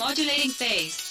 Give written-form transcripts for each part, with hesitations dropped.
Modulating phase.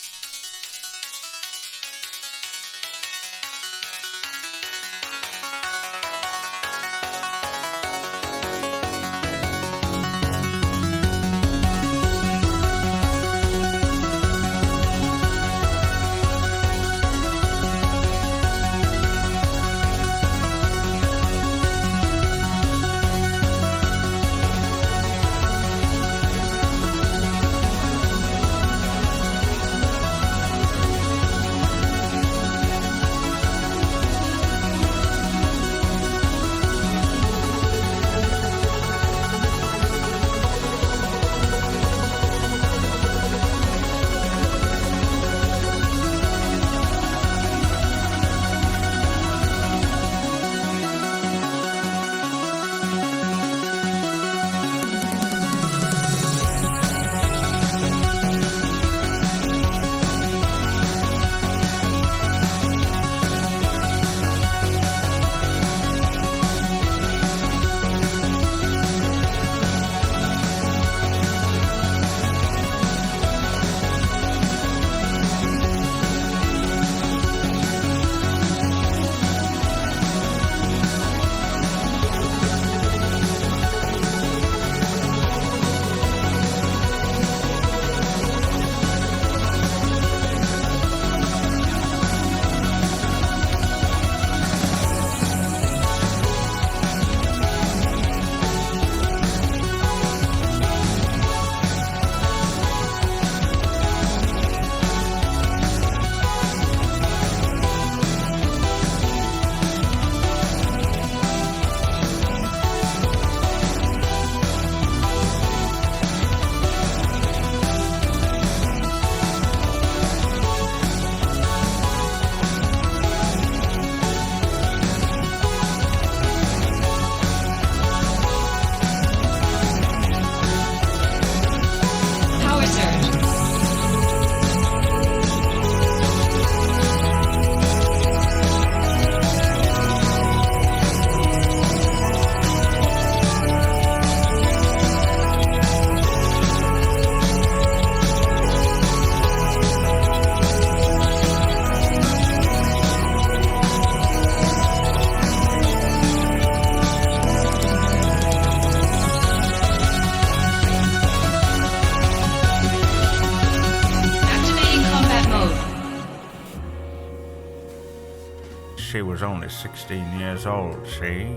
She was only 16 years old, see?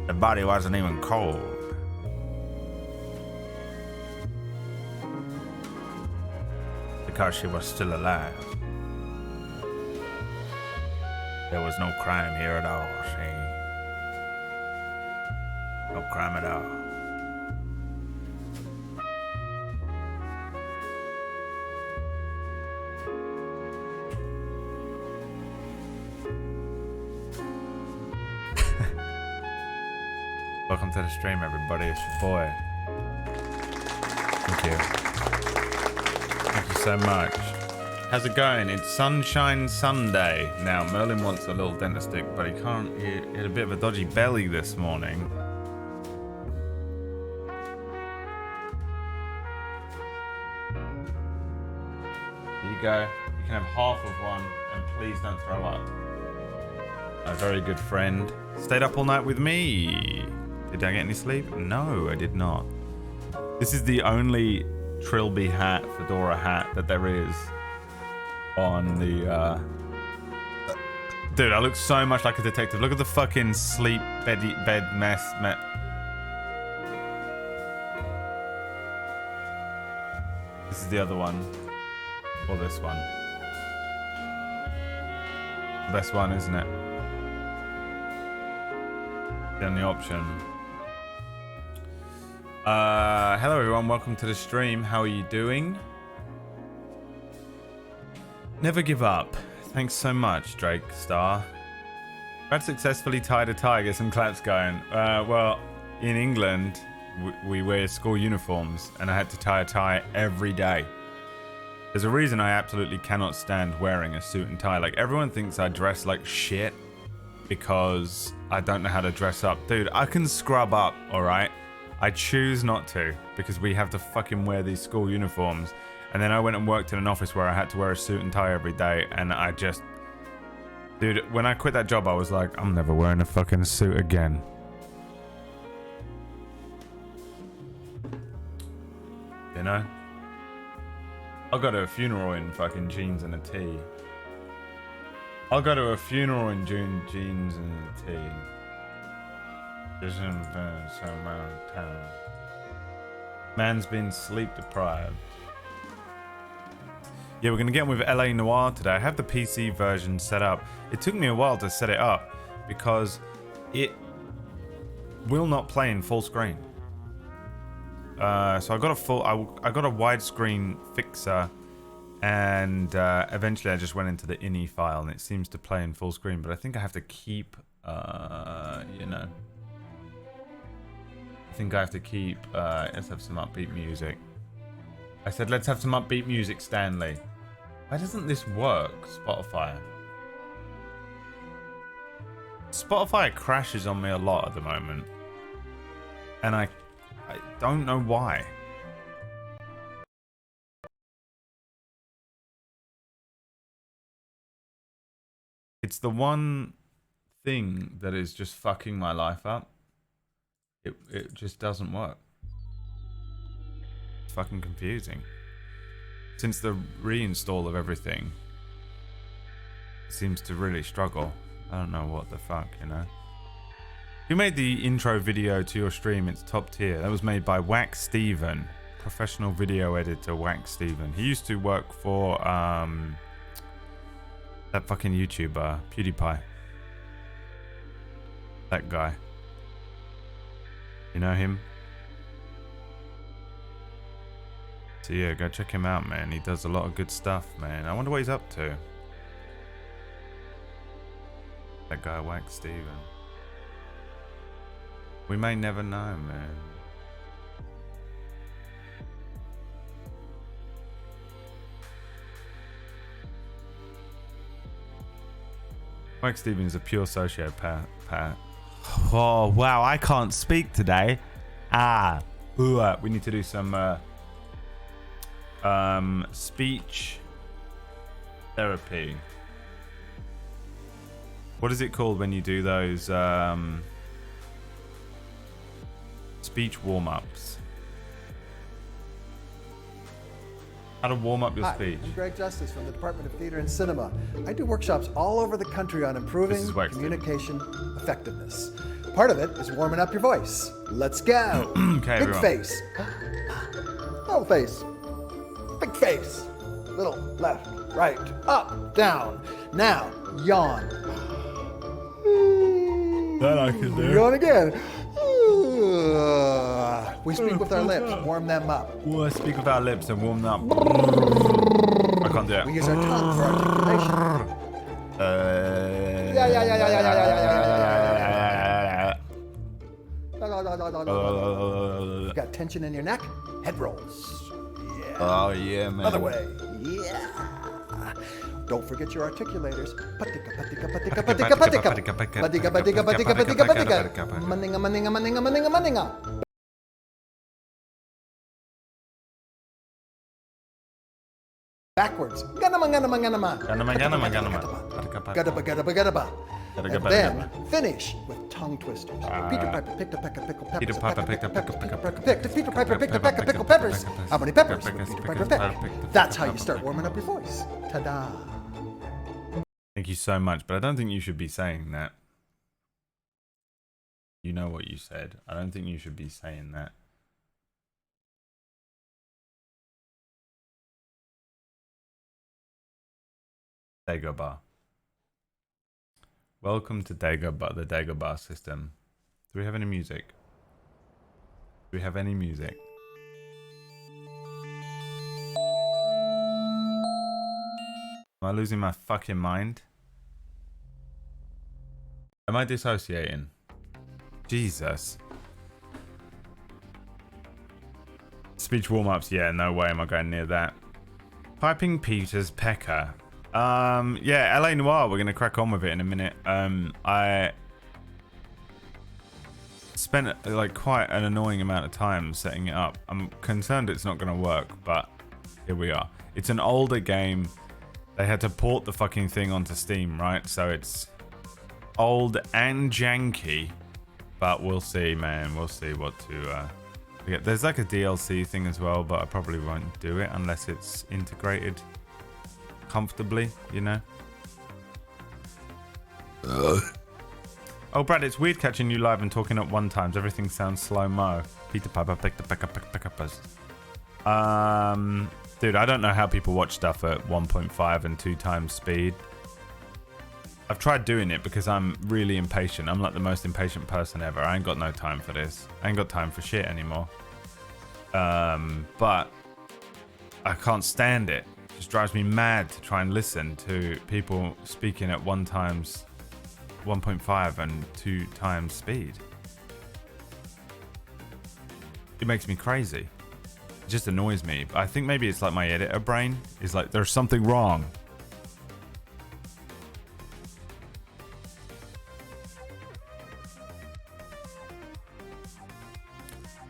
The body wasn't even cold. Because she was still alive. There was no crime here at all, see? No crime at all. Welcome to the stream, everybody. It's your boy. Thank you. Thank you so much. How's it going? It's Sunshine Sunday. Now, Merlin wants a little dentist stick, but he can't. He had a bit of a dodgy belly this morning. Here you go. You can have half of one, and please don't throw up. A very good friend stayed up all night with me. Did I get any sleep? No, I did not. This is the only Trilby hat, fedora hat that there is on the... Dude, I look so much like a detective. Look at the fucking sleep bed mess. This is the other one. Or this one. The best one, isn't it? The only option. Hello everyone, welcome to the stream. How are you doing? Never give up. Thanks so much, Drake Star. I'd successfully tied a tie, get some claps going. Well, in England, we wear school uniforms, and I had to tie a tie every day. There's a reason I absolutely cannot stand wearing a suit and tie. Like, everyone thinks I dress like shit because I don't know how to dress up. Dude, I can scrub up, alright? I choose not to because we have to fucking wear these school uniforms. And then I went and worked in an office where I had to wear a suit and tie every day. And I just... Dude, when I quit that job, I was like, I'm never wearing a fucking suit again. You know? I'll go to a funeral in fucking jeans and a tee. I'll go to a funeral in jeans and a tee. Just in around town. Man's been sleep deprived. Yeah, we're gonna get with LA Noire today. I have the PC version set up. It took me a while to set it up because it will not play in full screen. So I got a I got a widescreen fixer, and eventually I just went into the ini file and it seems to play in full screen. But I think I have to keep, you know. I think I have to keep, let's have some upbeat music. I said, let's have some upbeat music, Stanley. Why doesn't this work, Spotify? Spotify crashes on me a lot at the moment. And I don't know why. It's the one thing that is just fucking my life up. It just doesn't work. It's fucking confusing. Since the reinstall of everything, it seems to really struggle. I don't know what the fuck, you know. Who made the intro video to your stream? It's top tier. That was made by Whack Steven, professional video editor Whack Steven. He used to work for that fucking YouTuber, PewDiePie. That guy. You know him? So yeah, go check him out, man. He does a lot of good stuff, man. I wonder what he's up to. That guy, Whack Steven. We may never know, man. Whack Steven is a pure sociopath. Oh, wow, I can't speak today. We need to do some speech therapy. What is it called when you do those speech warm-ups? How to warm up your speech. I'm Greg Justice from the Department of Theater and Cinema. I do workshops all over the country on improving communication effectiveness. Part of it is warming up your voice. Let's go. Okay, big everyone. Face. Little face. Big face. Little left, right, up, down. Now, yawn. That I can do. Yawn again. We speak with our lips, warm them up. We'll speak with our lips and warm them up. I can't do it. We use our tongue for articulation. You got tension in your neck? Head rolls. Yeah. Oh yeah, man. Other way. Yeah. Don't forget your articulators. Patika, patika, patika, patika, patika. Patika, patika, patika, patika, patika. Maninga, maninga, maninga, maninga, maninga. Backwards. Ganama, ganama, ganama. Ganama, ganama, ganama. Gadaba, gadaba, gadaba. And then finish with tongue twisters. Peter Piper picked a peck of pickled peppers. Peter Piper picked a peck of pickled peppers. Peter Piper picked a peck of pickled peppers. How many peppers would Peter Piper pick? That's how you start warming up your voice. Ta-da. Thank you so much, but I don't think you should be saying that. You know what you said. I don't think you should be saying that. Dagobah. Welcome to Dagobah, the Dagobah system. Do we have any music? Do we have any music? Am I losing my fucking mind? Am I dissociating? Jesus. Speech warm-ups, yeah, no way am I going near that. Piping Peter's Pecker. Yeah, LA Noire, we're gonna crack on with it in a minute. spent like quite an annoying amount of time setting it up. I'm concerned it's not going to work, but here we are. It's an older game. They had to port the fucking thing onto Steam, right? So it's old and janky, but we'll see, man. We'll see what to get. There's like a DLC thing as well, but I probably won't do it unless it's integrated comfortably, you know? Oh, Brad, it's weird catching you live and talking at one times. Everything sounds slow-mo. Peter Piper picked the pick-up-pick-uppers. Dude, I don't know how people watch stuff at 1.5 and 2 times speed. I've tried doing it because I'm really impatient. I'm like the most impatient person ever. I ain't got no time for this. I ain't got time for shit anymore. But I can't stand it. It just drives me mad to try and listen to people speaking at 1.5 and 2 times speed. It makes me crazy. It just annoys me. I think maybe it's like my editor brain is like, there's something wrong.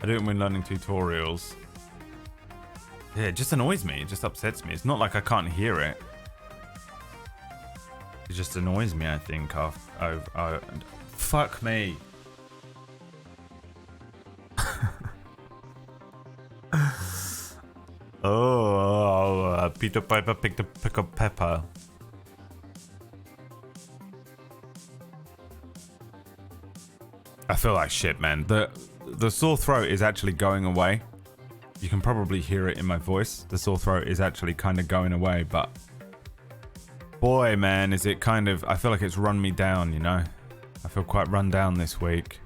I do it when learning tutorials. Yeah, it just annoys me. It just upsets me. It's not like I can't hear it. It just annoys me, I think. Fuck me. Peter Piper picked a pick-up-pepper. I feel like shit, man. The sore throat is actually going away. You can probably hear it in my voice. The sore throat is actually kind of going away, but boy, man, is it kind of... I feel like it's run me down, you know? I feel quite run down this week.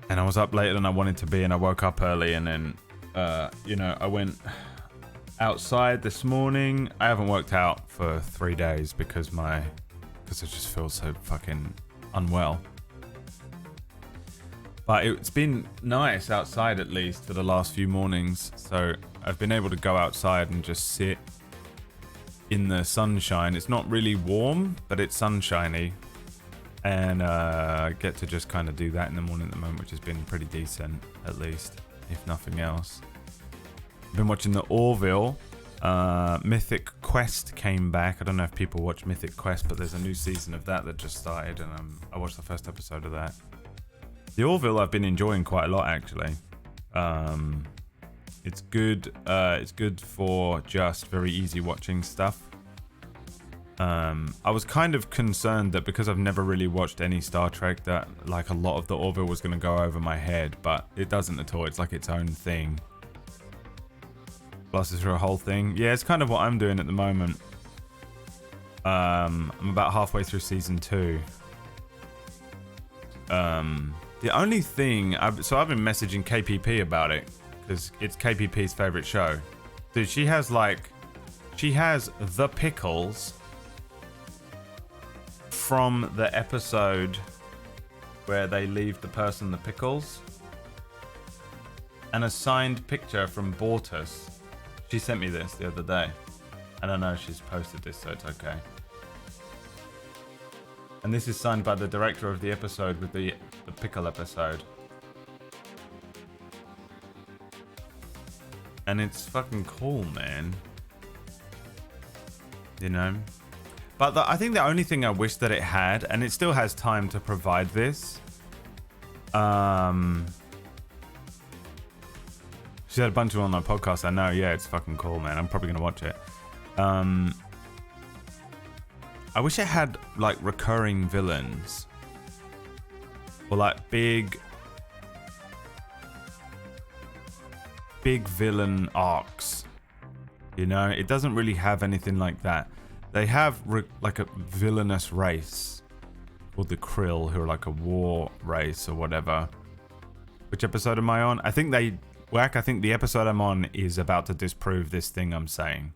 And I was up later than I wanted to be, and I woke up early, and then, you know, I went outside this morning. I haven't worked out for 3 days because I just feel so fucking unwell. But it's been nice outside, at least for the last few mornings. So I've been able to go outside and just sit in the sunshine. It's not really warm, but it's sunshiny. And get to just kind of do that in the morning at the moment, which has been pretty decent, at least, if nothing else. I've been watching the Orville. Mythic Quest came back. I don't know if people watch Mythic Quest, but there's a new season of that just started, and I watched the first episode of that. The Orville I've been enjoying quite a lot, actually. It's good. It's good for just very easy watching stuff. I was kind of concerned that because I've never really watched any Star Trek, that like a lot of the Orville was going to go over my head, but it doesn't at all. It's like its own thing. Plus, it's a whole thing. Yeah, it's kind of what I'm doing at the moment. I'm about halfway through season 2. The only thing... I've been messaging KPP about it, because it's KPP's favorite show. Dude, she has the pickles from the episode where they leave the person the pickles, and a signed picture from Bortus. She sent me this the other day. I don't know if she's posted this, so it's okay. And this is signed by the director of the episode with the pickle episode. And it's fucking cool, man. You know? But I think the only thing I wish that it had, and it still has time to provide this. She had a bunch of them on my podcast. I know, yeah, it's fucking cool, man. I'm probably going to watch it. I wish it had, like, recurring villains. Or, like, big villain arcs. You know? It doesn't really have anything like that. They have, like, a villainous race called the Krill, who are, like, a war race or whatever. Which episode am I on? I think I think the episode I'm on is about to disprove this thing I'm saying.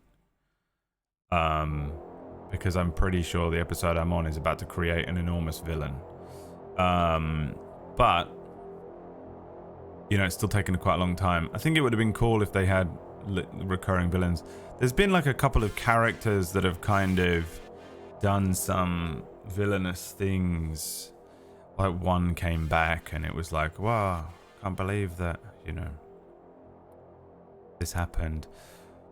Because I'm pretty sure the episode I'm on is about to create an enormous villain. But, you know, it's still taken quite a long time. I think it would have been cool if they had recurring villains. There's been like a couple of characters that have kind of done some villainous things. Like one came back and it was like, wow, can't believe that, you know, this happened.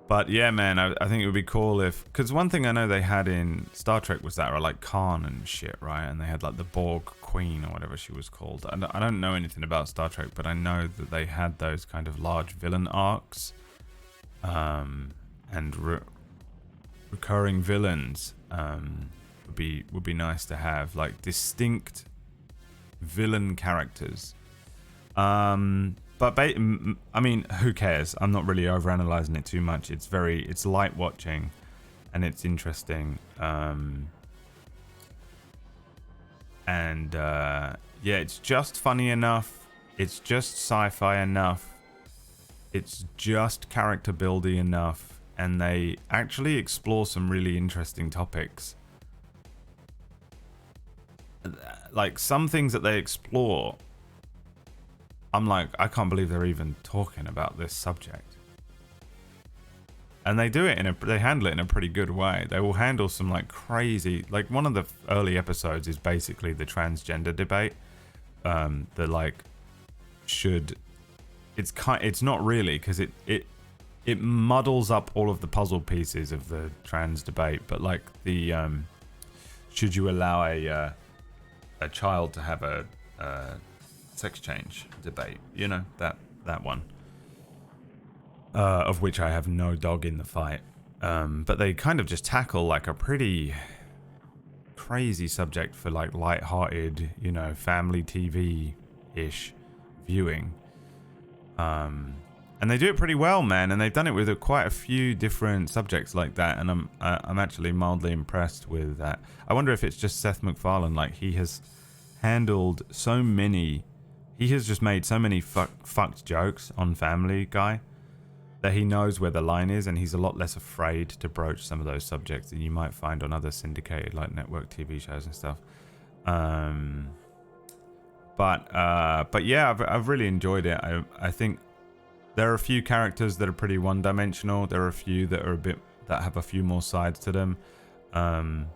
But yeah, man, I think it would be cool if, because one thing I know they had in Star Trek was that, or like Khan and shit, right? And they had like the Borg Queen or whatever she was called. I don't know anything about Star Trek, but I know that they had those kind of large villain arcs, and recurring villains would be nice to have, like distinct villain characters. But I mean, who cares? I'm not really overanalyzing it too much. It's light watching, and it's interesting. Yeah, it's just funny enough. It's just sci-fi enough. It's just character building enough, and they actually explore some really interesting topics. Like some things that they explore, I'm like, I can't believe they're even talking about this subject. And they do it they handle it in a pretty good way. They will handle some like crazy, like one of the early episodes is basically the transgender debate. The like, it's not really, because it muddles up all of the puzzle pieces of the trans debate. But like the, should you allow a child to have a sex change debate, you know, that one, of which I have no dog in the fight, but they kind of just tackle like a pretty crazy subject for like light-hearted, you know, family TV-ish viewing, and they do it pretty well, man, and they've done it with quite a few different subjects like that, and I'm actually mildly impressed with that. I wonder if it's just Seth MacFarlane, like he has handled so many. He has just made so many fucked jokes on Family Guy that he knows where the line is, and he's a lot less afraid to broach some of those subjects than you might find on other syndicated like network TV shows and stuff. But yeah, I've really enjoyed it. I think there are a few characters that are pretty one-dimensional. There are a few that are that have a few more sides to them. I'm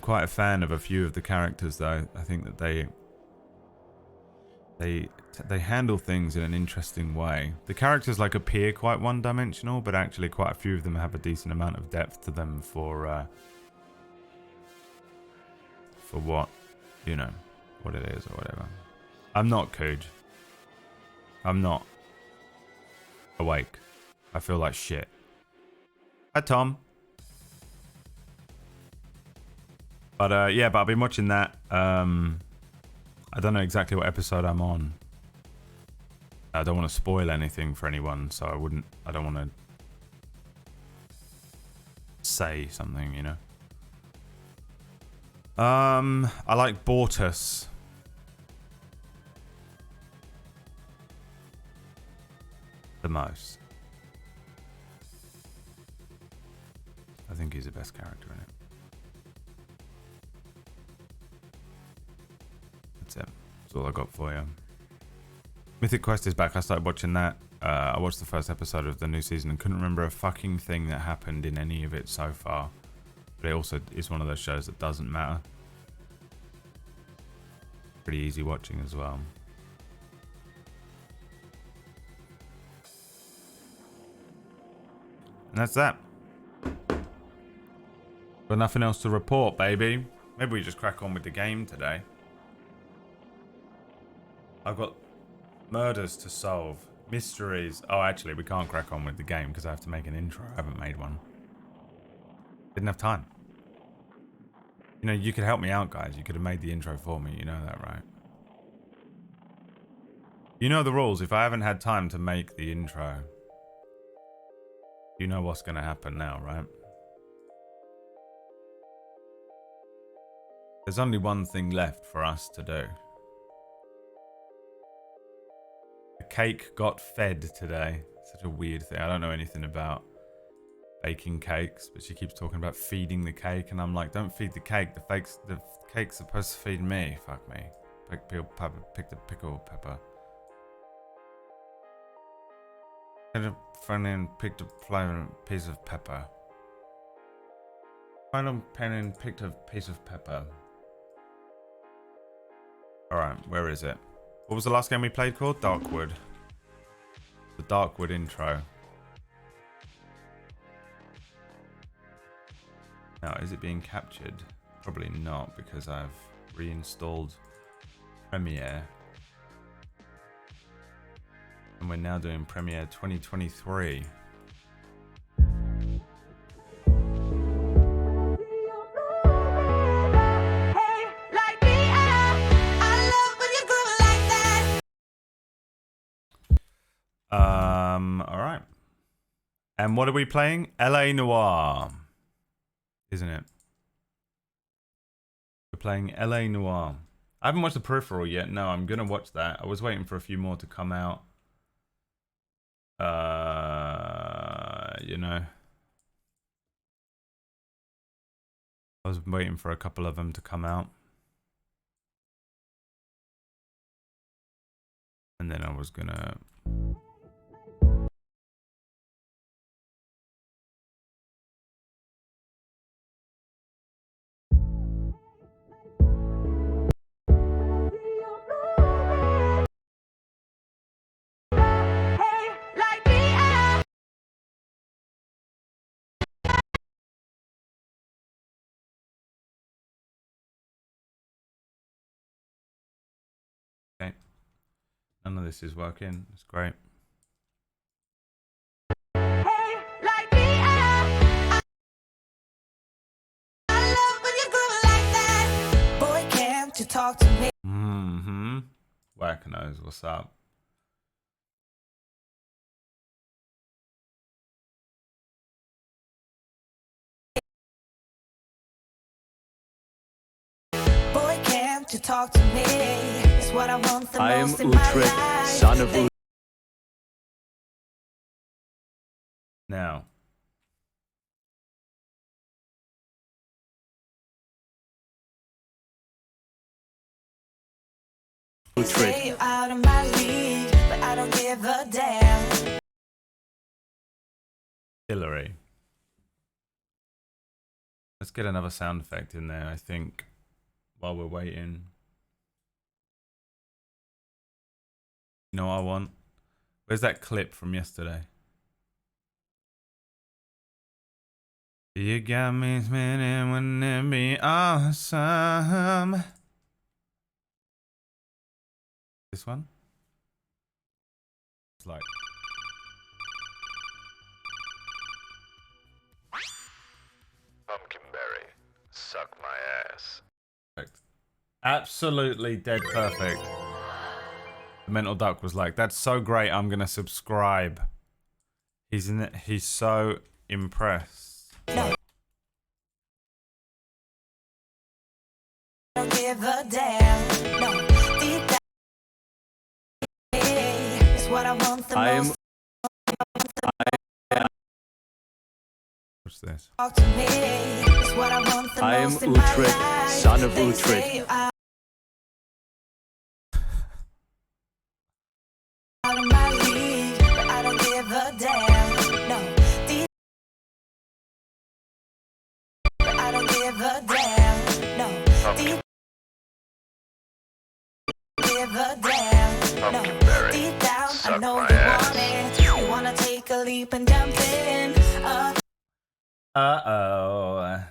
quite a fan of a few of the characters, though. I think that they handle things in an interesting way. The characters like appear quite one-dimensional, but actually quite a few of them have a decent amount of depth to them for what, you know, what it is or whatever. I'm not Cooge. I'm not awake. I feel like shit. Hi, Tom. But yeah, but I've been watching that. I don't know exactly what episode I'm on. I don't want to spoil anything for anyone, so I don't want to say something, you know. I like Bortus. The most. I think he's the best character in it. That's it. That's all I got for you. Mythic Quest is back. I started watching that. I watched the first episode of the new season and couldn't remember a fucking thing that happened in any of it so far. But it also is one of those shows that doesn't matter. Pretty easy watching as well. And that's that. Got nothing else to report, baby. Maybe we just crack on with the game today. I've got murders to solve. Mysteries. Oh, actually, we can't crack on with the game because I have to make an intro. I haven't made one. Didn't have time. You know, you could help me out, guys. You could have made the intro for me. You know that, right? You know the rules. If I haven't had time to make the intro, you know what's going to happen now, right? There's only one thing left for us to do. The cake got fed today. Such a weird thing. I don't know anything about baking cakes, but she keeps talking about feeding the cake, and I'm like, don't feed the cake. The cake's supposed to feed me. Fuck me. Pick the pickle pepper. And a friend and picked a flavor piece of pepper. Final pen and picked a piece of pepper. Alright, where is it? What was the last game we played called? Darkwood. The Darkwood intro. Now, is it being captured? Probably not, because I've reinstalled Premiere. And we're now doing Premiere 2023. Alright. And what are we playing? LA Noire. Isn't it? We're playing LA Noire. I haven't watched The Peripheral yet. No, I'm gonna watch that. I was waiting for a few more to come out. You know. I was waiting for a couple of them to come out. And then I was gonna... Okay. None of this is working. It's great. Talk to me. Wackanos, what's up? Boy, can't you talk to me? It's what I want the I am most in my Utrecht, life. son of Utrecht. Now. Say you're out of my league, but I don't give a damn. Hillary. Let's get another sound effect in there, I think, while we're waiting. You know what I want? Where's that clip from yesterday? You got me spinning, wouldn't it be awesome? This one? It's like... Pumpkinberry, suck my ass. Perfect. Absolutely dead perfect. The mental duck was like, that's so great, I'm gonna subscribe. He's in it, he's so impressed. No. I don't give a damn. No. Deep down, it's what I want the most. What's this? Talk to me. It's what I want the I am most in my Utrecht, life. son of They say Utrecht. you're out of my league, but I don't give a damn. No. Deep, but I don't give a damn. No. Deep, give a damn. No. Pumpkinberry, Deep down, I suck know my you ass. want it. You wanna take a leap and jump in. Uh-oh.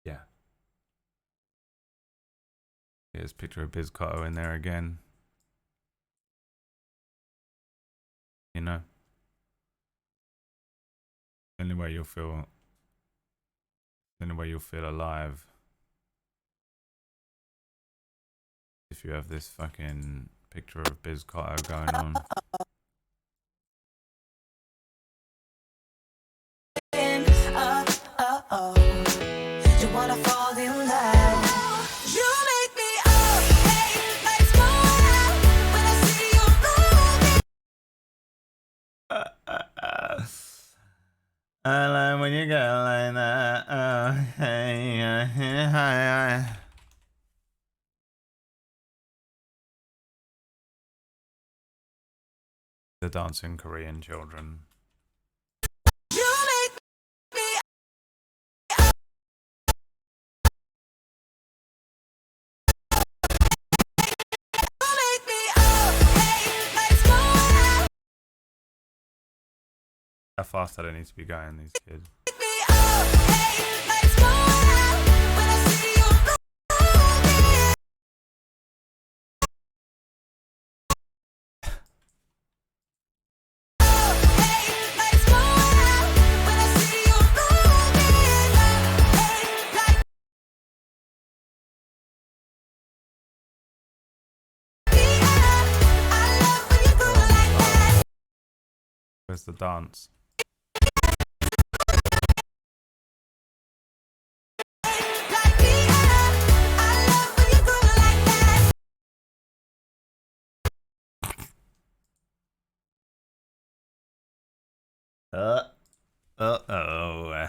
Yeah. Here's a picture of Biz Cotto in there again. You know? Only way you'll feel alive if you have this fucking picture of Biz Cotto going on. You wanna fall in love. You make me up. Hey, let's go out. When I see you moving. I like when you go like that. Oh, hey, The dancing Korean children. You make me let's go out. How fast do they need to be going, these kids? Let's go out. When I see you moving. Let's go out. When I see you moving. Like I love when you do it like that. Where's the dance? Like I love when you do it like that. Uh-oh.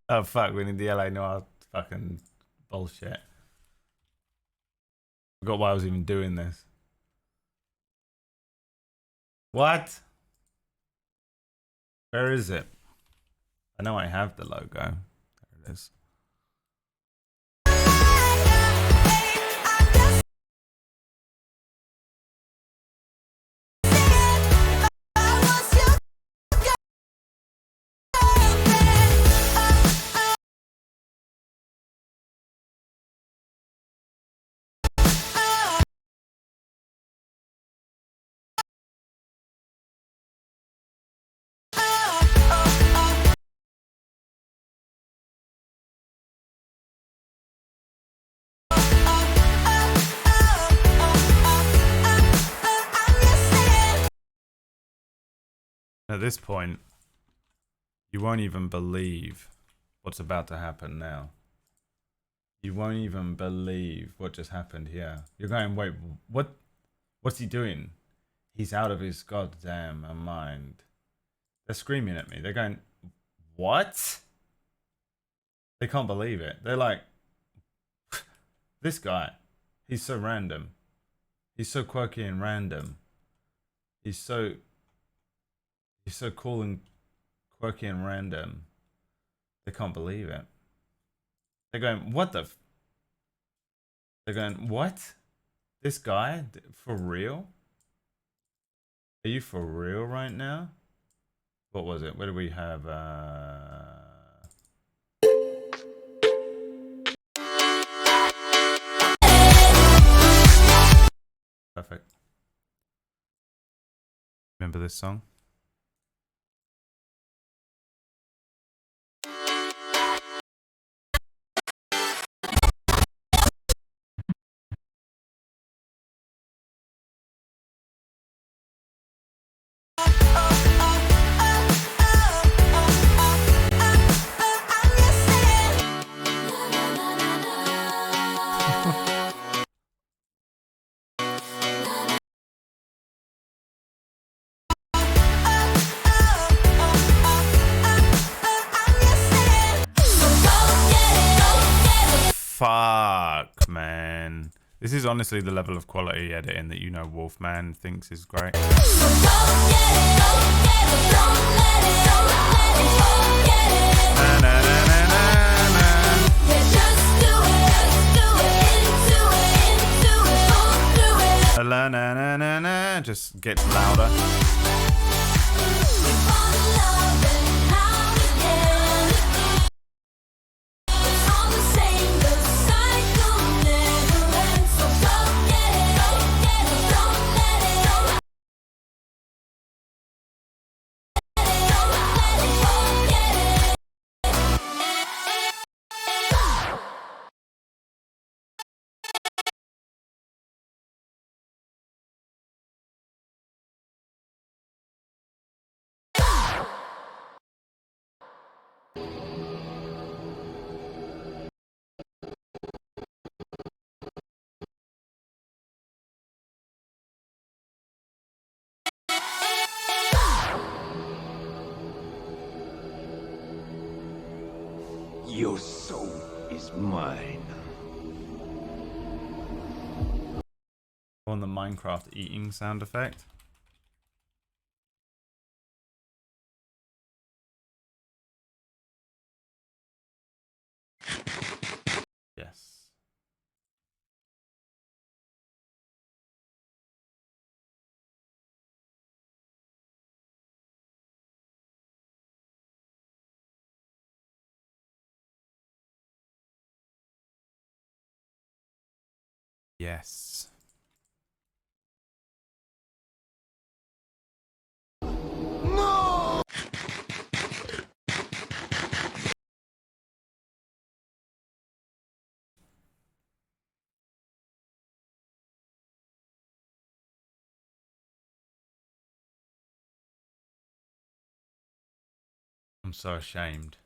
Oh fuck, we need the LA Noire fucking bullshit. Forgot why I was even doing this. What? Where is it? I know I have the logo. There it is. At this point, you won't even believe what's about to happen now. You won't even believe what just happened here. You're going, wait, what? What's he doing? He's out of his goddamn mind. They're screaming at me. They're going, what? They can't believe it. They're like, this guy, he's so random. He's so quirky and random. He's so cool and quirky and random. They can't believe it. They're going, what the? They're going, what? This guy? For real? Are you for real right now? What was it? Where do we have? Perfect. Remember this song? Fuck, man. This is honestly the level of quality editing that you know Wolfman thinks is great. Just gets louder. Your soul is mine. On the Minecraft eating sound effect. Yes. Yes. I'm so ashamed.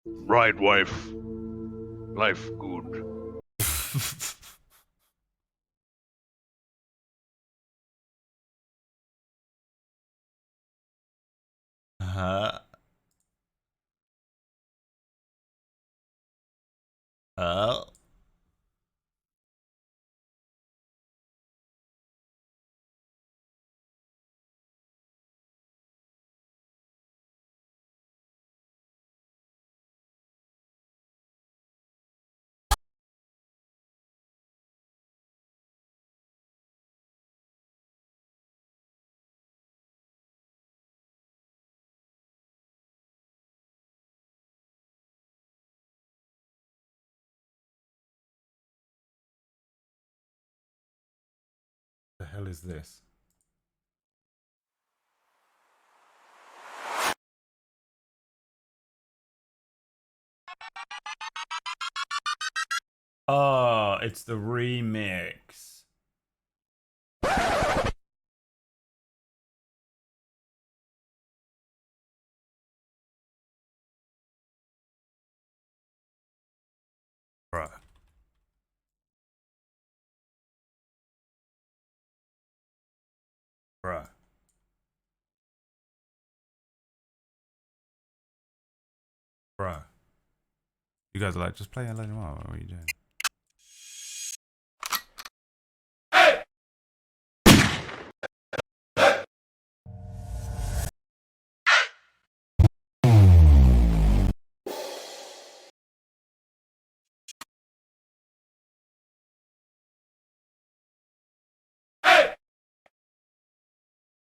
Right, wife. Life good. uh, uh. The hell is this? Oh, it's the remix. Bro. Bro. Bro. You guys are like, just play a little while. What are you doing?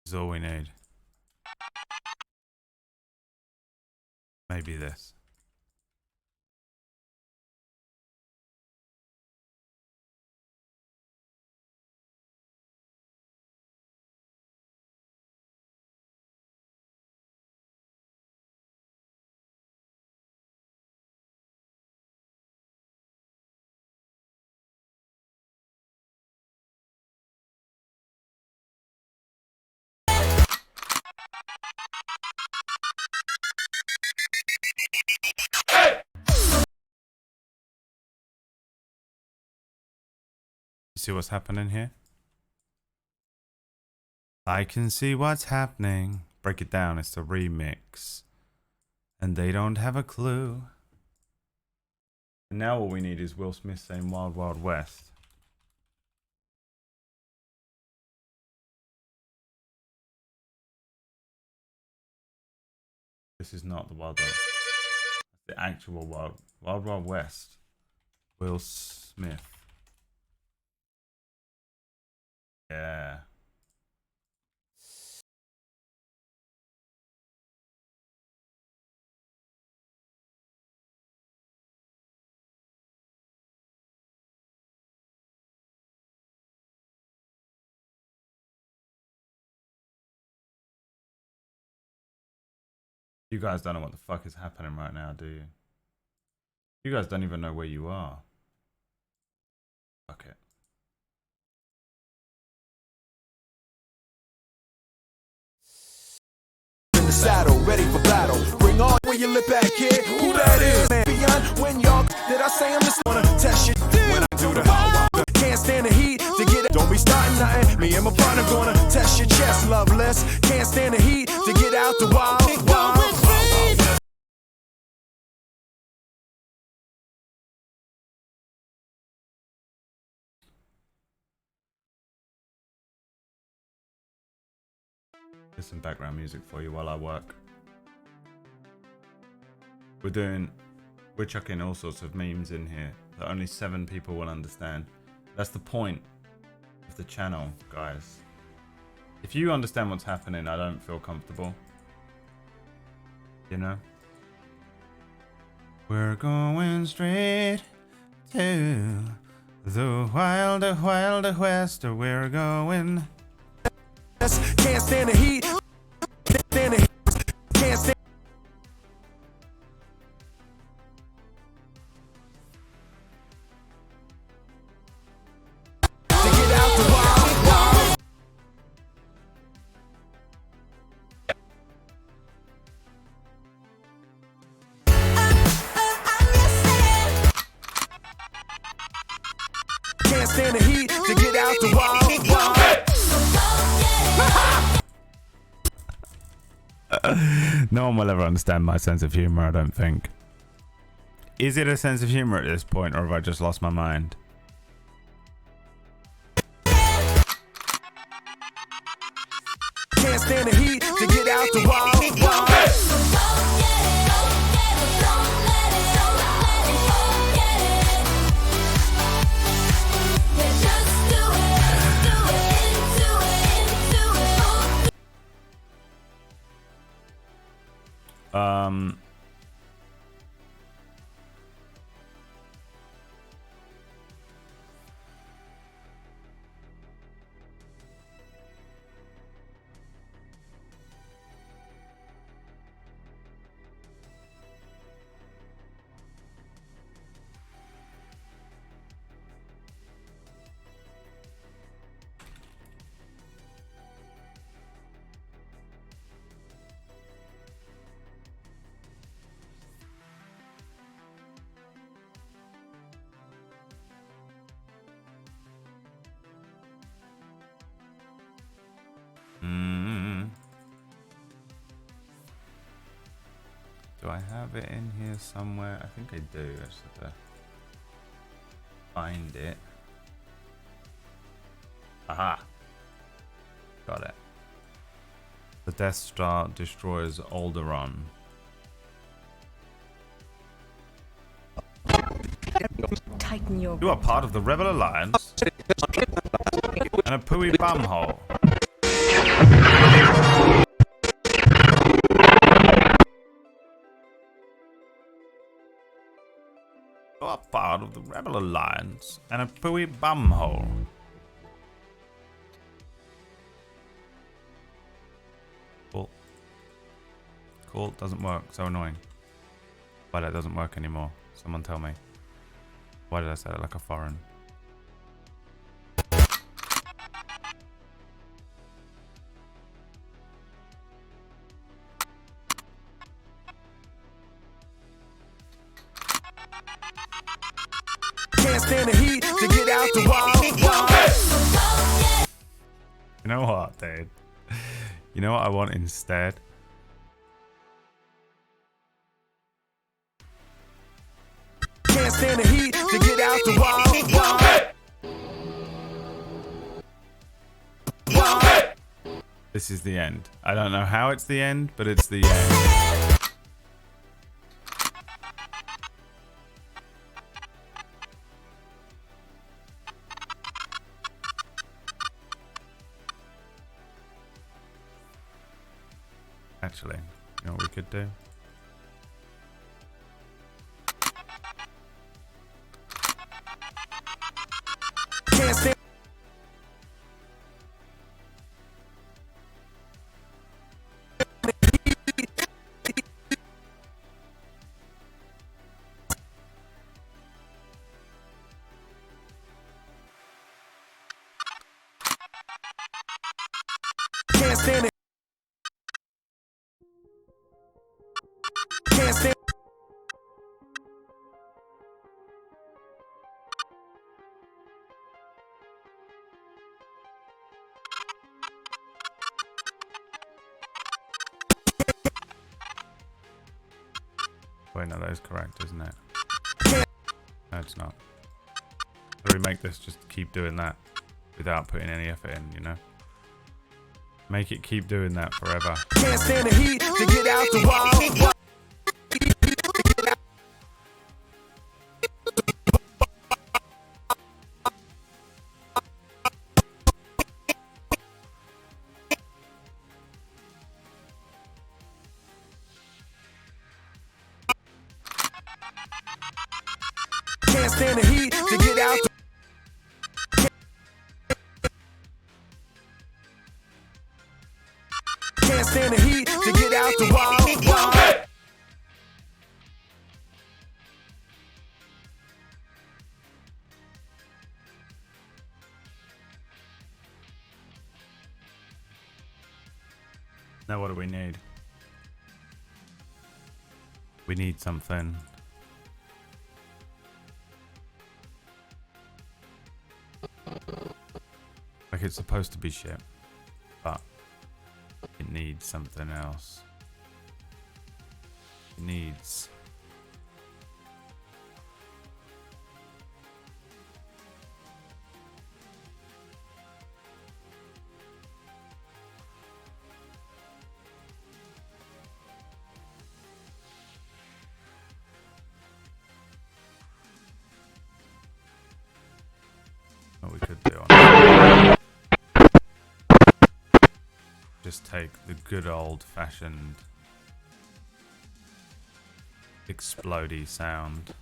This is all we need. Maybe this. You see what's happening here? I can see what's happening. Break it down, it's a remix. And they don't have a clue. And now all we need is Will Smith saying Wild Wild West. This is not the Wild Wild. The actual Wild Wild West. Will Smith. Yeah. You guys don't know what the fuck is happening right now, do you? You guys don't even know where you are. Fuck it. In the saddle, ready for battle. Bring on when you lip back, kid. Who that is? Man, beyond when y'all did I say I'm just gonna test you when I do the can't stand the heat to get it. Don't be starting nothing. Me and my partner gonna test your chest, loveless. Can't stand the heat to get out the wild. There's some background music for you while I work. We're chucking all sorts of memes in here that only 7 people will understand. That's the point of the channel, guys. If you understand what's happening, I don't feel comfortable. You know? We're going straight to the wilder west. We're going. Can't stand the heat. Can't stand the heat. Can't stand. To get out the wild. Can't stand the heat to get out the wild. No one will ever understand my sense of humor, I don't think. Is it a sense of humor at this point, or have I just lost my mind? Can't stand the heat to get out the wild. Do I have it in here somewhere? I think I do. I just have to find it. Aha! Got it. The Death Star destroys Alderaan. Tighten your. You are part of the Rebel Alliance and a pooey bumhole. You are part of the Rebel Alliance and a pooey bumhole. Cool. Cool, doesn't work. So annoying. Why that doesn't work anymore? Someone tell me. Why did I say that like a foreign? Can't stand the heat to get out the wild. You know what, dude? You know what I want instead? Can't stand the heat to get out the wild. This is the end. I don't know how it's the end, but it's the end. Actually, you know what we could do? Can't stand. Can't stand it. Can't stand. Wait, no, that is correct, isn't it? No, it's not. So we make this just keep doing that without putting any effort in, you know? Make it keep doing that forever. Can't stand the heat to get out the wild. Can't stand the heat to get out the Can't stand the heat to get out the wild. Now what do we need? We need something. Like it's supposed to be shit, but it needs something else. It needs... What we could do on just take the good old-fashioned explodey sound.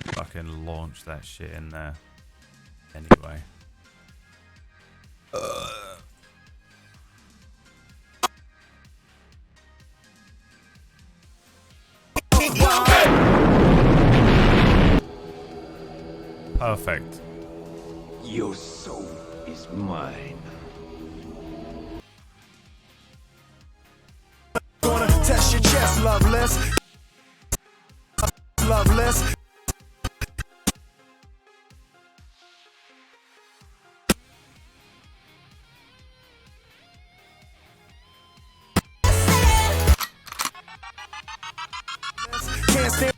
Fucking launch that shit in there. Anyway. Perfect. Your soul is mine. Gonna test your chest, loveless. Loveless. Can't stand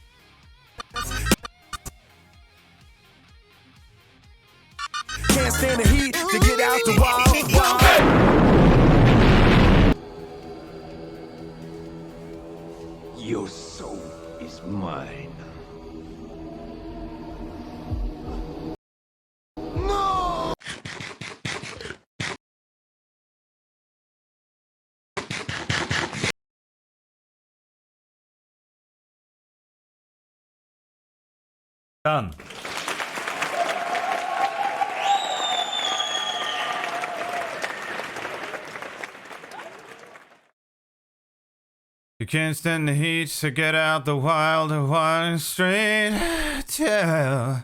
Can't stand the heat to get out the wild. Your soul is mine. Done. You can't stand the heat, so get out the wild straight to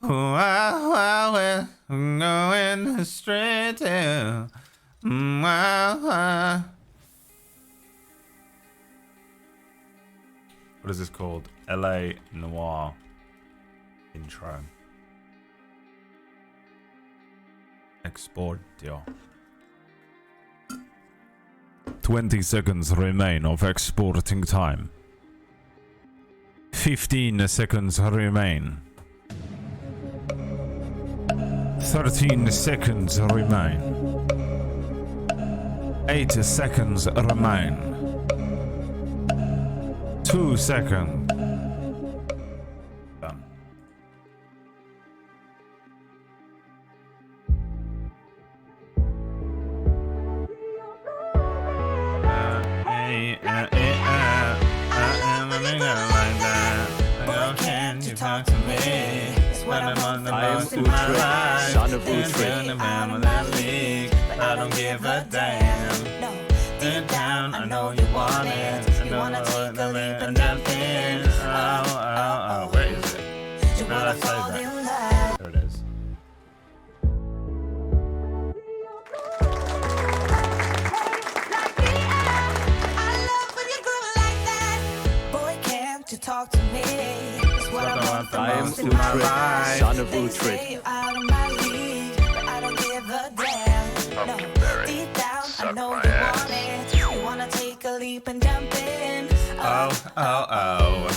wild, going straight to wild. What is this called? LA Noire intro. Export, yo. 20 seconds remain of exporting time. 15 seconds remain. 13 seconds remain. 8 seconds remain. 2 seconds. Done. Talk to me. It's what I'm on the most in my life. Son of Utrecht. I don't give a damn. Deep down, I know you want it. I know I want to live and jump in. Oh, where is it? Where did I save that? There it is. Talk to me. It's what I want the most in my life. Son of They Utrecht. say you're out of my league, but I don't give a damn. No, deep down, I know you want it. You wanna take a leap and jump in. Oh, oh, oh.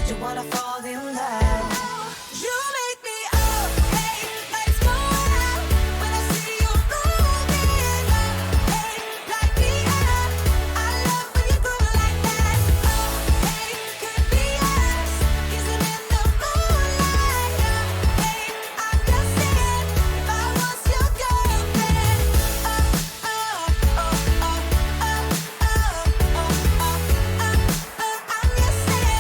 You wanna fall in love. You make me up, hey, let's go out. When I see you moving up, hey, light me up. I love when you groove like that. Oh, hey, could be us, kissing in the moonlight. Hey, I'm just saying, if I was your girlfriend. Oh, oh, oh, oh, oh, oh, oh, I'm just saying.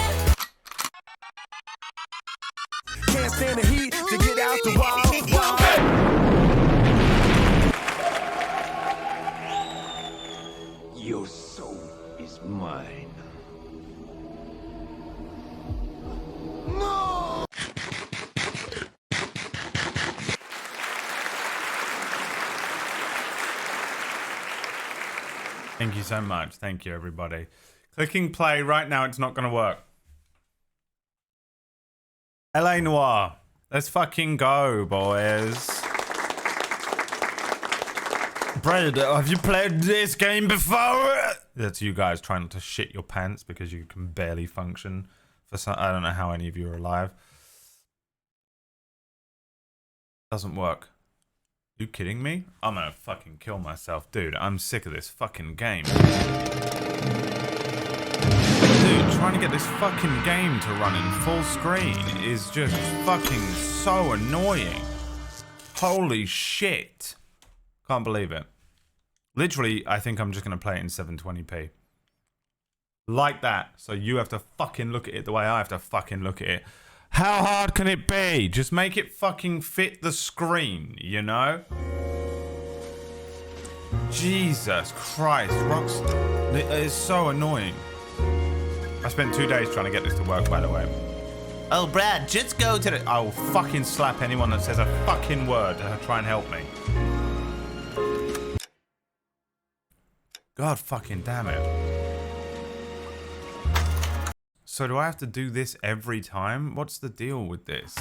Can't stand the heat to get out the wall. Your soul is mine. Thank you so much. Thank you, everybody. Clicking play right now, it's not going to work. LA Noire. Let's fucking go, boys. Brad, have you played this game before? That's you guys trying not to shit your pants because you can barely function. I don't know how any of you are alive. Doesn't work. You kidding me? I'm gonna fucking kill myself. Dude, I'm sick of this fucking game. Dude, trying to get this fucking game to run in full screen is just fucking so annoying. Holy shit. Can't believe it. Literally, I think I'm just gonna play it in 720p. Like that. So you have to fucking look at it the way I have to fucking look at it. How hard can it be? Just make it fucking fit the screen, you know? Jesus Christ, Rockstar. It is so annoying. I spent 2 days trying to get this to work, by the way. Oh, Brad, just go to the... I will fucking slap anyone that says a fucking word to try and help me. God fucking damn it. So do I have to do this every time? What's the deal with this?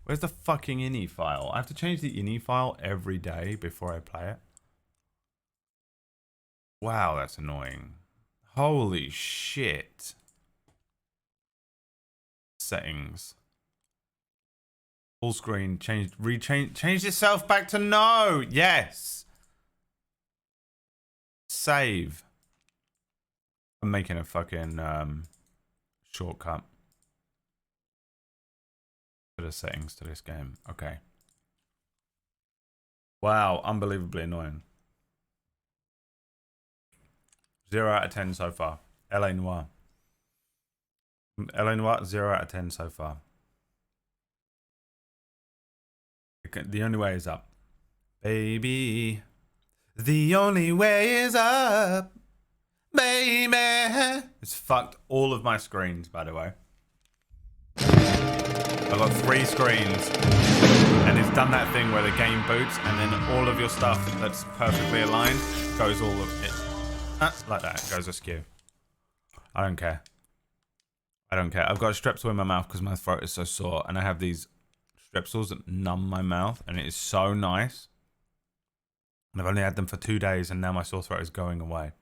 Where's the fucking ini file? I have to change the ini file every day before I play it. Wow, that's annoying. Holy shit. Settings. Full screen, change yourself back to no. Yes. Save. I'm making a fucking shortcut to the settings to this game. Okay. Wow, unbelievably annoying. 0 out of 10 so far. LA Noire. LA Noire, 0 out of 10 so far. The only way is up. Baby. The only way is up. Baby. It's fucked all of my screens, by the way. I've got 3 screens. And it's done that thing where the game boots and then all of your stuff that's perfectly aligned goes all of it. Like that. It goes askew. I don't care. I don't care. I've got a Strepsil in my mouth because my throat is so sore. And I have these Strepsils that numb my mouth. And it is so nice. And I've only had them for 2 days and now my sore throat is going away.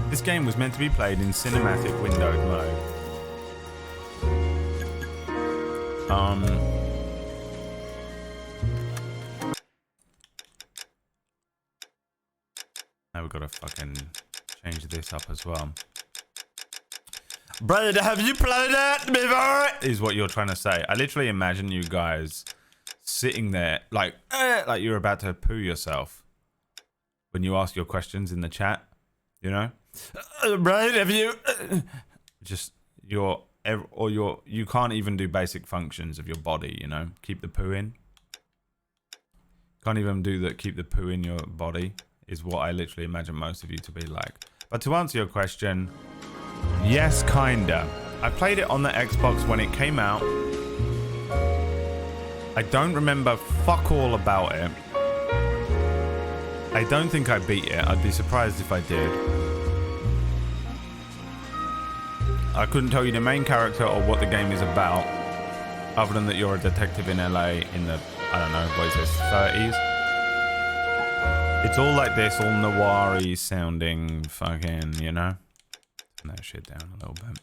This game was meant to be played in cinematic windowed mode. Now we've got to fucking change this up as well. Brother, have you played that before? Is what you're trying to say. I literally imagine you guys sitting there like you're about to poo yourself when you ask your questions in the chat, you know? Right, have you just you can't even do basic functions of your body, you know? Keep the poo in. Can't even do that. Keep the poo in your body is what I literally imagine most of you to be like. But to answer your question, yes, kinda. I played it on the Xbox when it came out. I don't remember fuck all about it. I don't think I beat it. I'd be surprised if I did. I couldn't tell you the main character or what the game is about, other than that you're a detective in LA in the, I don't know, what is this, 30s? It's all like this, all noir-y sounding fucking, you know? Turn that shit down a little bit.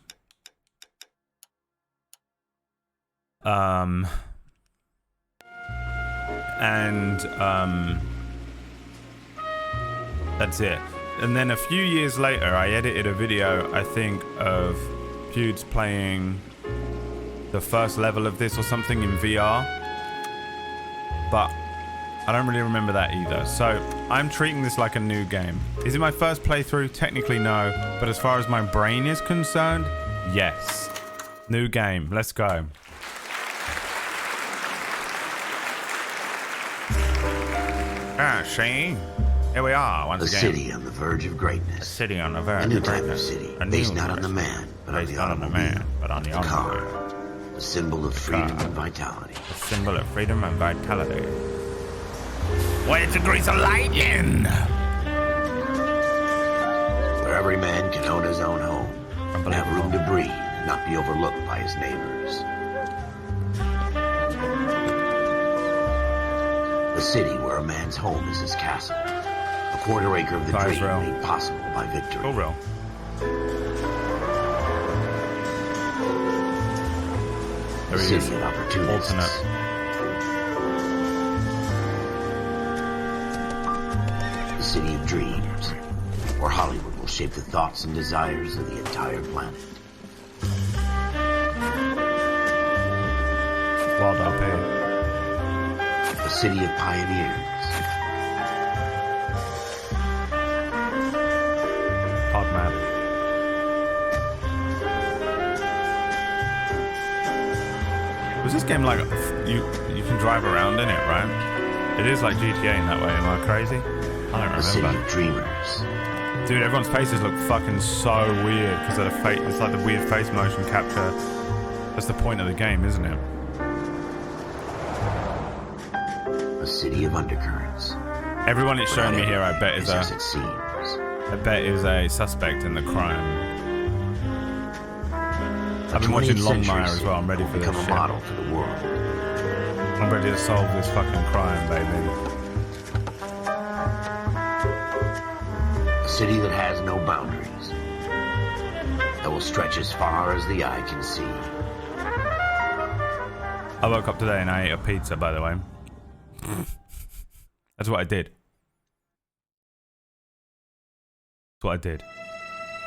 That's it. And then a few years later, I edited a video, I think, of Pewds playing the first level of this or something in VR. But I don't really remember that either. So I'm treating this like a new game. Is it my first playthrough? Technically no. But as far as my brain is concerned, yes. New game. Let's go. Ah, see? Here we are once again. A city on the verge of greatness. A city on the verge A new of type of greatness. city, A based new not on the universe. man, but on Based the not on the automobile. man, but on the The car, automobile. the symbol of freedom car. and vitality. A symbol of freedom and vitality. Where's the grease of lightning? Where every man can own his own home and have room to breathe and not be overlooked by his neighbors. A city where a man's home is his castle. A quarter acre of the Guys, dream real. made possible by victory. Oh, real. A There he is. city of opportunities. Alternate. A city of dreams, where Hollywood will shape the thoughts and desires of the entire planet. Wild up here. A city of pioneers, Hard map. Was this game like you can drive around in it, right? It is like GTA in that way. Am I crazy? I a don't city remember. of dreamers, Dude, everyone's faces look fucking so weird because of the face. It's like the weird face motion capture. That's the point of the game, isn't it? a city of undercurrents. Everyone it's showing me here, I bet is as a it seems. suspect in the crime. I've been 20th watching Longmire centuries as well. I'm ready for will this become a shit. model for the world. I'm ready to solve this fucking crime, baby. A city that has no boundaries, that will stretch as far as the eye can see. I woke up today and I ate a pizza, by the way. That's what I did. That's what I did.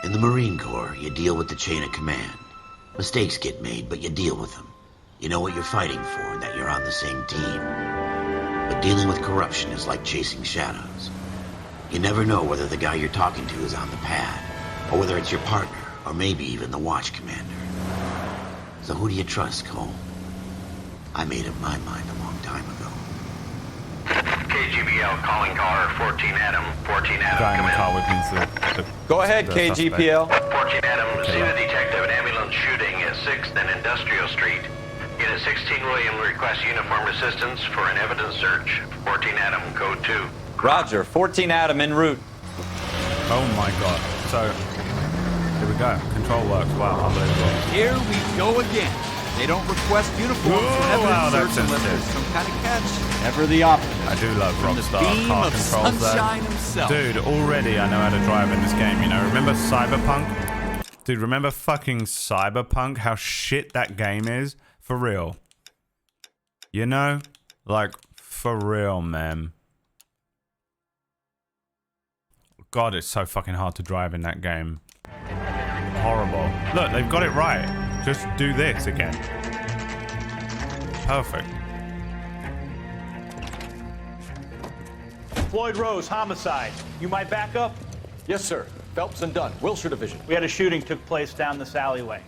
In the Marine Corps, you deal with the chain of command. Mistakes get made, but you deal with them. You know what you're fighting for and that you're on the same team. But dealing with corruption is like chasing shadows. You never know whether the guy you're talking to is on the pad, or whether it's your partner, or maybe even the watch commander. So who do you trust, Cole? I made up my mind a long time ago. KGBL calling caller 14 Adam. 14 Adam, Guy in come the in. car with me. Go ahead, the KGPL. 14 Adam, Okay, seen well. a detective, an ambulance shooting at 6th and Industrial Street. Unit 16 William requests uniformed assistance for an evidence search. 14 Adam, code 2. Roger, 14 Adam en route. Oh my god. So, here we go. Control works. Wow, unbelievable. Here we go again. They don't request uniforms Whoa, for evidence wow, that's search unless there's sensitive. some kind of catch. Never the opposite. I do love From the Rockstar beam car of controls sunshine there. himself. Dude, already I know how to drive in this game, you know? Remember Cyberpunk? Dude, remember fucking Cyberpunk? How shit that game is? For real. You know? Like, for real, man. God, it's so fucking hard to drive in that game. Horrible. Look, they've got it right. Just do this again. Perfect. Floyd Rose, homicide. You might back up? Yes, sir. Phelps and Dunn, Wilshire Division. We had a shooting took place down this alleyway.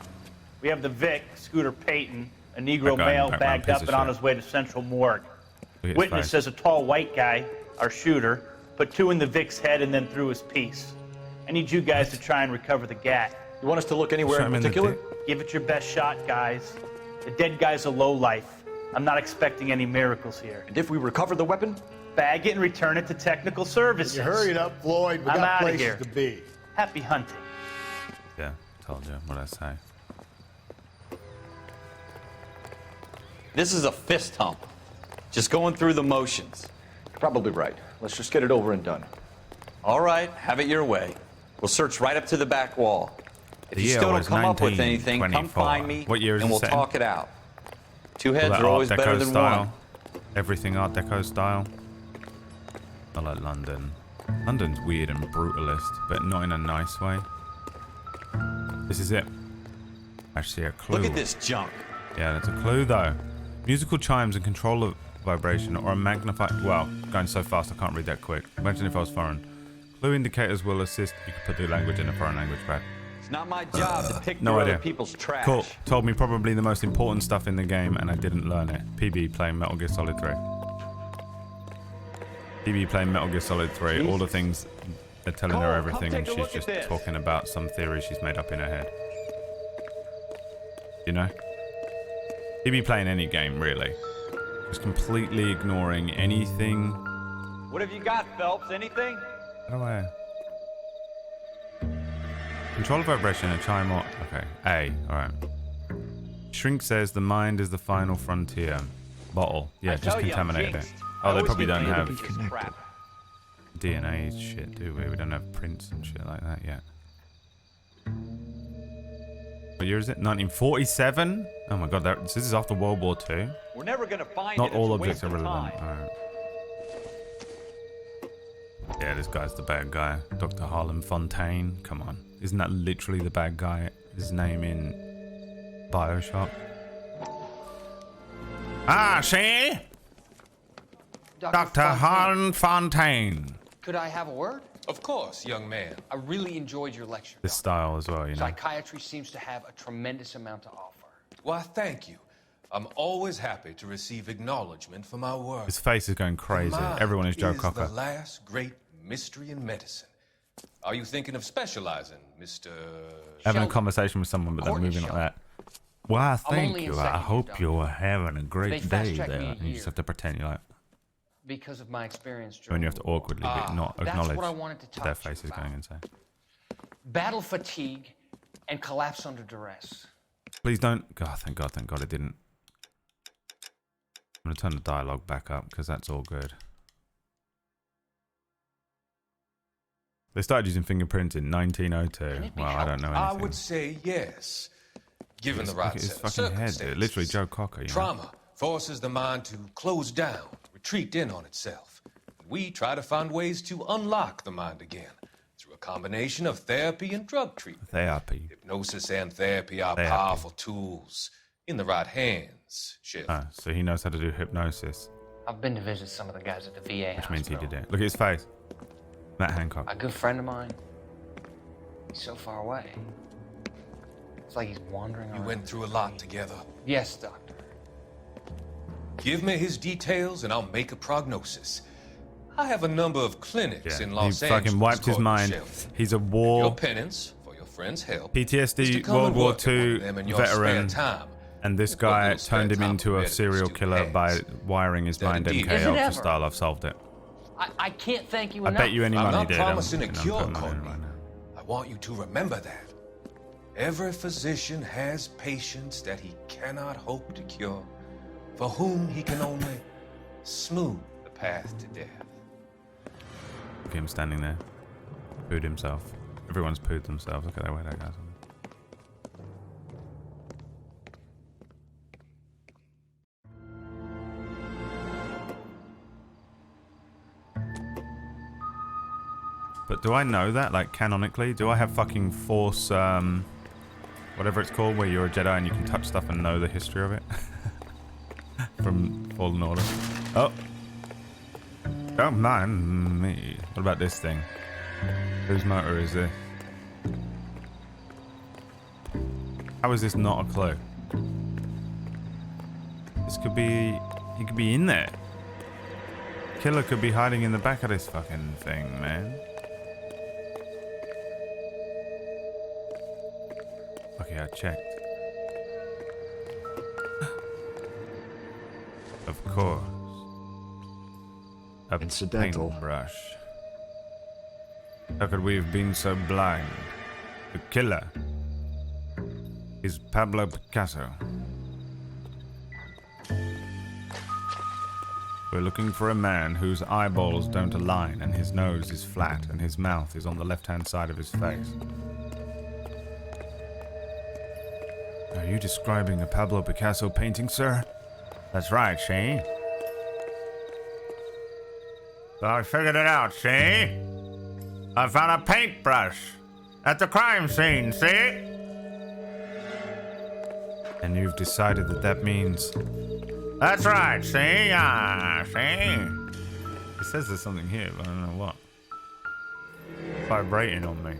We have the Vic, Scooter Payton, a Negro That guy in male the background, bagged piece up of and on shit. his way to Central Morgue. Look at his Witness face. says a tall white guy, our shooter, put 2 in the Vic's head and then threw his piece. I need you guys to try and recover the gat. You want us to look anywhere Shot in him in the particular? dick. Give it your best shot, guys. The dead guy's a lowlife. I'm not expecting any miracles here. And if we recover the weapon? Bag it and return it to technical services. up, Floyd. We I'm got outta places here. to be. Happy hunting. Yeah, told you. What'd I say? This is a fist hump. Just going through the motions. Probably right. Let's just get it over and done. All right, have it your way. We'll search right up to the back wall. If you The year still don't was come up with anything, come 1924. find me What year is and it we'll set in? talk it out. Two All heads that are always Art better Deco than style. one. Everything Art Deco style. I like London. London's weird and brutalist, but not in a nice way. This is it. Actually, a clue. Look at this junk. Yeah, that's a clue though. Musical chimes and control of vibration or a magnified. Well, going so fast I can't read that quick. Imagine if I was foreign. Clue indicators will assist. You can put the language in a foreign language pad. It's not my job to pick No through idea. other people's trash. Cool. Told me probably the most important stuff in the game and I didn't learn it. PB playing Metal Gear Solid 3. PB playing Metal Gear Solid 3. Jeez. All the things they're telling her Cole, everything come and take a she's look at just this. talking about some theory she's made up in her head. You know? PB playing any game really. Just completely ignoring anything. What have you got, Phelps? Anything? How do I... Control of vibration, a chime or... Okay, A, alright. Shrink says the mind is the final frontier. Bottle. Yeah, just contaminated it. Oh, they probably don't have DNA shit, do we? We don't have prints and shit like that yet. What year is it? 1947? Oh my god, this is after World War II. We're never gonna find Not it. all It's a objects are waste of relevant. time. Alright. Yeah, this guy's the bad guy. Dr. Harlan Fontaine. Come on. Isn't that literally the bad guy? His name in Bioshock? Ah, see? Dr. Harlan Fontaine. Could I have a word? Of course, young man. I really enjoyed your lecture. This style as well, you know. Psychiatry seems to have a tremendous amount to offer. Why, thank you. I'm always happy to receive acknowledgement for my work. His face is going crazy. Mind Everyone is Joe is Cocker. the last great mystery in medicine. Are you thinking of specializing, Mr. Having a Sheldon? conversation with someone, but then Courtney moving like Sheldon. that. Well, I'm thank only in you. I second year, hope Doctor. you're having a They great day fast-tracked there. me a And you just year. have to pretend you're like, Because of my experience when during you have to awkwardly but not that's acknowledge what I wanted to talk their to you face is about. going insane. battle fatigue and collapse under duress. Please don't. God, thank God it didn't. I'm going to turn the dialogue back up because that's all good. They started using fingerprints in 1902. Well, I don't know anything. I would say yes. Given the Look right at his set of fucking head, dude. circumstances. Literally Joe Cocker, you know? Trauma forces the mind to close down, retreat in on itself. We try to find ways to unlock the mind again through a combination of therapy and drug treatment. Therapy. Hypnosis and therapy are Therapy. powerful tools in the right hands. Shit. Ah, so he knows how to do hypnosis, I've been to visit some of the guys at the VA which means he hospital. did it. Look at his face. Matt Hancock. A good friend of mine. He's so far away. It's like he's wandering We around. went through a lot together. Yes, doctor. Give me his details and I'll make a prognosis. I have a number of clinics in He Los Angeles. fucking wiped his called mind. Sheldon. He's a Your war penance for your friend's help is to PTSD come World and War work II among them in your veteran, spare time. and this What guy little spare turned him time into a permitted serial to killer has. by wiring his That mind indeed MK is. Is it Ultra ever? style. I've solved it. I can't thank you I enough. bet you any I'm money, not dude. promising a I'm cure, putting money in Courtney. right now. I want you to remember that. Every physician has patients that he cannot hope to cure, for whom he can only smooth the path to death. Look at him standing there. Pooed himself. Everyone's pooed themselves. Look at that way that guy's. But do I know that, like, canonically? Do I have fucking Force, whatever it's called, where you're a Jedi and you can touch stuff and know the history of it? From Fallen Order. Oh! Don't mind me. What about this thing? Whose motor is this? How is this not a clue? This could be... He could be in there. Killer could be hiding in the back of this fucking thing, man. Okay, I checked. Of course. A Incidental. paintbrush. How could we have been so blind? The killer is Pablo Picasso. We're looking for a man whose eyeballs don't align and his nose is flat and his mouth is on the left-hand side of his face. Are you describing a Pablo Picasso painting, sir? That's right, see? So I figured it out, see? I found a paintbrush at the crime scene, see? And you've decided that that means... That's right, see? Ah, see? It says there's something here, but I don't know what. Vibrating on me.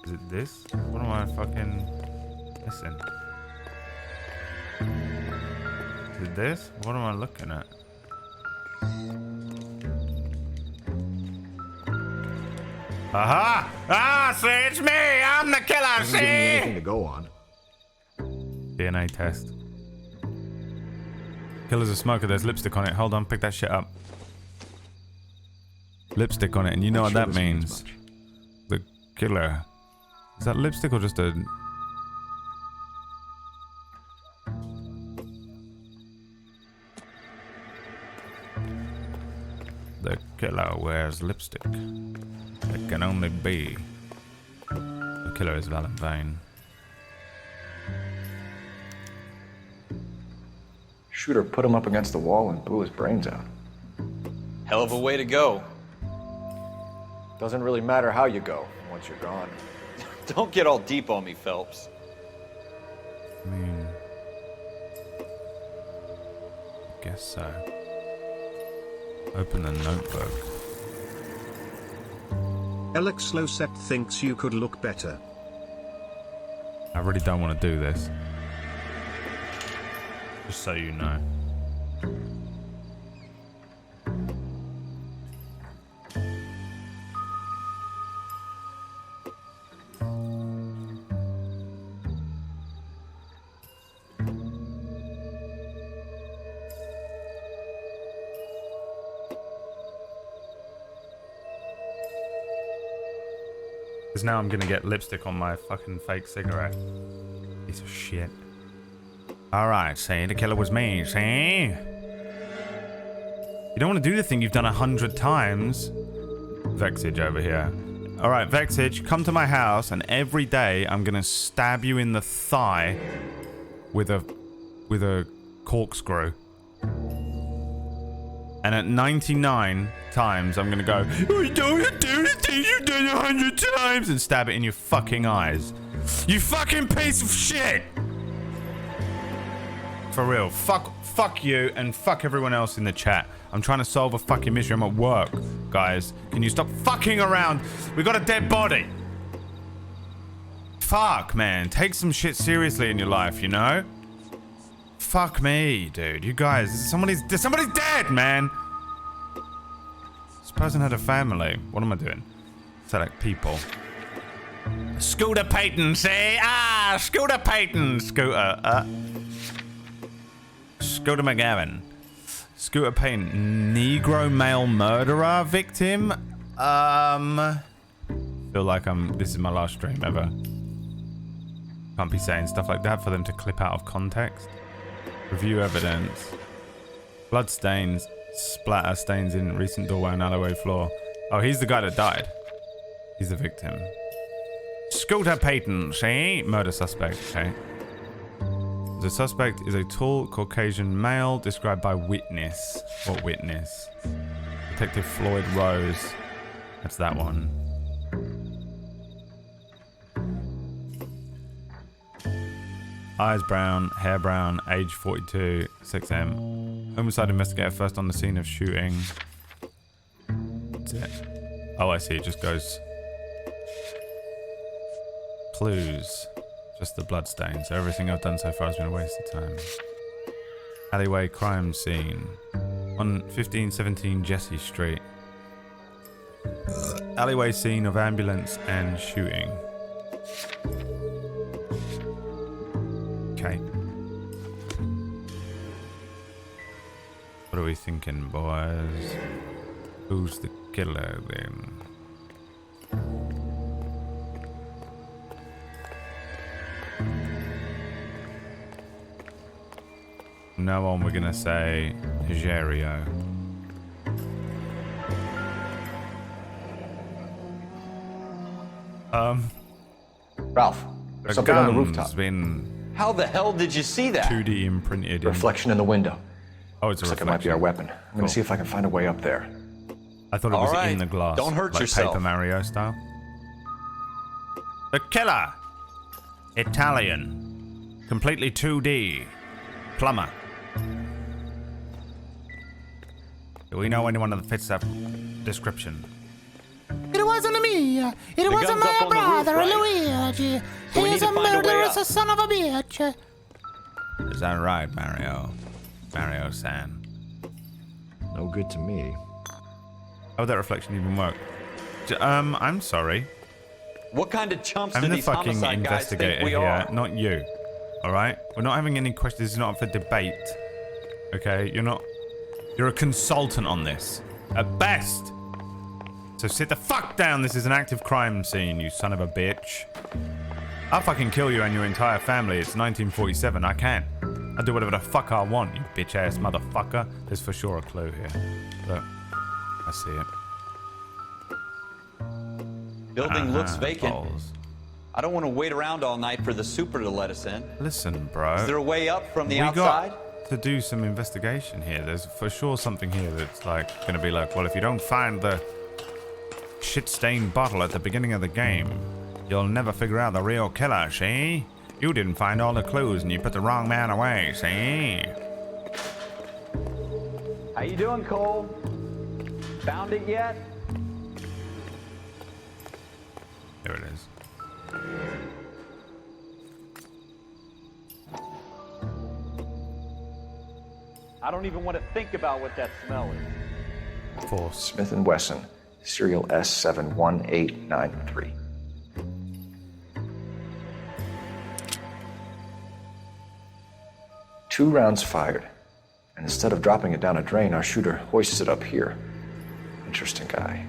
Is it this? What am I fucking missing? Is it this? What am I looking at? Aha! Ah, see, it's me! I'm the killer, see? Doesn't give me anything to go on. DNA test. Killer's a smoker, there's lipstick on it. Hold on, pick that shit up. Lipstick on it, and you know what that means. The killer. Is that lipstick or just a... The killer wears lipstick. It can only be. The killer is Valentine. Shooter put him up against the wall and blew his brains out. Hell of a way to go. Doesn't really matter how you go once you're gone. Don't get all deep on me, Phelps. I mean... I guess so. Open the notebook. Alex Losep thinks you could look better. I really don't want to do this. Just so you know. Because now I'm gonna get lipstick on my fucking fake cigarette. Piece of shit. Alright, see, the killer was me, see? You don't want to do the thing you've done 100 times. Vexage over here. Alright, Vexage, come to my house and every day I'm gonna stab you in the thigh with a corkscrew. And at 99 times I'm gonna go, oh, you don't want to do the thing you've done 100 times and stab it in your fucking eyes. You fucking piece of shit! For real, fuck you and fuck everyone else in the chat. I'm trying to solve a fucking mystery. I'm at work, guys. Can you stop fucking around? We got a dead body. Fuck, man. Take some shit seriously in your life, you know? Fuck me, dude. You guys, somebody's dead, man. This person had a family. What am I doing? Select people. Scooter Payton, see? Ah, Scooter Payton. Scooter McGavin. Scooter Payton. Negro male murderer victim? Feel like this is my last stream ever. Can't be saying stuff like that for them to clip out of context. Review evidence. Blood stains. Splatter stains in recent doorway and alleyway floor. Oh, he's the guy that died. He's the victim. Scooter Payton, see? Murder suspect, okay. The suspect is a tall Caucasian male described by witness. What witness? Detective Floyd Rose. That's that one. Eyes brown, hair brown, age 42, 6M. Homicide investigator first on the scene of shooting. That's it. Oh, I see. It just goes. Clues. Just the blood stains. So everything I've done so far has been a waste of time. Alleyway crime scene. On 1517 Jesse Street. Alleyway scene of ambulance and shooting. Okay. What are we thinking, boys? Who's the killer then? From now on, we're gonna say Jerio. Ralph, there's something on the rooftop. Been How the hell did you see that? 2D imprinted. Reflection in the window. Oh, it's a Looks like reflection. it might be our weapon. I'm gonna see if I can find a way up there. I thought it was All right. in the glass. Don't hurt like yourself. Paper Mario style. The killer. Italian. Completely 2D. Plumber. Do we know anyone that fits that description? It wasn't me. It The wasn't gun's up my on the roof, brother, right? Luigi. So we need He's to a find a way murderous up. son of a bitch. Is that right, Mario? Mario-san. No good to me. Oh, that reflection even worked. I'm sorry. What kind of chumps I'm do the these fucking homicide guys think investigator we here, are? not you. Alright? We're not having any questions. This is not up for debate. Okay? You're a consultant on this. At best. So sit the fuck down. This is an active crime scene, you son of a bitch. I'll fucking kill you and your entire family. It's 1947. I can't. I'll do whatever the fuck I want, you bitch-ass motherfucker. There's for sure a clue here. Look. I see it. Building looks Uh-huh, vacant. balls. I don't want to wait around all night for the super to let us in. Listen, bro. Is there a way up from the we outside? got to do some investigation here. There's for sure something here that's like going to be like, well, if you don't find the shit-stained bottle at the beginning of the game, you'll never figure out the real killer, see? You didn't find all the clues and you put the wrong man away, see? How you doing, Cole? Found it yet? There it is. I don't even want to think about what that smell is. Force. Smith & Wesson, serial S71893. Two rounds fired, and instead of dropping it down a drain, our shooter hoists it up here. Interesting guy.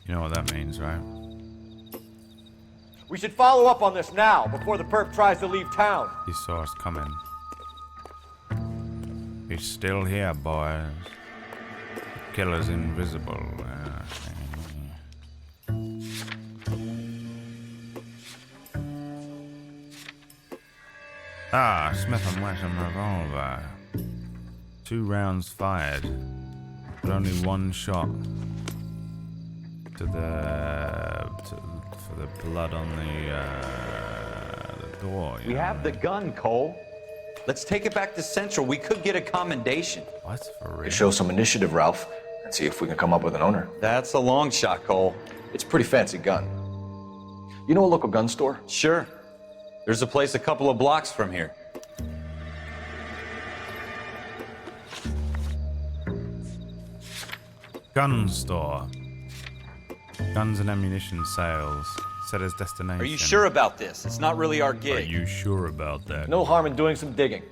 You know what that means, right? We should follow up on this now, before the perp tries to leave town. He saw us coming. He's still here, boys. The killer's invisible. Smith & Wesson revolver. 2 rounds fired, but only 1 shot to for the blood on the door. We have the gun, Cole. Let's take it back to Central. We could get a commendation. What? For real? Show some initiative, Ralph, and see if we can come up with an owner. That's a long shot, Cole. It's a pretty fancy gun. You know a local gun store? Sure. There's a place a couple of blocks from here. Gun store. Guns and ammunition sales. Set as destination. Are you sure about this? It's not really our Are gig. you sure about that? No harm in doing some digging.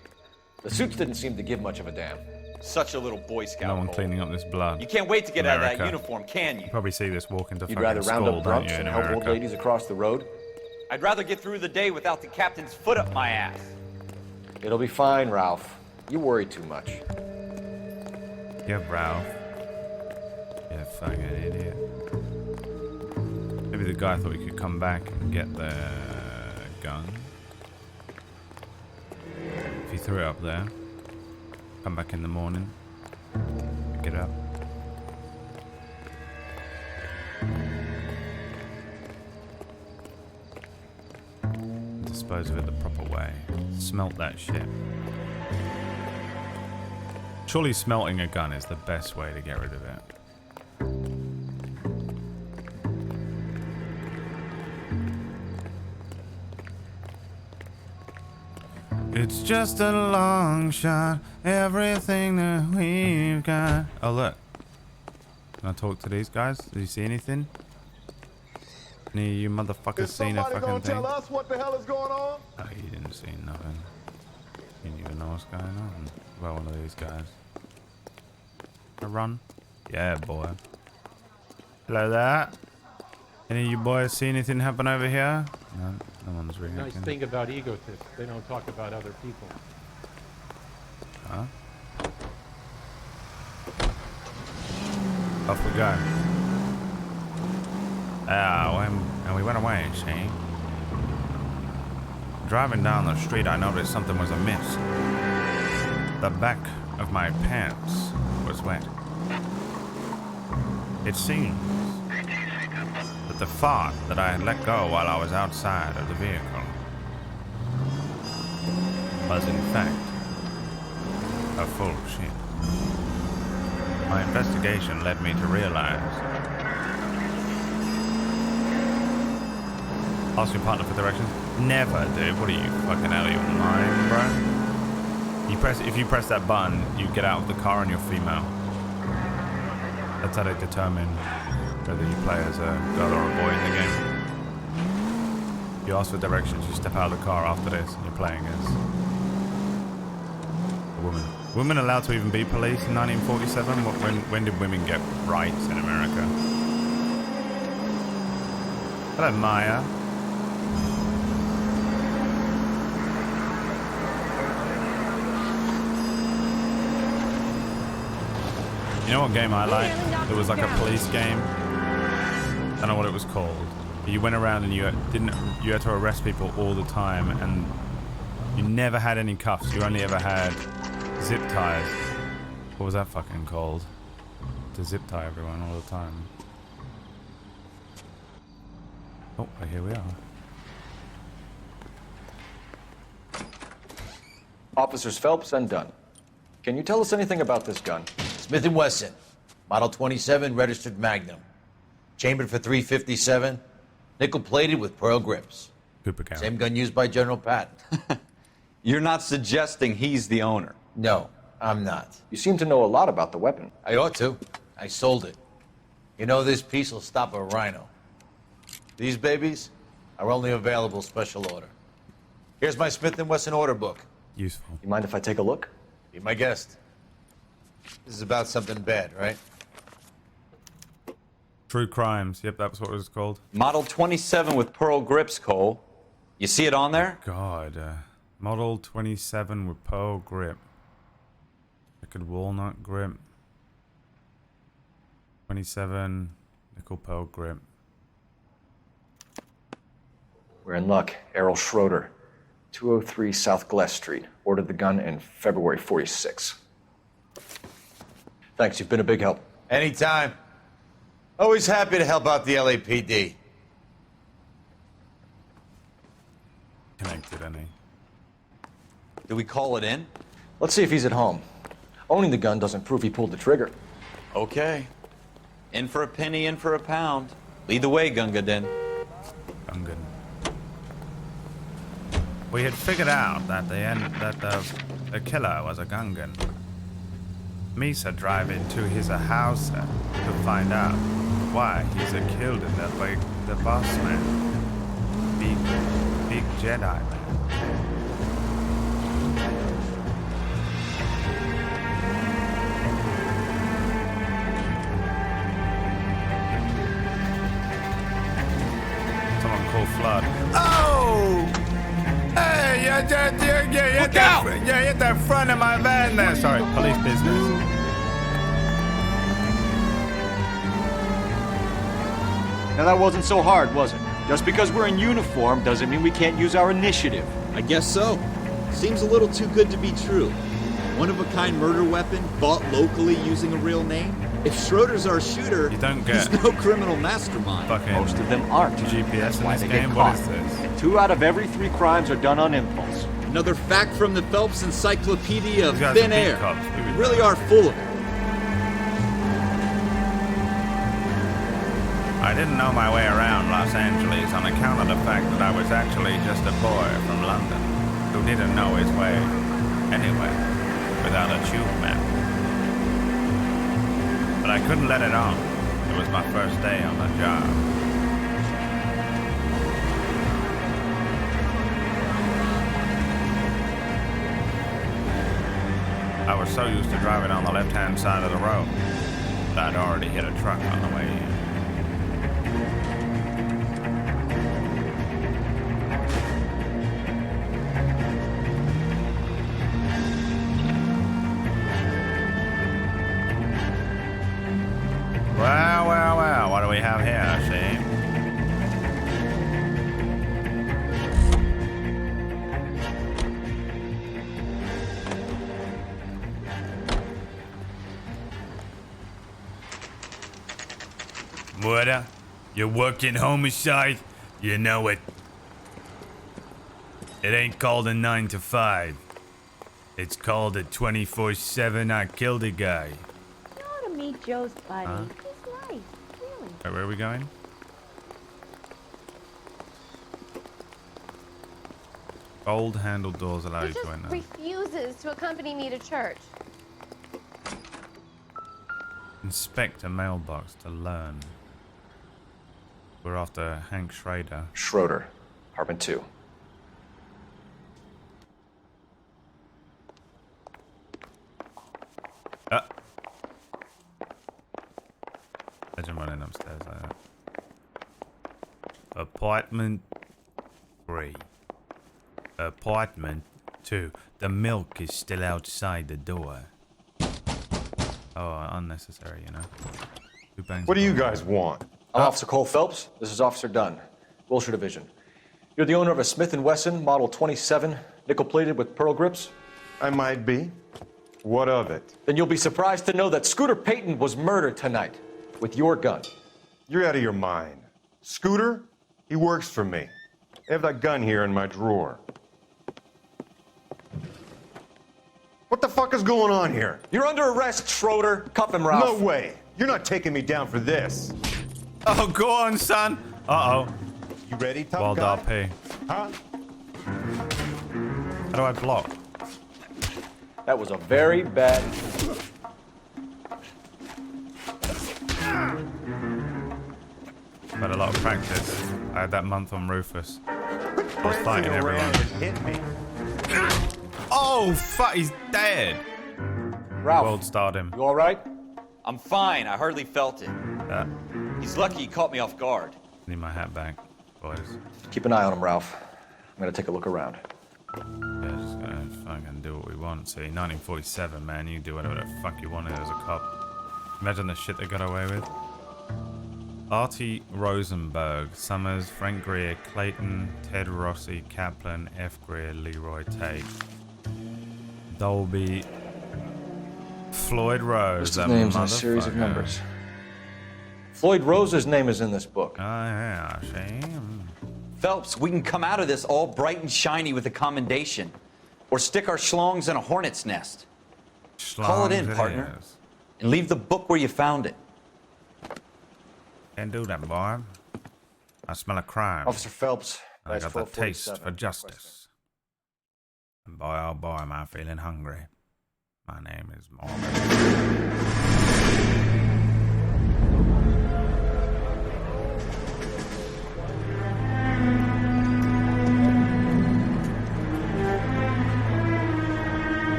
The suits didn't seem to give much of a damn. Such a little Boy Scout. No one Cole. cleaning up this blood. You can't wait to get out of America. that uniform, can you? You probably see this walk into You'd fucking rather round school, up don't drunks you, in and help old America? ladies across the road? I'd rather get through the day without the captain's foot up my ass. It'll be fine, Ralph. You worry too much. Yeah, Ralph. Yeah, fucking idiot. Maybe the guy thought he could come back and get the gun. If he threw it up there, come back in the morning, pick it up. Dispose of it the proper way. Smelt that shit. Surely smelting a gun is the best way to get rid of it. It's just a long shot, everything that we've got. Oh, look. Can I talk to these guys? Did you see anything? Any of you motherfuckers seen a fucking thing? Tell us what the hell is going on? Oh, you didn't see nothing. You didn't even know what's going on. About one of these guys. A run? Yeah, boy. Hello there. Any of you boys see anything happen over here? No. No one's reacting. Nice thing about egotists, they don't talk about other people. Huh? Off we go. And we went away, see? Driving down the street, I noticed something was amiss. The back of my pants was wet. It seems that the fart that I had let go while I was outside of the vehicle was in fact a full shit. My investigation led me to realize. Ask your partner for directions? Never, dude. What are you, fucking out of your mind, bro? If you press that button, you get out of the car and you're female. That's how they determine whether you play as a girl or a boy in the game. You ask for directions, you step out of the car after this, and you're playing as a woman. Women allowed to even be police in 1947? When did women get rights in America? Hello, Maya. You know what game I liked? It was like a police game. I don't know what it was called. You went around and you had to arrest people all the time, and you never had any cuffs. You only ever had zip ties. What was that fucking called? To zip tie everyone all the time. Oh, here we are. Officers Phelps and Dunn. Can you tell us anything about this gun? Smith & Wesson, Model 27, registered Magnum. Chambered for .357, nickel-plated with pearl grips. Cooper County. Same gun used by General Patton. You're not suggesting he's the owner? No, I'm not. You seem to know a lot about the weapon. I ought to. I sold it. You know, this piece will stop a rhino. These babies are only available special order. Here's my Smith & Wesson order book. Useful. You mind if I take a look? Be my guest. This is about something bad, right? True Crimes. Yep, that was what it was called. Model 27 with pearl grips, Cole. You see it on there? God. Model 27 with pearl grip. Checkered walnut grip. 27 nickel pearl grip. We're in luck. Errol Schroeder, 203 South Glass Street. Ordered the gun in February '46. Thanks, you've been a big help. Anytime. Always happy to help out the LAPD. Connected, any? Do we call it in? Let's see if he's at home. Owning the gun doesn't prove he pulled the trigger. Okay. In for a penny, in for a pound. Lead the way, Gunga Din. Gungan. We had figured out that the killer was a Gungan. Misa driving to his house to find out why he's killed in the boss man. Big Jedi man. Someone called Flood. Oh! Hey, hit that front of my van there. Sorry, police business. Now that wasn't so hard, was it? Just because we're in uniform doesn't mean we can't use our initiative. I guess so. Seems a little too good to be true. One-of-a-kind murder weapon bought locally using a real name? If Schroeder's our shooter, you don't get he's no criminal mastermind. Most of them aren't. GPS in Why this they game? get What caught. is this? 2 out of every 3 crimes are done on impulse. Another fact from the Phelps Encyclopedia of These guys Thin are beat Air. cops. We really are full of it. I didn't know my way around Los Angeles on account of the fact that I was actually just a boy from London who didn't know his way anywhere without a tube map. But I couldn't let it on. It was my first day on the job. I was so used to driving on the left-hand side of the road that I'd already hit a truck on the way in. we have here, see? Murder? You're working homicide? You know it. It ain't called a 9 to 5. It's called a 24/7 I killed a guy. You ought to meet Joe's buddy. Huh? He's nice, really. Right, where are we going? Gold handle doors allow you He to just enter. refuses to accompany me to church. Inspect a mailbox to learn. We're after Hank Schrader. Schroeder, apartment 2. Legend running upstairs like that. Apartment 3. Apartment 2. The milk is still outside the door. Oh, unnecessary, you know. Who bangs What do the you door? guys want? I'm Officer Cole Phelps. This is Officer Dunn, Wilshire Division. You're the owner of a Smith & Wesson Model 27, nickel-plated with pearl grips? I might be. What of it? Then you'll be surprised to know that Scooter Payton was murdered tonight with your gun. You're out of your mind. Scooter? He works for me. I have that gun here in my drawer. What the fuck is going on here? You're under arrest, Schroeder. Cuff him, Ralph. No way. You're not taking me down for this. Oh, go on, son. Uh-oh. You ready, tough Wild guy? RP. Huh? How do I block? That was a very bad... I've had a lot of practice. I had that month on Rufus. I was fighting everyone. Hit me. Oh, fuck, he's dead. Ralph, World starred him. you all right? I'm fine. I hardly felt it. He's lucky he caught me off guard. Need my hat back, boys. Keep an eye on him, Ralph. I'm gonna take a look around. Yeah, just gonna fucking do what we want. See, 1947, man, you can do whatever the fuck you wanted as a cop. Imagine the shit they got away with. Artie Rosenberg, Summers, Frank Greer, Clayton, Ted Rossi, Kaplan, F. Greer, Leroy Tate, Dolby, Floyd Rose. List of names and a series of numbers. Floyd Rose's name is in this book. Oh, yeah, shame. Phelps, we can come out of this all bright and shiny with a commendation. Or stick our schlongs in a hornet's nest. Call it in, partner. And leave the book where you found it. Can't do that, boy. I smell a crime. Officer Phelps. I got the 1247. taste for justice. And boy, oh boy, am I feeling hungry. My name is Morgan.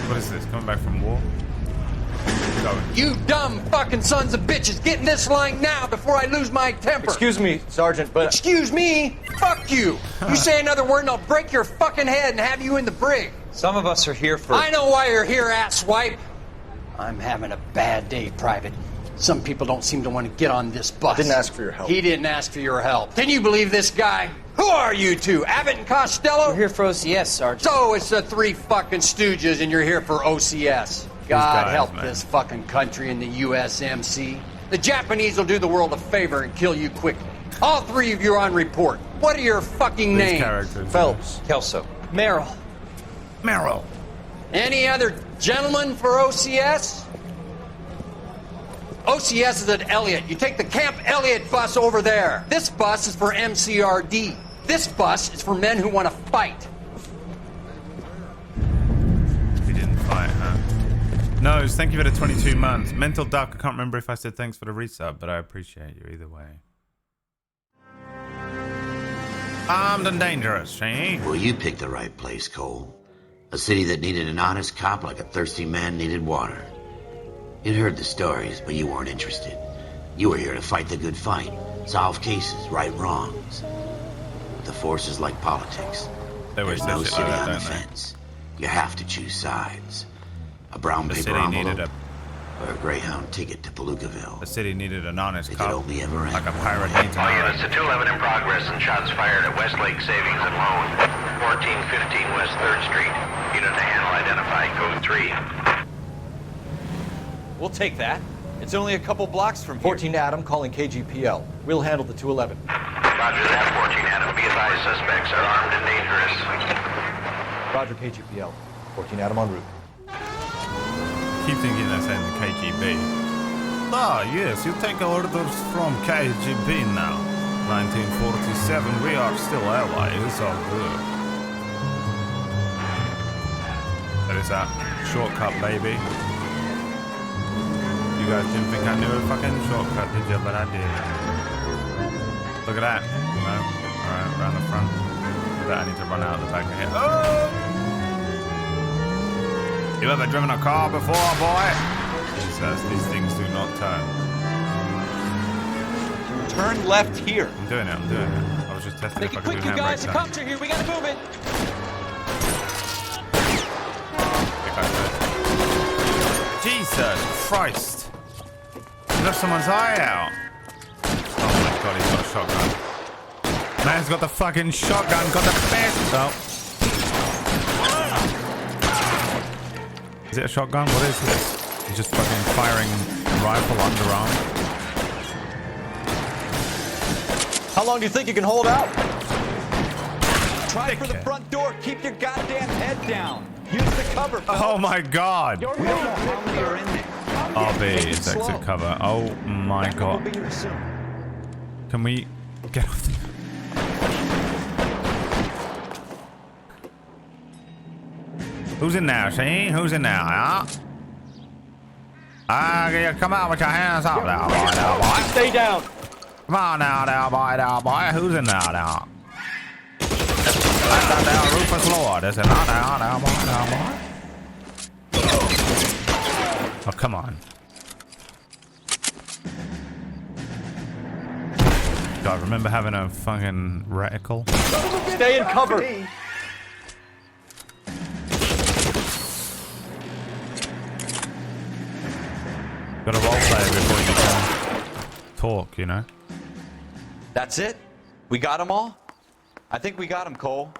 What is this? Coming back from war? You dumb fucking sons of bitches, get in this line now before I lose my temper. Excuse me, Sergeant, but... Excuse me? Fuck you. You say another word and I'll break your fucking head and have you in the brig. Some of us are here for... I know why you're here, asswipe. I'm having a bad day, Private. Some people don't seem to want to get on this bus. I didn't ask for your help. He didn't ask for your help. Can you believe this guy? Who are you two? Abbott and Costello? We're here for OCS, Sergeant. So it's the three fucking stooges and you're here for OCS. God guys, help man. this fucking country and the USMC. The Japanese will do the world a favor and kill you quickly. All three of you are on report. What are your fucking These names? characters. Phelps. Kelso. Merrill. Merrill. Any other gentlemen for OCS? OCS is at Elliott. You take the Camp Elliott bus over there. This bus is for MCRD. This bus is for men who want to fight. We didn't fight, huh? No, thank you for the 22 months. Mental Duck, I can't remember if I said thanks for the resub, but I appreciate you either way. Armed and dangerous, eh? Well, you picked the right place, Cole. A city that needed an honest cop like a thirsty man needed water. You'd heard the stories, but you weren't interested. You were here to fight the good fight, solve cases, right wrongs. The force is like politics. There's no city on the fence. You have to choose sides. A brown paper envelope or a Greyhound ticket to Palookaville. The city needed an honest It cop. could only ever end. Like a pirate needs an All honest. units to 211 in progress and shots fired at Westlake Savings and Loan, 1415 West 3rd Street. Unit to handle identified, code 3. We'll take that. It's only a couple blocks from here. 14 Adam calling KGPL. We'll handle the 211. Roger that, 14 Adam. Be advised, suspects are armed and dangerous. Roger KGPL. 14 Adam en route. Keep thinking they're saying the KGB. Ah, yes, you take orders from KGB now. 1947, we are still allies. It's all good. That is that shortcut, baby. You guys didn't think I knew a fucking shortcut, did you? But I did. Look at that. No. Alright, around the front. But I need to run out the back of here. Oh! You ever driven a car before, boy? Jesus, these things do not turn. Turn left here. I'm doing it. I was just testing if I could do handbrake turn. Cops are here. We gotta move it. Jesus Christ! He left someone's eye out. Oh my god, he's got a shotgun. Man's got the fucking shotgun, got the best. Oh. Is it a shotgun? What is this? He's just fucking firing rifle underarm. How long do you think you can hold out? Try for the front door. Keep your goddamn head down. Use the cover. Oh my god! We don't know how many are in there. RB is exit cover. Oh my god. Can we get off the... Who's in there, see? Who's in there, huh? Yeah, come on with your hands up there, boy. Stay down. Come on now, boy. Who's in there now? That's that there Rufus Lord, is it not now, boy? Oh, come on. God, remember having a fucking reticle? Stay in cover. Gotta roleplay before you can talk, you know? That's it? We got them all? I think we got them, Cole.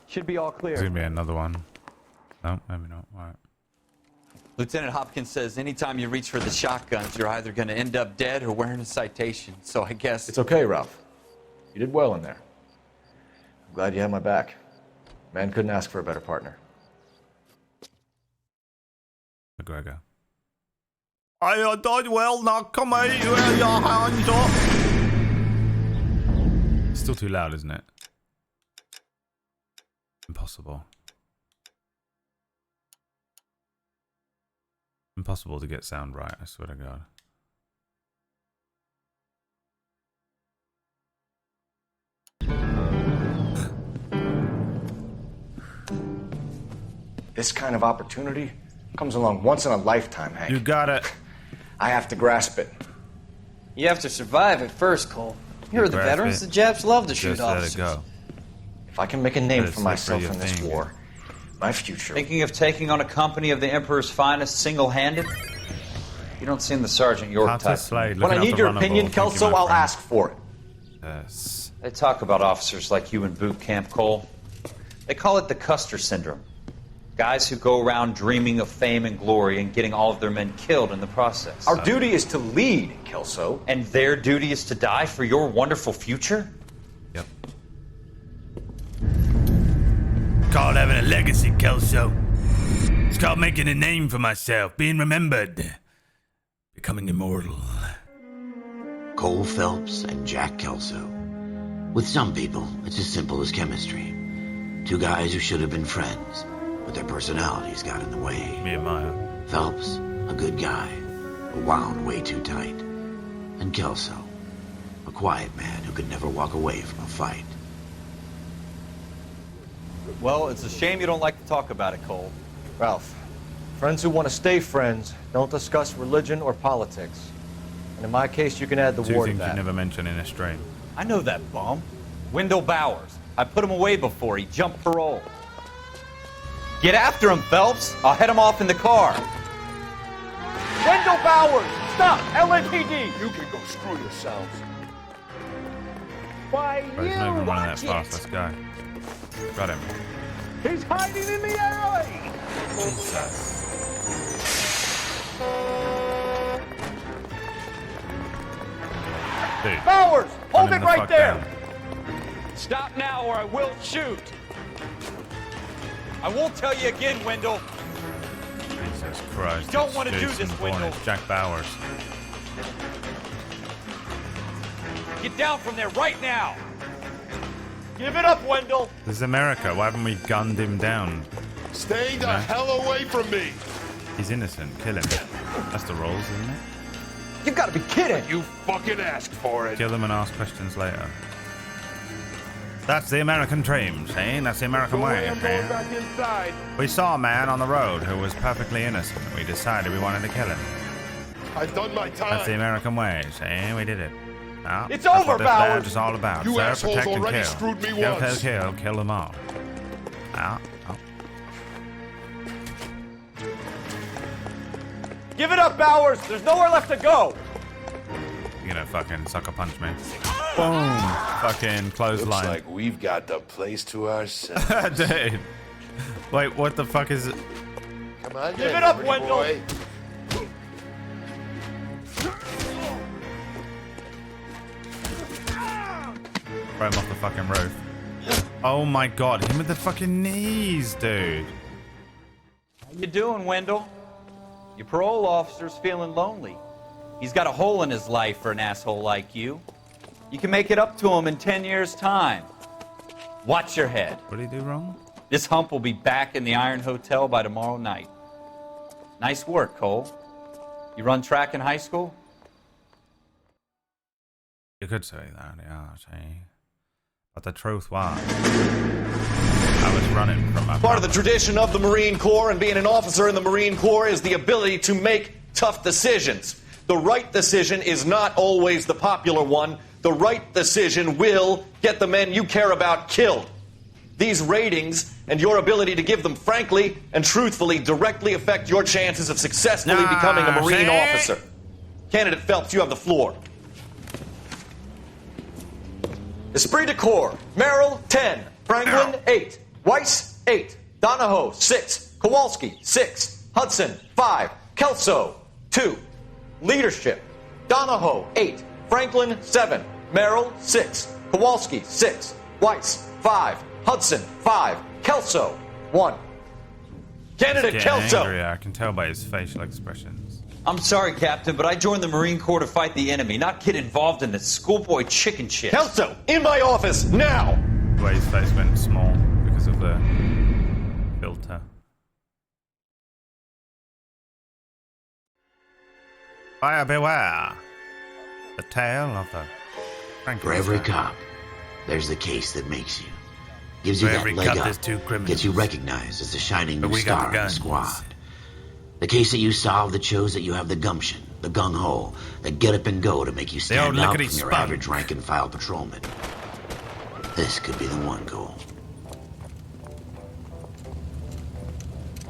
Should be all There's clear. gonna be another one. No, maybe not. Alright. Lieutenant Hopkins says anytime you reach for the shotguns, you're either going to end up dead or wearing a citation. So I guess... It's okay, Ralph. You did well in there. I'm glad you had my back. Man couldn't ask for a better partner. McGregor. I done well, now come out, your hands up. It's still too loud, isn't it? Impossible. Impossible to get sound right, I swear to God. This kind of opportunity comes along once in a lifetime, Hank. You got it. I have to grasp it. You have to survive it first, Cole. You're the veterans. The Japs love to shoot officers. Let it go. If I can make a name for myself in this war, my future... Thinking of taking on a company of the Emperor's finest single-handed? You don't seem the Sergeant York type. When I need your opinion, Kelso, I'll ask for it. Yes. They talk about officers like you in boot camp, Cole. They call it the Custer Syndrome. Guys who go around dreaming of fame and glory and getting all of their men killed in the process. Our duty is to lead, Kelso. And their duty is to die for your wonderful future? Yep. Called having a legacy, Kelso. It's called making a name for myself, being remembered, becoming immortal. Cole Phelps and Jack Kelso. With some people, it's as simple as chemistry. Two guys who should have been friends, but their personalities got in the way. Me and Maya. Phelps, a good guy, but wound way too tight. And Kelso, a quiet man who could never walk away from a fight. Well, it's a shame you don't like to talk about it, Cole. Ralph, Friends who want to stay friends don't discuss religion or politics. And in my case, you can add the Two war to things you that. never mention in a stream. I know that bum. Wendell Bowers. I put him away before he jumped parole. Get after him, Phelps. I'll head him off in the car. Wendell Bowers! Stop! LAPD! You can go screw yourselves. Why, But he's not even running that fast. Let's go. Got him. He's hiding in the alley! Jesus. Dude. Bowers! Hold Run it him the right fuck there! down. Stop now or I will shoot. I won't tell you again, Wendell. Jesus Christ. Don't it's wanna do Jason this, Bourne, Wendell. it's Jack Bowers. Get down from there right now. Give it up, Wendell! This is America. Why haven't we gunned him down? Stay the No. hell away from me! He's innocent. Kill him. That's the rules, isn't it? You've got to be kidding! You fucking asked for it. Kill them and ask questions later. That's the American dream, see? That's the American way, I'm going back see? inside. We saw a man on the road who was perfectly innocent. We decided we wanted to kill him. I've done my time. That's the American way, see? We did it. No, It's that's over, what this Bowers. badge is all about. You Serve, assholes protect, and already kill. screwed me Kill, once. kill them all. No, no. Give it up, Bowers! There's nowhere left to go! You're gonna fucking sucker punch me. Boom! Fucking clothesline. Looks like we've got the place to ourselves. Dude. Wait, what the fuck is it? Come on, Give it up, pretty Wendell. boy. Throw him off the fucking roof. Oh my god, him with the fucking knees, dude. How you doing, Wendell? Your parole officer's feeling lonely. He's got a hole in his life for an asshole like you. You can make it up to him in 10 years' time. Watch your head. What did he do wrong? This hump will be back in the Iron Hotel by tomorrow night. Nice work, Cole. You run track in high school? You could say that, yeah, see. But the truth was, I was running from my Part of the tradition of the Marine Corps and being an officer in the Marine Corps is the ability to make tough decisions. The right decision is not always the popular one. The right decision will get the men you care about killed. These ratings and your ability to give them frankly and truthfully directly affect your chances of successfully becoming a Marine officer. Candidate Phelps, you have the floor. Esprit de Corps, Merrill, 10. Franklin, 8. Weiss, 8. Donahoe, 6. Kowalski, 6. Hudson, 5. Kelso, 2. Leadership, Donahoe, 8. Franklin, 7. Merrill, 6. Kowalski, 6. Weiss, 5. Hudson, 5. Kelso, 1. Candidate He's getting Kelso. angry, I can tell by his facial expressions. I'm sorry, Captain, but I joined the Marine Corps to fight the enemy, not get involved in this schoolboy chicken shit. Kelso, in my office, now! The way his face went small because of the filter. Buyer beware. The tale of the For every Frankenstein. cop, there's the case that makes you. Gives For you that every leg cop, up. there's two criminals. Gets you recognized as the shining But new we got star the in the guns. squad. The case that you solved that shows that you have the gumption, the gung-ho, the get up and go to make you old stand out from lickety your spunk. average rank and file patrolman. This could be the one, Cole.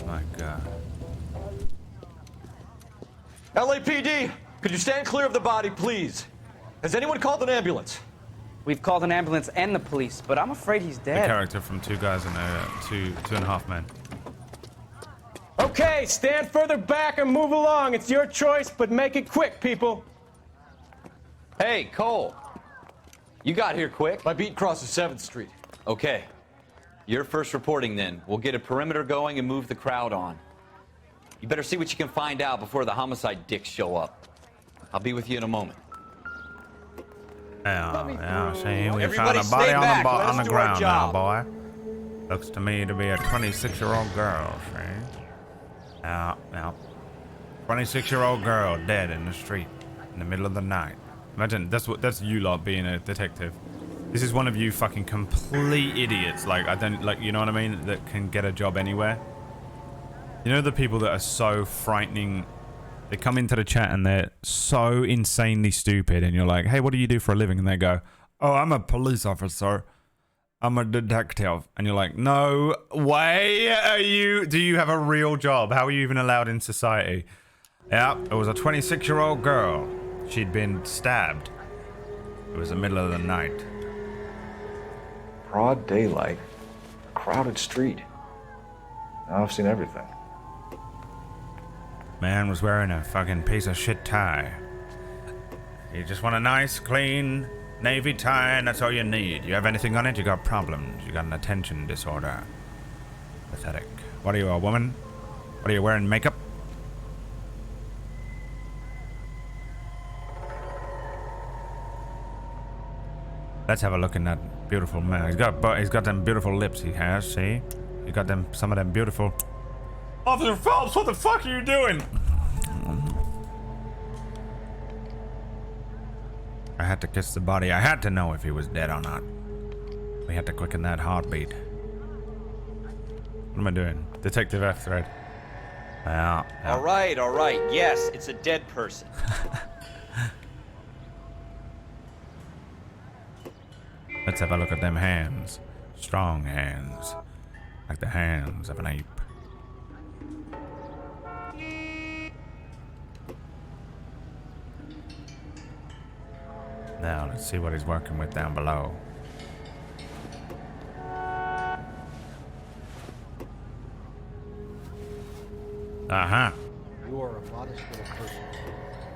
My God. LAPD, could you stand clear of the body, please? Has anyone called an ambulance? We've called an ambulance and the police, but I'm afraid he's The dead. character from Two Guys and Two and a Half Men. Okay, stand further back and move along. It's your choice, but make it quick, people. Hey, Cole. You got here quick. My beat crosses 7th Street. Okay. You're first reporting then. We'll get a perimeter going and move the crowd on. You better see what you can find out before the homicide dicks show up. I'll be with you in a moment. Yeah, see, we Everybody found a stay body back. on Let us the do our ground now, job. boy. Looks to me to be a 26-year-old girl, see? Yeah. 26-year-old girl dead in the street in the middle of the night. Imagine, that's you lot being a detective. This is one of you fucking complete idiots, like, you know what I mean, that can get a job anywhere. You know the people that are so frightening. They come into the chat and they're so insanely stupid, and you're like, "Hey, what do you do for a living?" And they go, "Oh, I'm a police officer. I'm a detective." And you're like, "No way are you. Do you have a real job? How are you even allowed in society?" Yeah, it was a 26-year-old girl. She'd been stabbed. It was the middle of the night. Broad daylight, a crowded street. Now I've seen everything. Man was wearing a fucking piece of shit tie. You just want a nice, clean navy tie, and that's all you need. You have anything on it, you got problems. You got an attention disorder. Pathetic. What are you, a woman? What are you, wearing makeup? Let's have a look in that beautiful man. He's got them beautiful lips he has, see? He got them, some of them beautiful... Officer Phelps, what the fuck are you doing? I had to kiss the body. I had to know if he was dead or not. We had to quicken that heartbeat. What am I doing? Detective F thread. Yeah. All right. Yes, it's a dead person. Let's have a look at them hands. Strong hands. Like the hands of an ape. Now, let's see what he's working with down below. Uh-huh. You are a modest little person.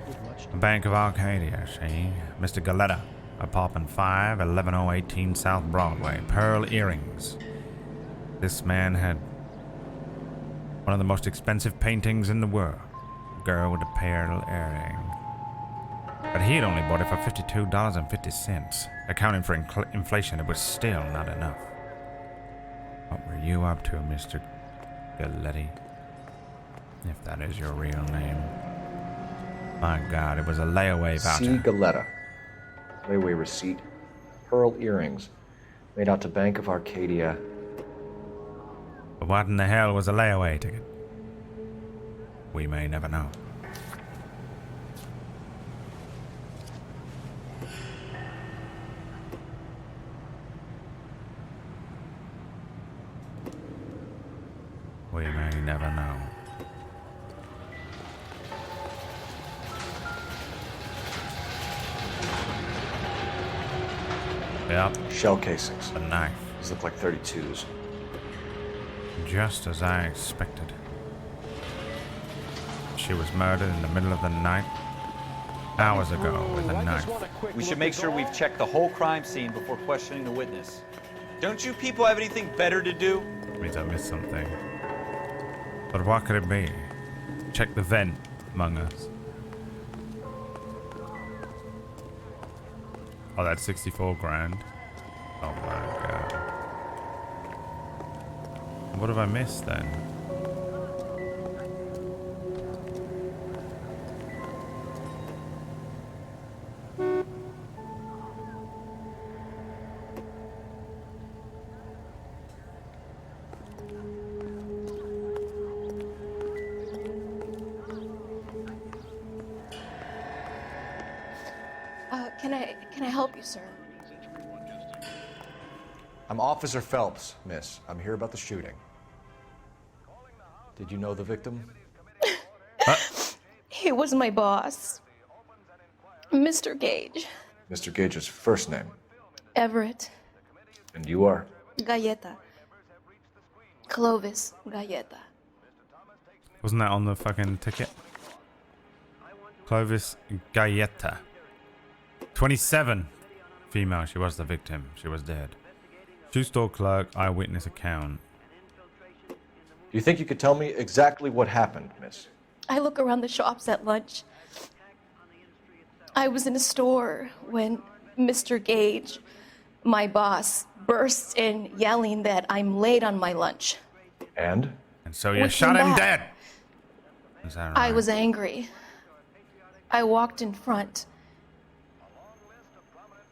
With much Bank of Arcadia, see? Mr. Galetta. Apartment 5, 11018 South Broadway. Pearl earrings. This man had one of the most expensive paintings in the world. A girl with a pearl earring. But he had only bought it for $52.50. Accounting for inflation, it was still not enough. What were you up to, Mr. Galletti? If that is your real name. My God, it was a layaway voucher. C. Galetta. Layaway receipt. Pearl earrings. Made out to Bank of Arcadia. But what in the hell was a layaway ticket? We may never know. We may never know. Yep. Shell casings. A knife. These look like 32s. Just as I expected. She was murdered in the middle of the night. Hours ago with a knife. We should make sure we've checked the whole crime scene before questioning the witness. Don't you people have anything better to do? Means I missed something. But what could it be? Check the vent among us. Oh, that's 64 grand. Oh my God. What have I missed then? Can I help you, sir? I'm Officer Phelps, miss. I'm here about the shooting. Did you know the victim? He was my boss, Mr. Gage. Mr. Gage's first name. Everett. And you are? Galleta. Clovis Galleta. Wasn't that on the fucking ticket? Clovis Galleta. 27. Female. She was the victim. She was dead. Shoe store clerk. Eyewitness account. Do you think you could tell me exactly what happened, miss? I look around the shops at lunch. I was in a store when Mr. Gage, my boss, bursts in yelling that I'm late on my lunch. And? And so you shot him dead. Is that right? I was angry. I walked in front.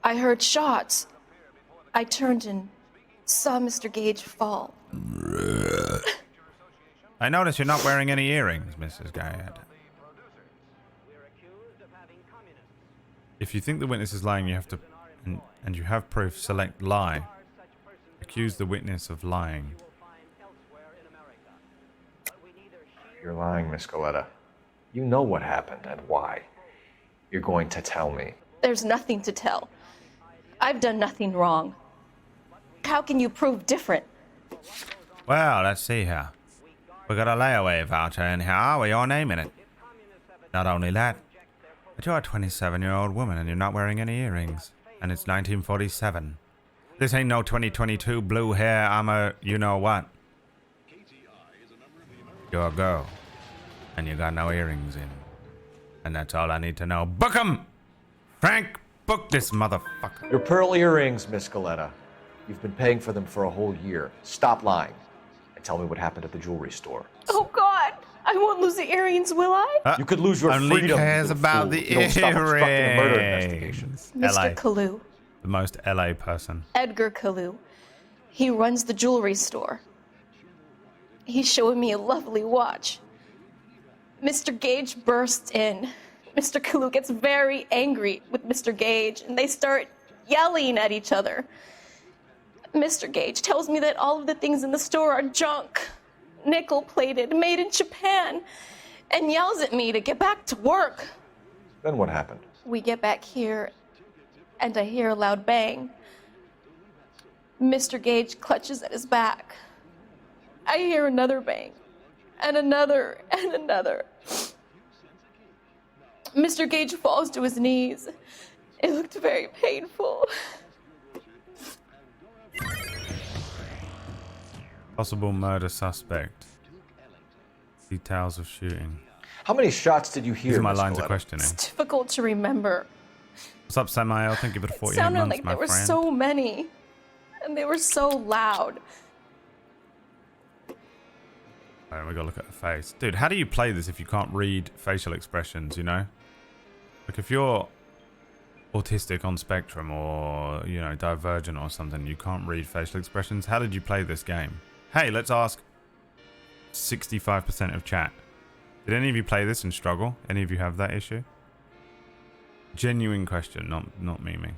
I heard shots. I turned and saw Mr. Gage fall. I notice you're not wearing any earrings, Mrs. Gad. If you think the witness is lying, you have to, and you have proof, select lie. Accuse the witness of lying. You're lying, Miss Coletta. You know what happened and why. You're going to tell me. There's nothing to tell. I've done nothing wrong. How can you prove different? Well, let's see here. We got a layaway voucher in here with your name in it. Not only that, but you're a 27-year-old woman and you're not wearing any earrings. And it's 1947. This ain't no 2022 blue hair armor, you know what. You're a girl. And you got no earrings in. And that's all I need to know. Book 'em! Frank, book this motherfucker. Your pearl earrings, Miss Coletta. You've been paying for them for a whole year. Stop lying. And tell me what happened at the jewelry store. Oh, God. I won't lose the earrings, will I? You could lose your only freedom. Cares about the if you don't stop obstructing a murder investigation. Mr. LA. Kalu. The most LA person. Edgar Kalu. He runs the jewelry store. He's showing me a lovely watch. Mr. Gage bursts in. Mr. Kalu gets very angry with Mr. Gage, and they start yelling at each other. Mr. Gage tells me that all of the things in the store are junk, nickel-plated, made in Japan, and yells at me to get back to work. Then what happened? We get back here, and I hear a loud bang. Mr. Gage clutches at his back. I hear another bang, and another, and another. Mr. Gage falls to his knees. It looked very painful. Possible murder suspect. Details of shooting. How many shots did you hear? These are my Miss lines of Coletta? questioning. It's difficult to remember. What's up, Samael? Thank you for the It 48 sounded months, like my there were friend. so many, and they were so loud. Alright, we gotta look at the face. Dude, how do you play this if you can't read facial expressions, you know? Like, if you're autistic on spectrum or, you know, divergent or something, you can't read facial expressions. How did you play this game? Hey, let's ask 65% of chat. Did any of you play this and struggle? Any of you have that issue? Genuine question, not memeing.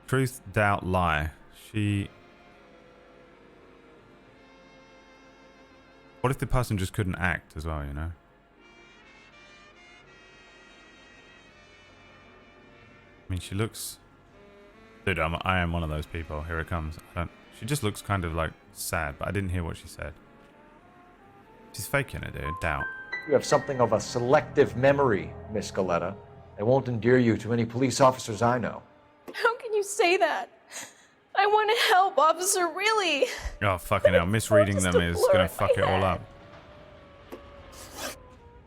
Truth, doubt, lie. What if the person just couldn't act as well, you know? I mean, she looks... Dude, I am one of those people. Here it comes. She just looks kind of like sad, but I didn't hear what she said. She's faking it, dude. Doubt. You have something of a selective memory, Miss Coletta. It won't endear you to any police officers I know. How can you say that? I want to help, officer, really. Oh, fucking hell. Misreading them is going to fuck it all up.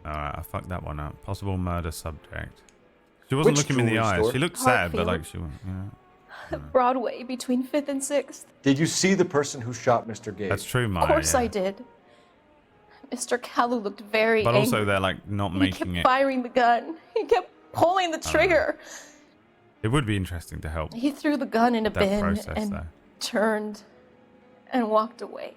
Alright, I fucked that one up. Possible murder subject. She wasn't looking me in the eyes. She looked sad, but like she wasn't, you know. Broadway between 5th and 6th. Did you see the person who shot Mr. Gage? That's true, Maya. Of course yeah. I did. Mr. Kalu looked very But angry. also they're like not He making kept it. firing the gun. He kept pulling the trigger. It would be interesting to help. He threw the gun in a that bin process, and though. turned and walked away.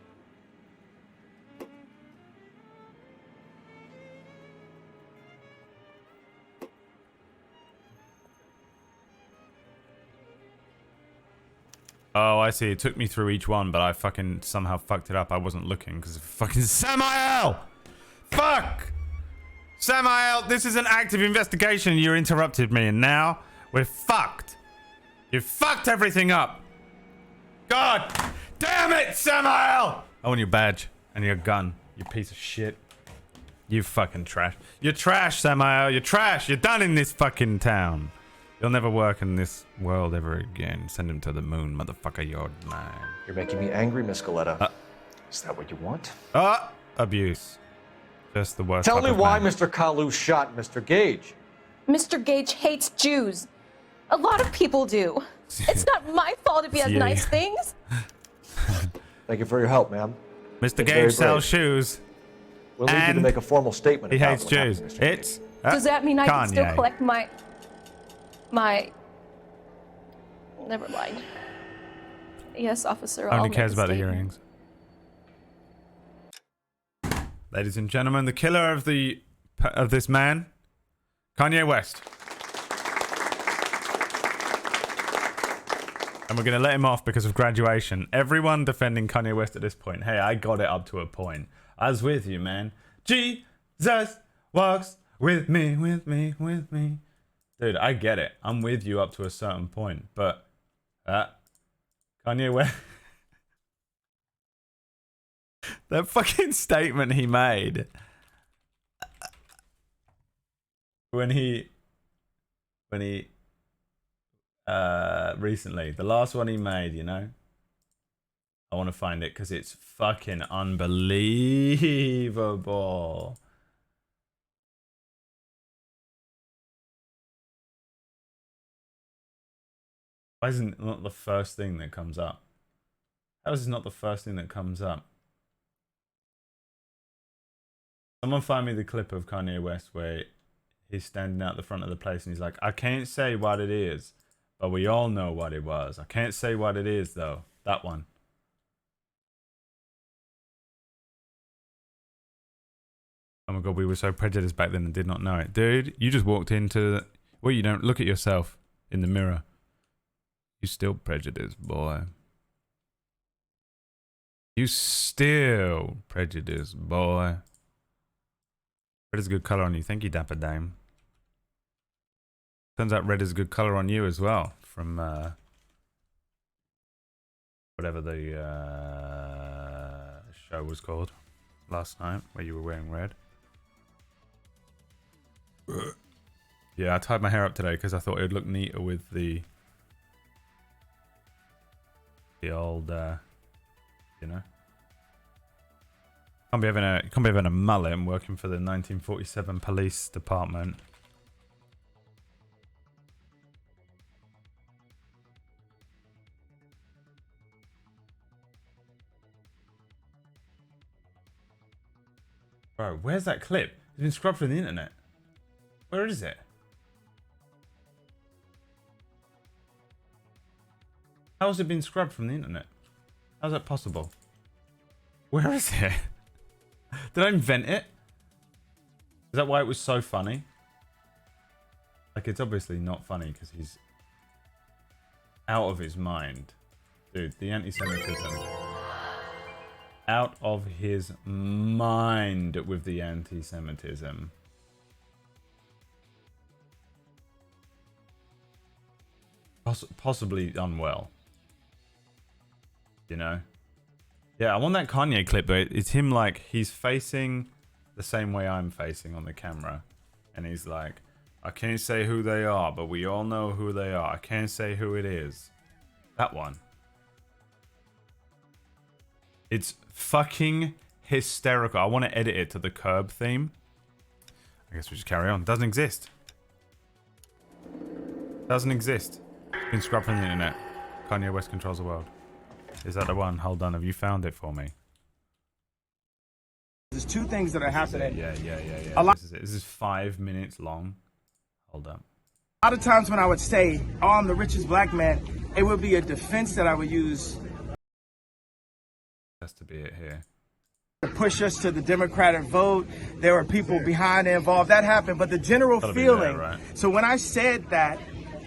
Oh, I see. It took me through each one, but I fucking somehow fucked it up. I wasn't looking because of fucking Samael! Fuck! Samael, this is an active investigation and you interrupted me, and now we're fucked. You fucked everything up. God damn it, Samael! I want your badge and your gun, you piece of shit. You fucking trash. You're trash, Samael. You're trash. You're done in this fucking town. You'll never work in this world ever again. Send him to the moon, motherfucker. You're mine. You're making me angry, Miss Coletta. Is that what you want? Abuse. Just the worst. Tell type me of why man. Mr. Kalu shot Mr. Gage. Mr. Gage hates Jews. A lot of people do. It's not my fault if he has Yeah. nice things. Thank you for your help, ma'am. Mr. It's very Gage sells brave. shoes. We'll need you to and make a formal statement He about hates what happened, Jews. Mr. It's Does that mean I can still Kanye. collect my... Never mind. Yes, officer, I'll Only make cares a about the statement. earrings. ladies and gentlemen, the killer of this man, Kanye West. And we're going to let him off because of graduation. Everyone defending Kanye West at this point. Hey, I got it up to a point. I was with you, man. Jesus walks with me, with me, with me. Dude, I get it. I'm with you up to a certain point. But Kanye West... that fucking statement he made when he recently, the last one he made, you know, I want to find it because it's fucking unbelievable. Why isn't it not the first thing that comes up? How is it not the first thing that comes up? Someone find me the clip of Kanye West where he's standing out the front of the place and he's like, I can't say what it is, but we all know what it was. I can't say what it is, though. That one. Oh my god, we were so prejudiced back then and did not know it. Dude, you just walked into... Well, you don't look at yourself in the mirror. You still prejudiced, boy. You still prejudiced, boy. Red is a good color on you. Thank you, Dapper Dame. Turns out red is a good color on you as well. From whatever the show was called last night, where you were wearing red. Yeah, I tied my hair up today because I thought it would look neater with the old, you know. Can't be having a mullet and working for the 1947 police department. Bro, where's that clip? It's been scrubbed from the internet. Where is it? How has it been scrubbed from the internet? How's that possible? Where is it? Did I invent it? Is that why it was so funny? Like, it's obviously not funny because he's out of his mind. Dude, the anti-Semitism. Out of his mind with the anti-Semitism. Possibly unwell. You know? Yeah, I want that Kanye clip, but it's him like, he's facing the same way I'm facing on the camera. And he's like, I can't say who they are, but we all know who they are. I can't say who it is. That one. It's fucking hysterical. I want to edit it to the Curb theme. I guess we just carry on. Doesn't exist. Doesn't exist. Been scrubbed from the internet. Kanye West controls the world. Is that the one? Hold on. Have you found it for me? There's two things that are happening. Yeah. This is it. This is 5 minutes long. Hold up. A lot of times when I would say, oh, I'm the richest black man, it would be a defense that I would use. Has to be it here. To push us to the Democratic vote. There were people behind it involved. That happened. But the general feeling. There, right? So when I said that,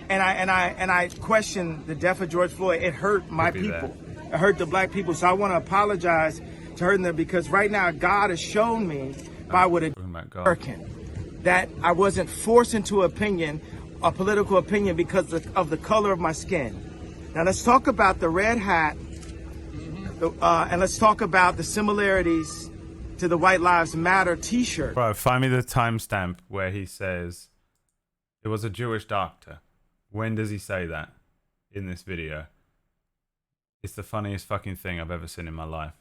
and I questioned the death of George Floyd, it hurt my people. It hurt the black people. So I want to apologize to hurting them because right now God has shown me by what a American that I wasn't forced into a political opinion because of the color of my skin. Now let's talk about the red hat, and let's talk about the similarities to the White Lives Matter T-shirt. Bro, find me the timestamp where he says it was a Jewish doctor. When does he say that in this video? It's the funniest fucking thing I've ever seen in my life.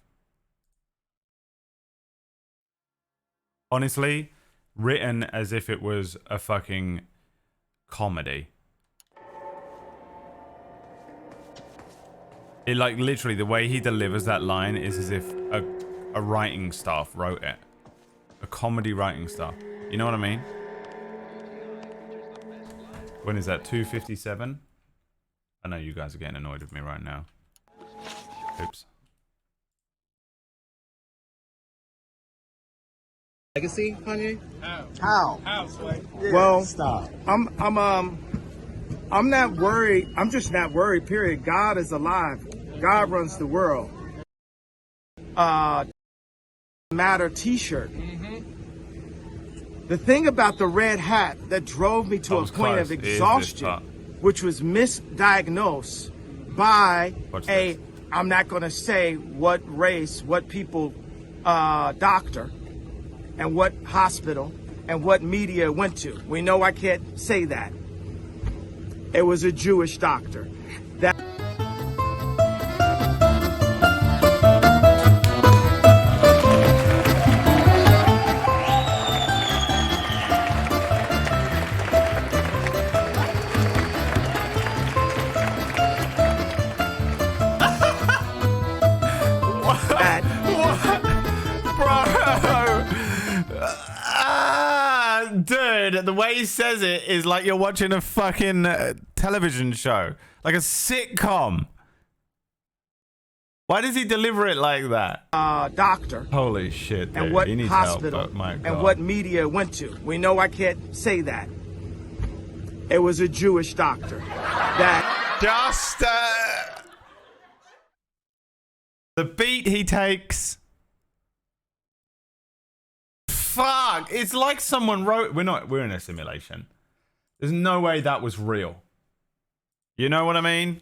Honestly, written as if it was a fucking comedy. It, like, literally, the way he delivers that line is as if a writing staff wrote it. A comedy writing staff. You know what I mean? When is that? 2:57? I know you guys are getting annoyed with me right now. Oops. legacy, Kanye? How? How, Sway? Well, stop. I'm not worried. I'm just not worried, period. God is alive. God runs the world. Matter t-shirt. The thing about the red hat that drove me to a point of exhaustion, which was misdiagnosed by I'm not going to say what race, what people, doctor, and what hospital, and what media went to. We know I can't say that. It was a Jewish doctor. That Dude, the way he says it is like you're watching a fucking television show, like a sitcom. Why does he deliver it like that? Doctor. Holy shit, dude. And what He needs hospital help, my God. and what media went to. We know I can't say that. It was a Jewish doctor. That just the beat he takes. Fuck! It's like someone wrote. We're in a simulation. There's no way that was real. You know what I mean?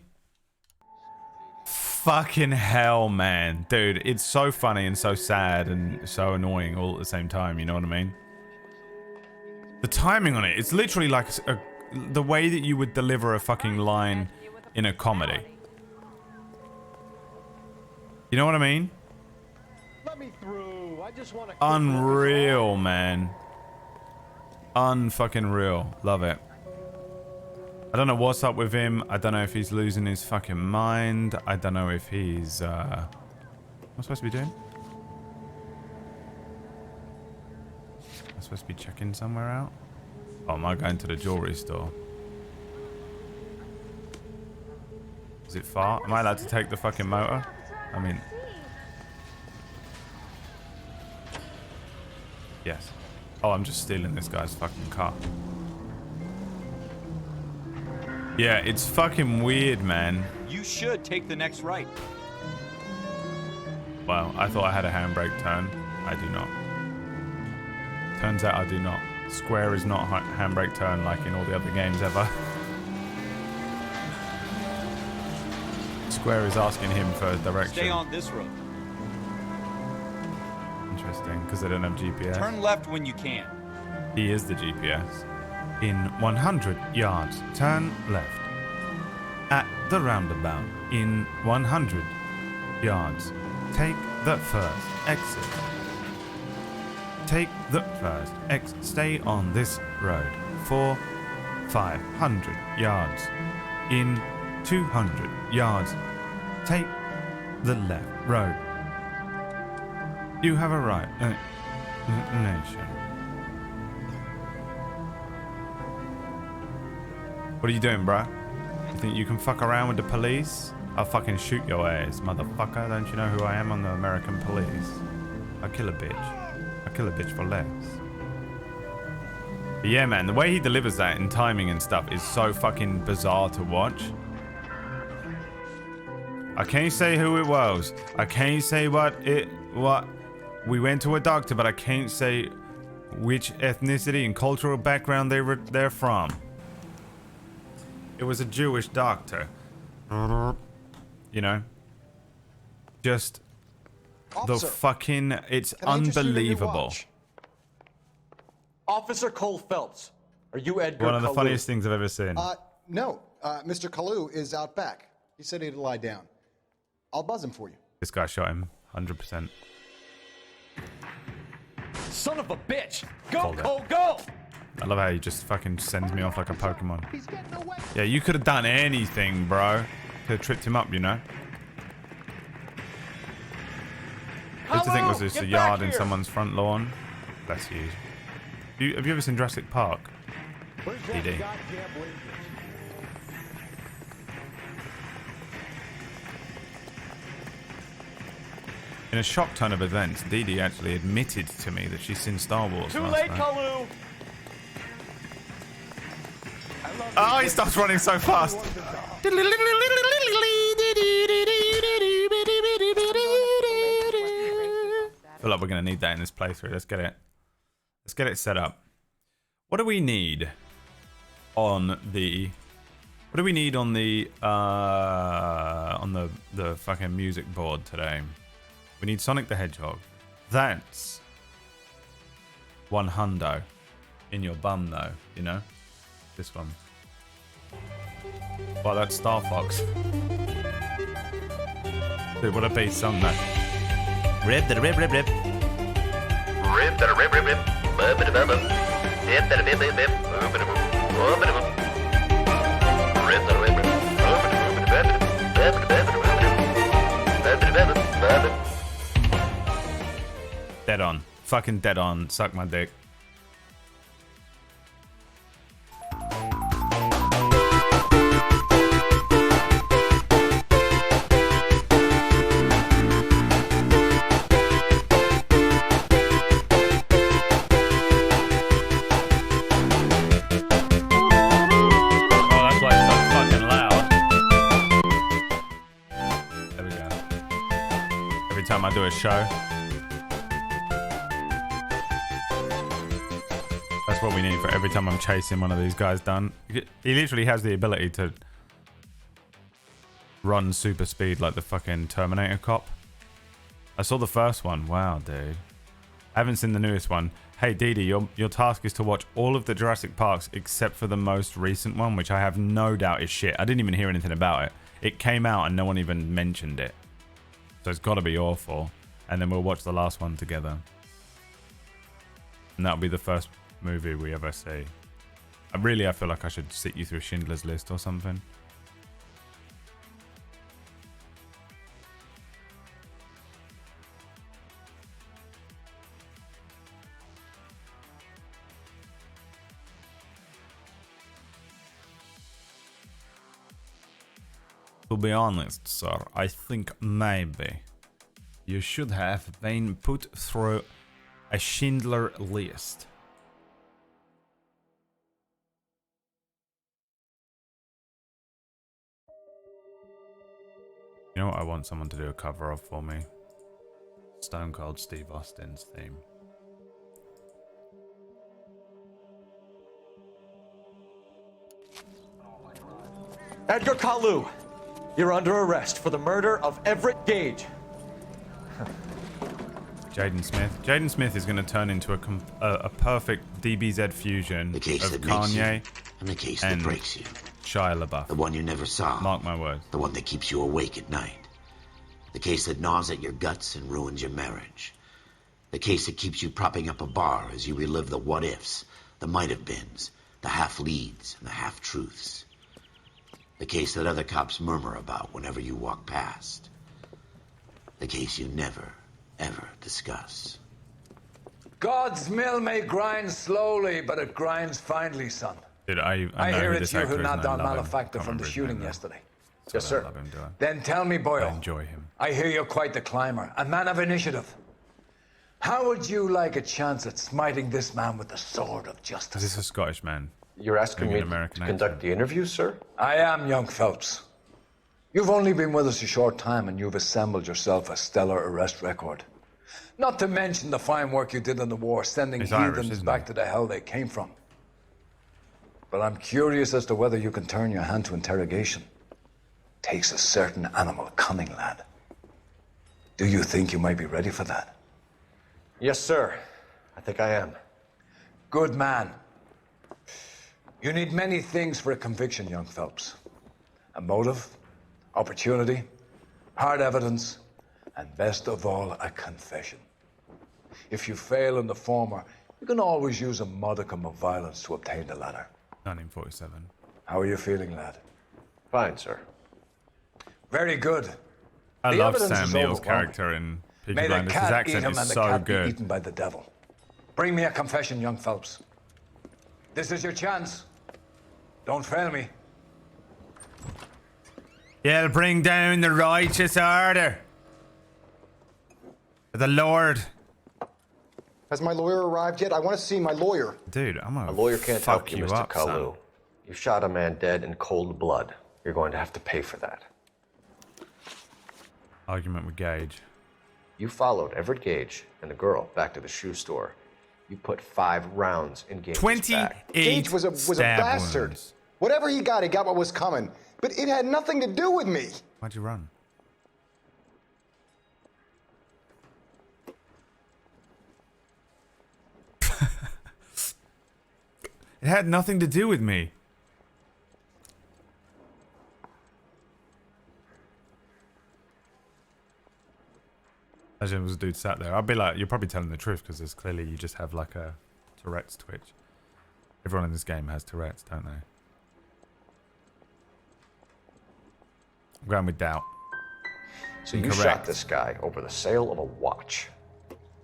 Fucking hell, man. Dude, it's so funny and so sad and so annoying all at the same time. You know what I mean? The timing on it, it's literally like the way that you would deliver a fucking line in a comedy. You know what I mean? Let me through. I just want to. Unreal, man. Unfucking real. Love it. I don't know what's up with him. I don't know if he's losing his fucking mind. I don't know if he's what am I supposed to be doing? I'm supposed to be checking somewhere out. Oh, am I going to the jewelry store? Is it far? Am I allowed to take the fucking motor? I mean, yes. Oh, I'm just stealing this guy's fucking car. Yeah, it's fucking weird, man. You should take the next right. Well, I thought I had a handbrake turn. I do not. Turns out I do not. Square is not handbrake turn like in all the other games ever. Square is asking him for direction. Stay on this road. Interesting, because they don't have GPS. Turn left when you can. He is the GPS. In 100 yards, turn left. At the roundabout, in 100 yards, take the first exit. Take the first exit. Stay on this road for 500 yards. In 200 yards, take the left road. You have a right nation. What are you doing, bruh? You think you can fuck around with the police? I'll fucking shoot your ass, motherfucker. Don't you know who I am? I'm the American police. I'll kill a bitch. I'll kill a bitch for less. But yeah, man, the way he delivers that in timing and stuff is so fucking bizarre to watch. I can't say who it was. I can't say what. We went to a doctor, but I can't say which ethnicity and cultural background they're from. It was a Jewish doctor. You know? Just Officer, the fucking... It's can I interest you in your unbelievable. watch? Officer Cole Phelps. Are you Edgar One of the Kalu? funniest things I've ever seen. No. Mr. Kalu is out back. He said he'd lie down. I'll buzz him for you. This guy shot him. 100%. Son of a bitch! Go, Called it. Cole, go! I love how he just fucking sends me off like a Pokemon. Yeah, you could have done anything, bro. Could have tripped him up, you know? I used to think was this a yard in someone's front lawn. Bless you. Have you ever seen Jurassic Park? PD. In a shock turn of events, Dee Dee actually admitted to me that she's seen Star Wars. Too last late, night. Kalu. Oh, he starts running so fast. I feel like we're gonna need that in this playthrough. Let's get it set up. What do we need on the the fucking music board today? We need Sonic the Hedgehog. That's $100 in your bum though, you know? This one. Well, that's Star Fox. Dude, what a bass song that. Rip da rip rip rip. Rip da rip rip rip. Rip da rip rip. Rip da rip rip rip. Rip da rip rip. Dead on. Fucking dead on. Suck my dick. Time I do a show. That's what we need for every time I'm chasing one of these guys down. He literally has the ability to run super speed like the fucking Terminator cop. I saw the first one. Wow, dude. I haven't seen the newest one. Hey, Dee Dee, your task is to watch all of the Jurassic Parks except for the most recent one, which I have no doubt is shit. I didn't even hear anything about it. It came out and no one even mentioned it. So it's got to be awful. And then we'll watch the last one together. And that'll be the first movie we ever see. I feel like I should sit you through Schindler's List or something. To be honest, sir, I think maybe you should have been put through a Schindler List. You know what I want someone to do a cover of for me? Stone Cold Steve Austin's theme. Edgar Kalu, you're under arrest for the murder of Everett Gage. Jaden Smith. Jaden Smith is going to turn into a perfect DBZ fusion the case of that Kanye makes you, and the case that breaks you. Shia LaBeouf. The one you never saw. Mark my words. The one that keeps you awake at night. The case that gnaws at your guts and ruins your marriage. The case that keeps you propping up a bar as you relive the what-ifs, the might-have-beens, the half-leads, and the half-truths. The case that other cops murmur about whenever you walk past. The case you never, ever discuss. God's mill may grind slowly, but it grinds finely, son. Dude, I hear who it's this you actor who is, knocked and I down love him. Malefactor Can't from the remember his shooting name now. yesterday. That's Yes, what sir. I love him doing. Then tell me, Boyle. I enjoy him. I hear you're quite the climber, a man of initiative. How would you like a chance at smiting this man with the sword of justice? Is this a Scottish man? You're asking me to conduct the interview, sir? I am, young Phelps. You've only been with us a short time and you've assembled yourself a stellar arrest record. Not to mention the fine work you did in the war, sending He's heathens Irish, isn't back he? to the hell they came from. But I'm curious as to whether you can turn your hand to interrogation. Takes a certain animal cunning, lad. Do you think you might be ready for that? Yes, sir. I think I am. Good man. You need many things for a conviction, young Phelps. A motive, opportunity, hard evidence, and best of all, a confession. If you fail in the former, you can always use a modicum of violence to obtain the latter. 1947. How are you feeling, lad? Fine, sir. Very good. I The love evidence Sam is Neill's overwhelming. character in Peaky May the Blinders. His cat eat accent him is and the so cat be good. eaten by the devil. Bring me a confession, young Phelps. This is your chance. Don't fail me. You'll bring down the righteous order. The Lord. Has my lawyer arrived yet? I want to see my lawyer. Dude, I'm gonna A lawyer can't help you, Mr. up, Kalu. son. You shot a man dead in cold blood. You're going to have to pay for that. Argument with Gage. You followed Everett Gage and the girl back to the shoe store. You put 5 rounds in Gage's 28 back. Gage was a bastard. wounds. Whatever he got what was coming. But it had nothing to do with me. Why'd you run? It had nothing to do with me. As there was a dude sat there. I'd be like, you're probably telling the truth because there's clearly you just have like a Tourette's twitch. Everyone in this game has Tourette's, don't they? I'm going with doubt. So you shot this guy over the sale of a watch.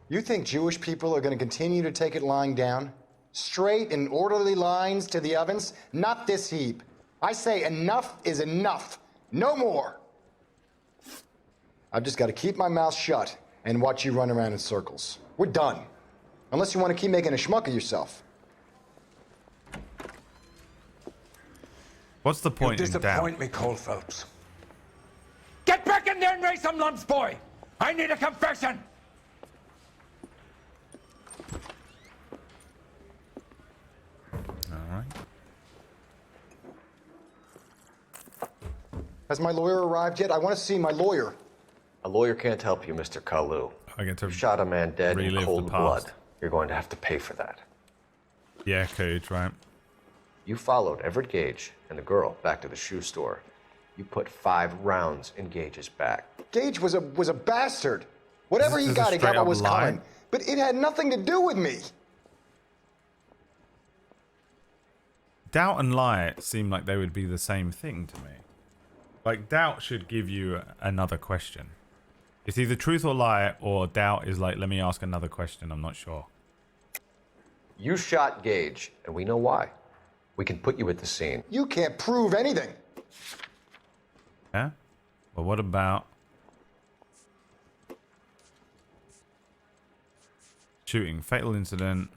You think Jewish people are going to continue to take it lying down? Straight and orderly lines to the ovens? Not this heap. I say enough is enough. No more. I've just got to keep my mouth shut and watch you run around in circles. We're done. Unless you want to keep making a schmuck of yourself. What's the point You in doubt? disappoint me, Cole Phelps. Get back in there and raise some lumps, boy! I need a confession! Alright. Has my lawyer arrived yet? I want to see my lawyer. A lawyer can't help you, Mr. Kalu. I get to You shot a man dead in relive cold the past. blood. You're going to have to pay for that. Yeah, Cage, right? You followed Everett Gage and the girl back to the shoe store. You put 5 rounds in Gage's back. Gage was a bastard. Whatever he This is got a straight what up was lie. coming. But it had nothing to do with me. Doubt and lie seem like they would be the same thing to me. Like, doubt should give you another question. It's either truth or lie, or doubt is like, let me ask another question, I'm not sure. You shot Gage, and we know why. We can put you at the scene. You can't prove anything. Yeah? Well, what about shooting? Fatal incident.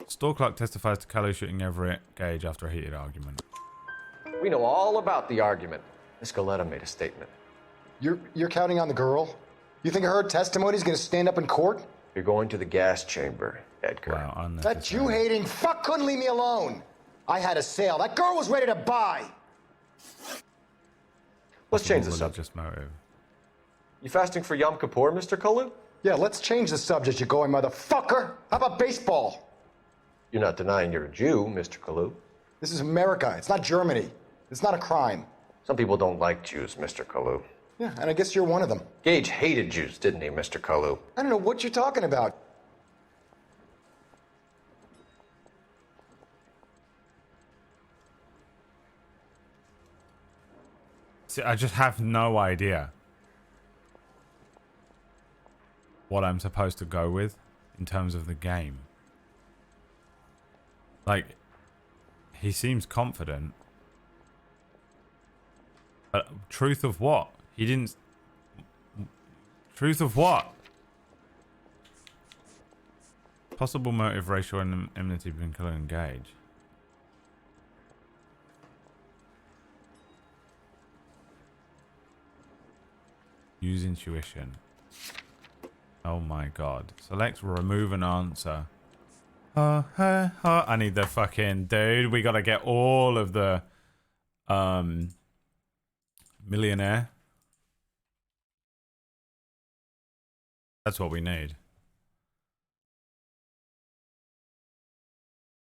Store clerk testifies to Kalu shooting Everett Gage after a heated argument. We know all about the argument. Miss Galetta made a statement. You're counting on the girl? You think her testimony's gonna stand up in court? You're going to the gas chamber, Edgar. Wow, That Jew-hating fuck couldn't leave me alone. I had a sale. That girl was ready to buy. Let's change the subject. Religious motive. You fasting for Yom Kippur, Mr. Kalu? Yeah, let's change the subject, you going motherfucker. How about baseball? You're not denying you're a Jew, Mr. Kalu. This is America. It's not Germany. It's not a crime. Some people don't like Jews, Mr. Kalu. Yeah, and I guess you're one of them. Gage hated Jews, didn't he, Mr. Kalu? I don't know what you're talking about. See, I just have no idea what I'm supposed to go with in terms of the game. Like, he seems confident. But truth of what? He didn't... Truth of what? Possible motive, racial enmity between Kalu and Gage. Use intuition. Oh my god. Select remove an answer. I need the fucking dude. We gotta get all of the millionaire. That's what we need.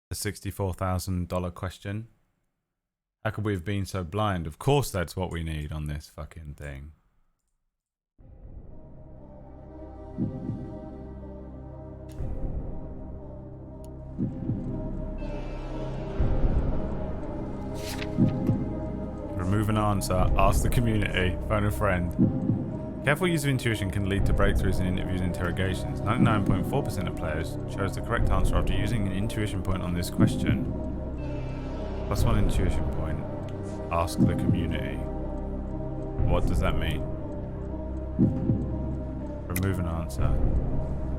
The $64,000 question. How could we have been so blind? Of course that's what we need on this fucking thing. Remove an answer. Ask the community. Phone a friend. Careful use of intuition can lead to breakthroughs in interviews and interrogations. 99.4% of players chose the correct answer after using an intuition point on this question. +1 intuition point. Ask the community. What does that mean? remove an answer.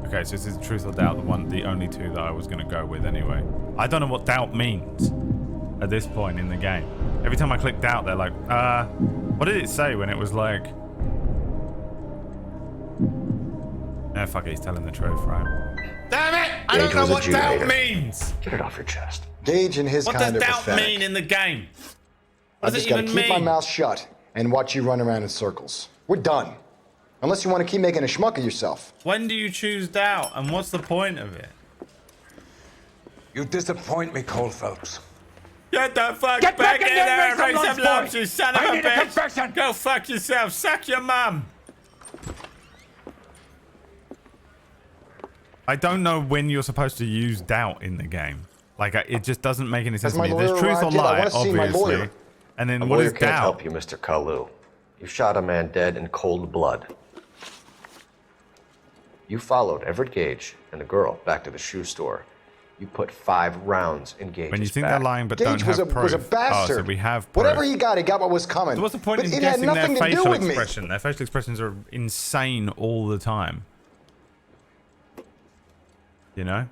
Okay, so this is truth or doubt, the only two that I was going to go with anyway. I don't know what doubt means at this point in the game. Every time I click doubt, they're like, what did it say when it was like... fuck it, he's telling the truth, right? Damn it! I don't know what doubt means! Get it off your chest. Gage and his kind of What does doubt pathetic. mean in the game? I What does just it gotta even keep my mean? mouth shut and watch you run around in circles. We're done. Unless you want to keep making a schmuck of yourself. When do you choose doubt, and what's the point of it? You disappoint me, Cole Phelps. Get the fuck Get back in there and raise raise some some lumps, boy. you son of I a need a bitch! confession. Go fuck yourself, suck your mum! I don't know when you're supposed to use doubt in the game. Like, it just doesn't make any sense to me. There's truth or lie, obviously. And then what is can't doubt? help you, Mr. Kalu. You shot a man dead in cold blood. You followed Everett Gage and the girl back to the shoe store. You put 5 rounds in Gage's When you think back. they're lying but Gage don't was have proof. was a bastard. Oh, so we have proof. Whatever he got what was coming. So what's the point but in it had guessing their nothing to do facial with me. expression? Their facial expressions are insane all the time. You know?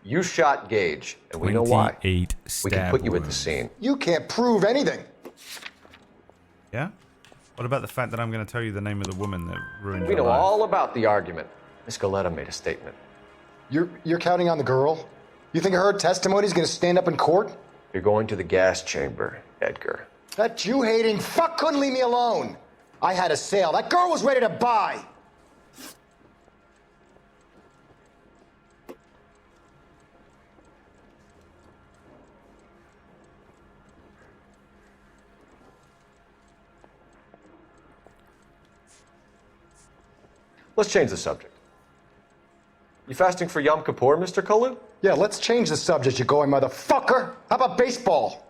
You shot Gage, and we know why. 28 We can stab put you at the wounds. scene. You can't prove anything. Yeah? What about the fact that I'm going to tell you the name of the woman that ruined We your know life? all about the argument. Miss Galetta made a statement. You're counting on the girl? You think her testimony is going to stand up in court? You're going to the gas chamber, Edgar. That Jew-hating fuck couldn't leave me alone. I had a sale. That girl was ready to buy. Let's change the subject. You fasting for Yom Kippur, Mr. Kalu? Yeah, let's change the subject, you going motherfucker. How about baseball?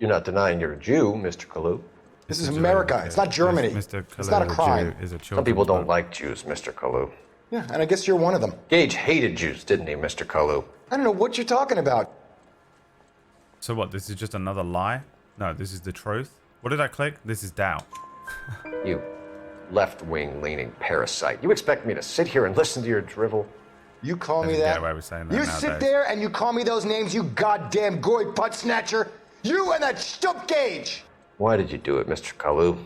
You're not denying you're a Jew, Mr. Kalu. This is America. It's not Germany. It's not a crime. Some people don't like Jews, Mr. Kalu. Yeah, and I guess you're one of them. Gage hated Jews, didn't he, Mr. Kalu? I don't know what you're talking about. So what, this is just another lie? No, this is the truth? What did I click? This is doubt. You left-wing leaning parasite. You expect me to sit here and listen to your drivel? You call me Doesn't that? get away with saying that You nowadays. sit there and you call me those names, you goddamn goy butt snatcher. You and that stup Gage. Why did you do it, Mr. Kalu?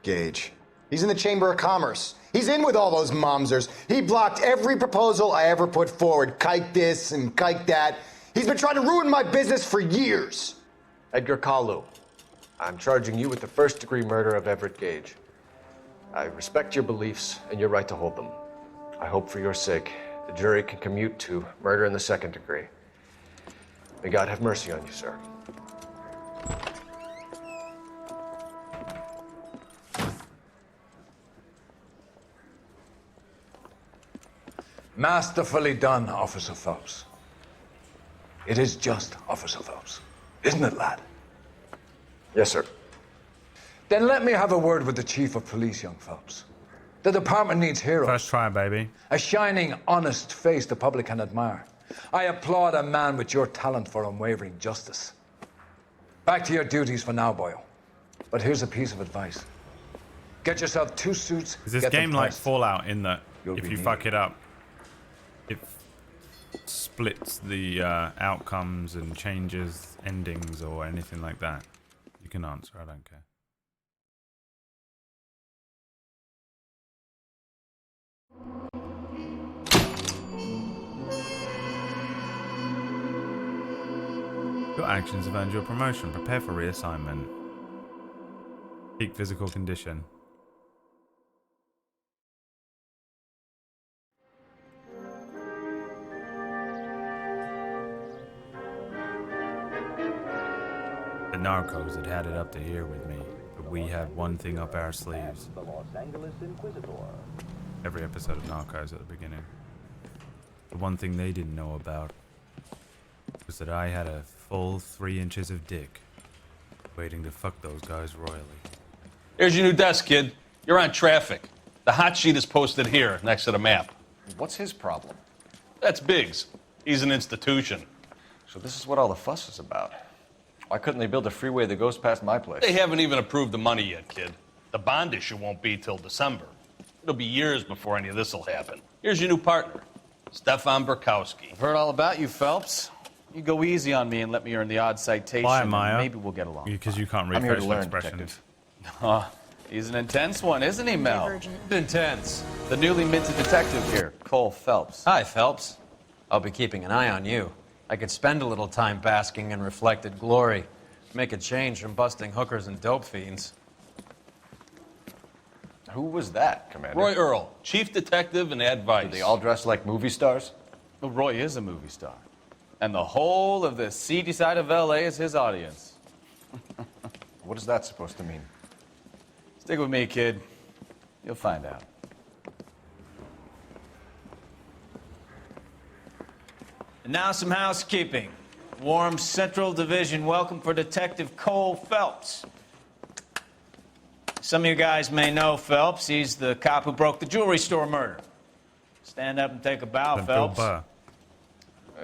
Gage. He's in the Chamber of Commerce. He's in with all those momsers. He blocked every proposal I ever put forward. Kike this and kike that. He's been trying to ruin my business for years. Edgar Kalu, I'm charging you with the first-degree murder of Everett Gage. I respect your beliefs and your right to hold them. I hope for your sake the jury can commute to murder in the second degree. May God have mercy on you, sir. Masterfully done, Officer Phelps. It is just Officer Phelps, isn't it, lad? Yes, sir. Then let me have a word with the Chief of Police, young Phelps. The department needs heroes. First try, baby. A shining, honest face the public can admire. I applaud a man with your talent for unwavering justice. Back to your duties for now, Boyle. But here's a piece of advice. Get yourself 2 suits. Is this get them game like priced. Fallout in that You'll if be you needed. fuck it up, it splits the outcomes and changes endings or anything like that? You can answer, I don't care. Your actions have earned you a promotion. Prepare for reassignment. Peak physical condition. The narcos had had it up to here with me, but we had one thing up our sleeves. Every episode of Narcos at the beginning. The one thing they didn't know about was that I had a full 3 inches of dick waiting to fuck those guys royally. Here's your new desk, kid. You're on traffic. The hot sheet is posted here next to the map. What's his problem? That's Biggs. He's an institution. So this is what all the fuss is about. Why couldn't they build a freeway that goes past my place? They haven't even approved the money yet, kid. The bond issue won't be till December. It'll be years before any of this will happen. Here's your new partner, Stefan Burkowski. I've heard all about you, Phelps. You go easy on me and let me earn the odd citation. Why, and Maya? maybe we'll get along. Because you can't read I'm here to facial learn, expressions. He's an intense one, isn't he, Mel? Divergent. Intense. The newly minted detective here, Cole Phelps. Hi, Phelps. I'll be keeping an eye on you. I could spend a little time basking in reflected glory. Make a change from busting hookers and dope fiends. Who was that, Commander? Roy Earl, chief detective and advice. Do they all dress like movie stars? Well, Roy is a movie star. And the whole of the seedy side of L.A. is his audience. What is that supposed to mean? Stick with me, kid. You'll find out. And now some housekeeping. Warm Central Division welcome for Detective Cole Phelps. Some of you guys may know Phelps. He's the cop who broke the jewelry store murder. Stand up and take a bow, Phelps.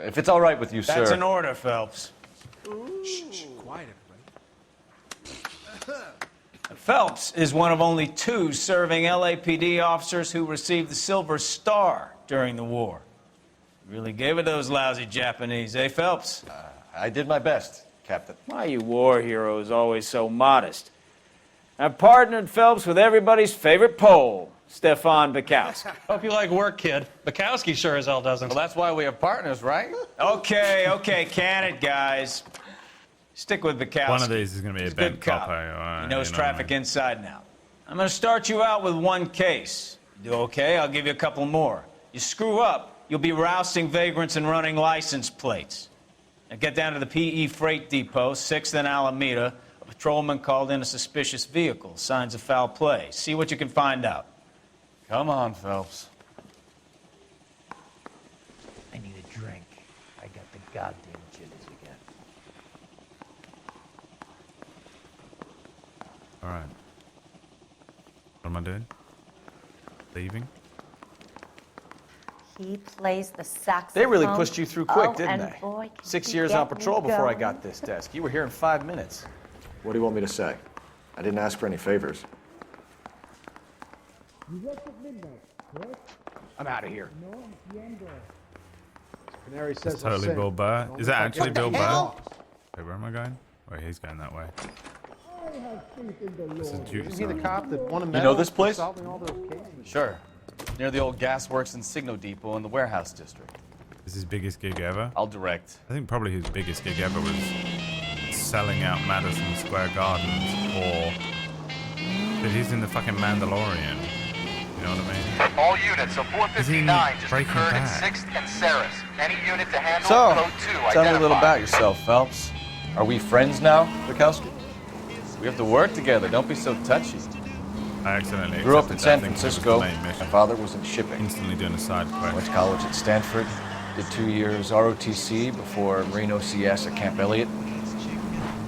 If it's all right with you, sir. That's an order, Phelps. Shh, quiet, everybody. Phelps is one of only 2 serving LAPD officers who received the Silver Star during the war. Really gave it those lousy Japanese, eh, Phelps? I did my best, Captain. Why you war heroes always so modest? I've partnered Phelps with everybody's favorite Pole, Stefan Burkowski. Hope you like work, kid. Bukowski sure as hell doesn't. Well, that's why we have partners, right? Okay, can it, guys. Stick with Burkowski. One of these is going to be a bent cop. cop. He knows traffic inside and out. I'm going to start you out with one case. You do okay? I'll give you a couple more. You screw up, you'll be rousting vagrants and running license plates. Now get down to the PE Freight Depot, 6th and Alameda. A patrolman called in a suspicious vehicle. Signs of foul play. See what you can find out. Come on, Phelps. I need a drink. I got the goddamn jitters again. All right. What am I doing? Leaving? He plays the saxophone. They really pushed you through quick, didn't and they? Boy, can 6 he years get on patrol me before I going. got this desk. You were here in 5 minutes. What do you want me to say? I didn't ask for any favors. I'm out of here. Canary says It's totally Bill Burr. Is that actually Bill Burr? Wait, where am I going? Wait, he's going that way. This is duty Isn't he the zone. cop that won a You medal know this for place? solving all those cases? Sure. Near the old gasworks and Signo Depot in the warehouse district. This is his biggest gig ever. I'll direct. I think probably his biggest gig ever was selling out Madison Square Gardens, or that he's in the fucking Mandalorian. You know what I mean? All units of 459 just Breaking occurred at Bad? 6th and Saris. Any unit to handle So, code 2 tell me a little identified. about yourself, Phelps. Are we friends now, Bukowski? We have to work together. Don't be so touchy. I accidentally Grew up in accepted San that thing 'cause it was the Francisco. main mission. My father was in shipping. Instantly doing a side quest. Went to college at Stanford. Did 2 years ROTC before Marine OCS at Camp Elliott.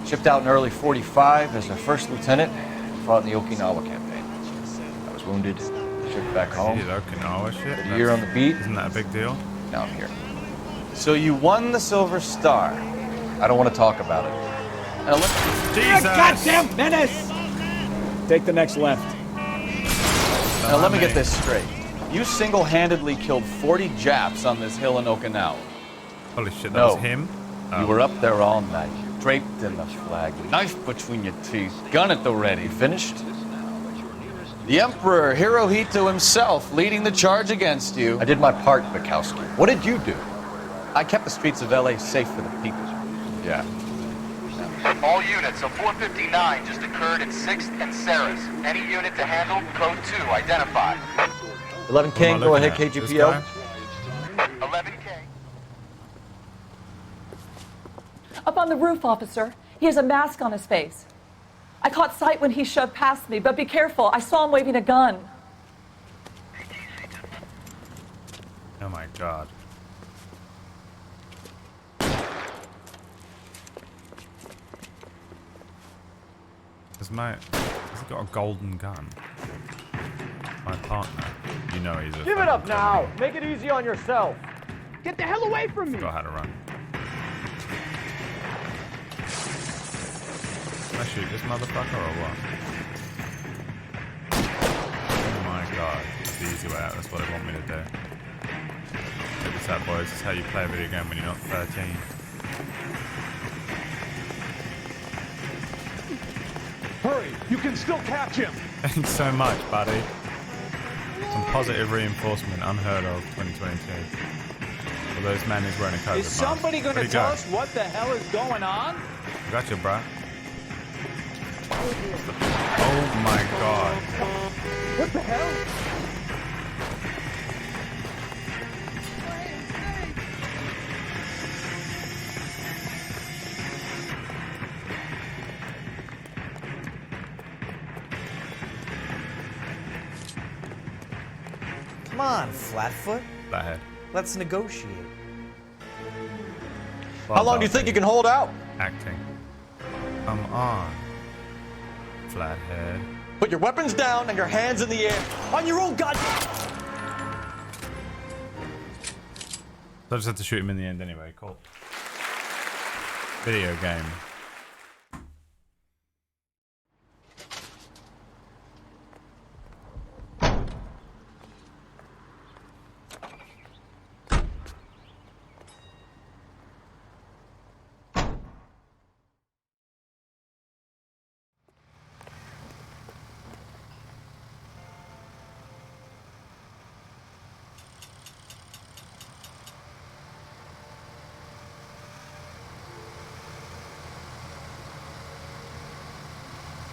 Shipped out in early 45 as a first lieutenant. Fought in the Okinawa campaign. I was wounded. Shipped back home. He did Okinawa shit. Did a year on the beat. Isn't that a big deal? Now I'm here. So you won the Silver Star. I don't want to talk about it. Now let's... Jesus! Goddamn menace! Take the next left. Now let me get this straight. You single-handedly killed 40 Japs on this hill in Okinawa. Holy shit, that No. was him? You were up there all night, draped in the flag, knife between your teeth, gun at the ready. Finished? The Emperor Hirohito himself leading the charge against you. I did my part, Bukowski. What did you do? I kept the streets of LA safe for the people. Yeah. All units of 459 just occurred at 6th and Saris. Any unit to handle code 2 identified. 11 King, What am I go looking ahead, at? This KGPO. guy? 11K. Up on the roof, officer. He has a mask on his face. I caught sight when he shoved past me, but be careful. I saw him waving a gun. Oh my god. Has he got a golden gun? My partner. You know he's a Give it up now. Make it easy on yourself. Get the hell away from me! Forgot how to run. Can I shoot this motherfucker or what? Oh my god. That's the easy way out. That's what they want me to do. Check this out, boys. This is how you play a video game when you're not 13. Hurry! You can still catch him! Thanks so much, buddy. Some positive reinforcement unheard of 2022. Although this man is wearing a COVID Is somebody going to tell us what the hell is going on? Gotcha, bro. Oh my god. What the hell? Come on, Flatfoot. Flathead. Let's negotiate. How long do you think you can hold out? Acting. Come on. Flathead. Put your weapons down and your hands in the air. On your own god. So I just had to shoot him in the end anyway. Cool. Video game.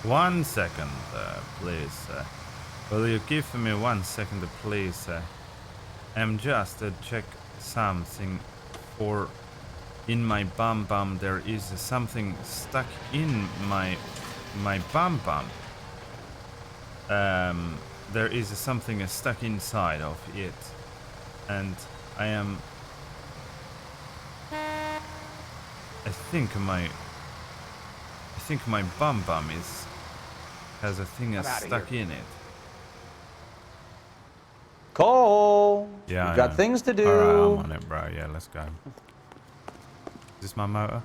One second, please. Will you give me 1 second, please? I'm just check something. For in my bum bum there is something stuck in my bum bum. There is something stuck inside of it, and I think my bum bum has a thing stuck in it. Cole! Yeah, We've got things to do. Alright, I'm on it, bro. Yeah, let's go. Is this my motor?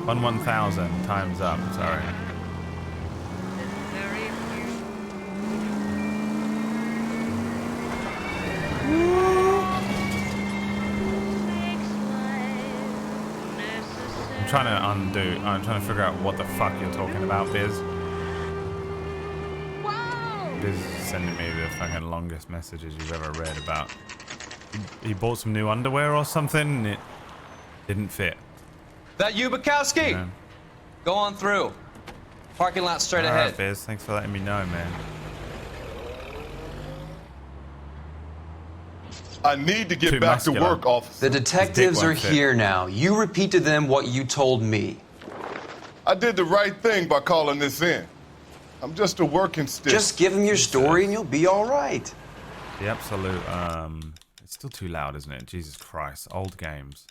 On 1,000 times up. Sorry. I'm trying to figure out what the fuck you're talking about, Biz. Biz is sending me the fucking longest messages you've ever read about. He bought some new underwear or something and it didn't fit. That you, Bukowski? Yeah. Go on through. Parking lot straight All ahead. right, Biz, thanks for letting me know, man. I need to get back to work, officer. The detectives are here now. You repeat to them what you told me. I did the right thing by calling this in. I'm just a working stick. Just give them your story and you'll be all right. The absolute, it's still too loud, isn't it? Jesus Christ, old games.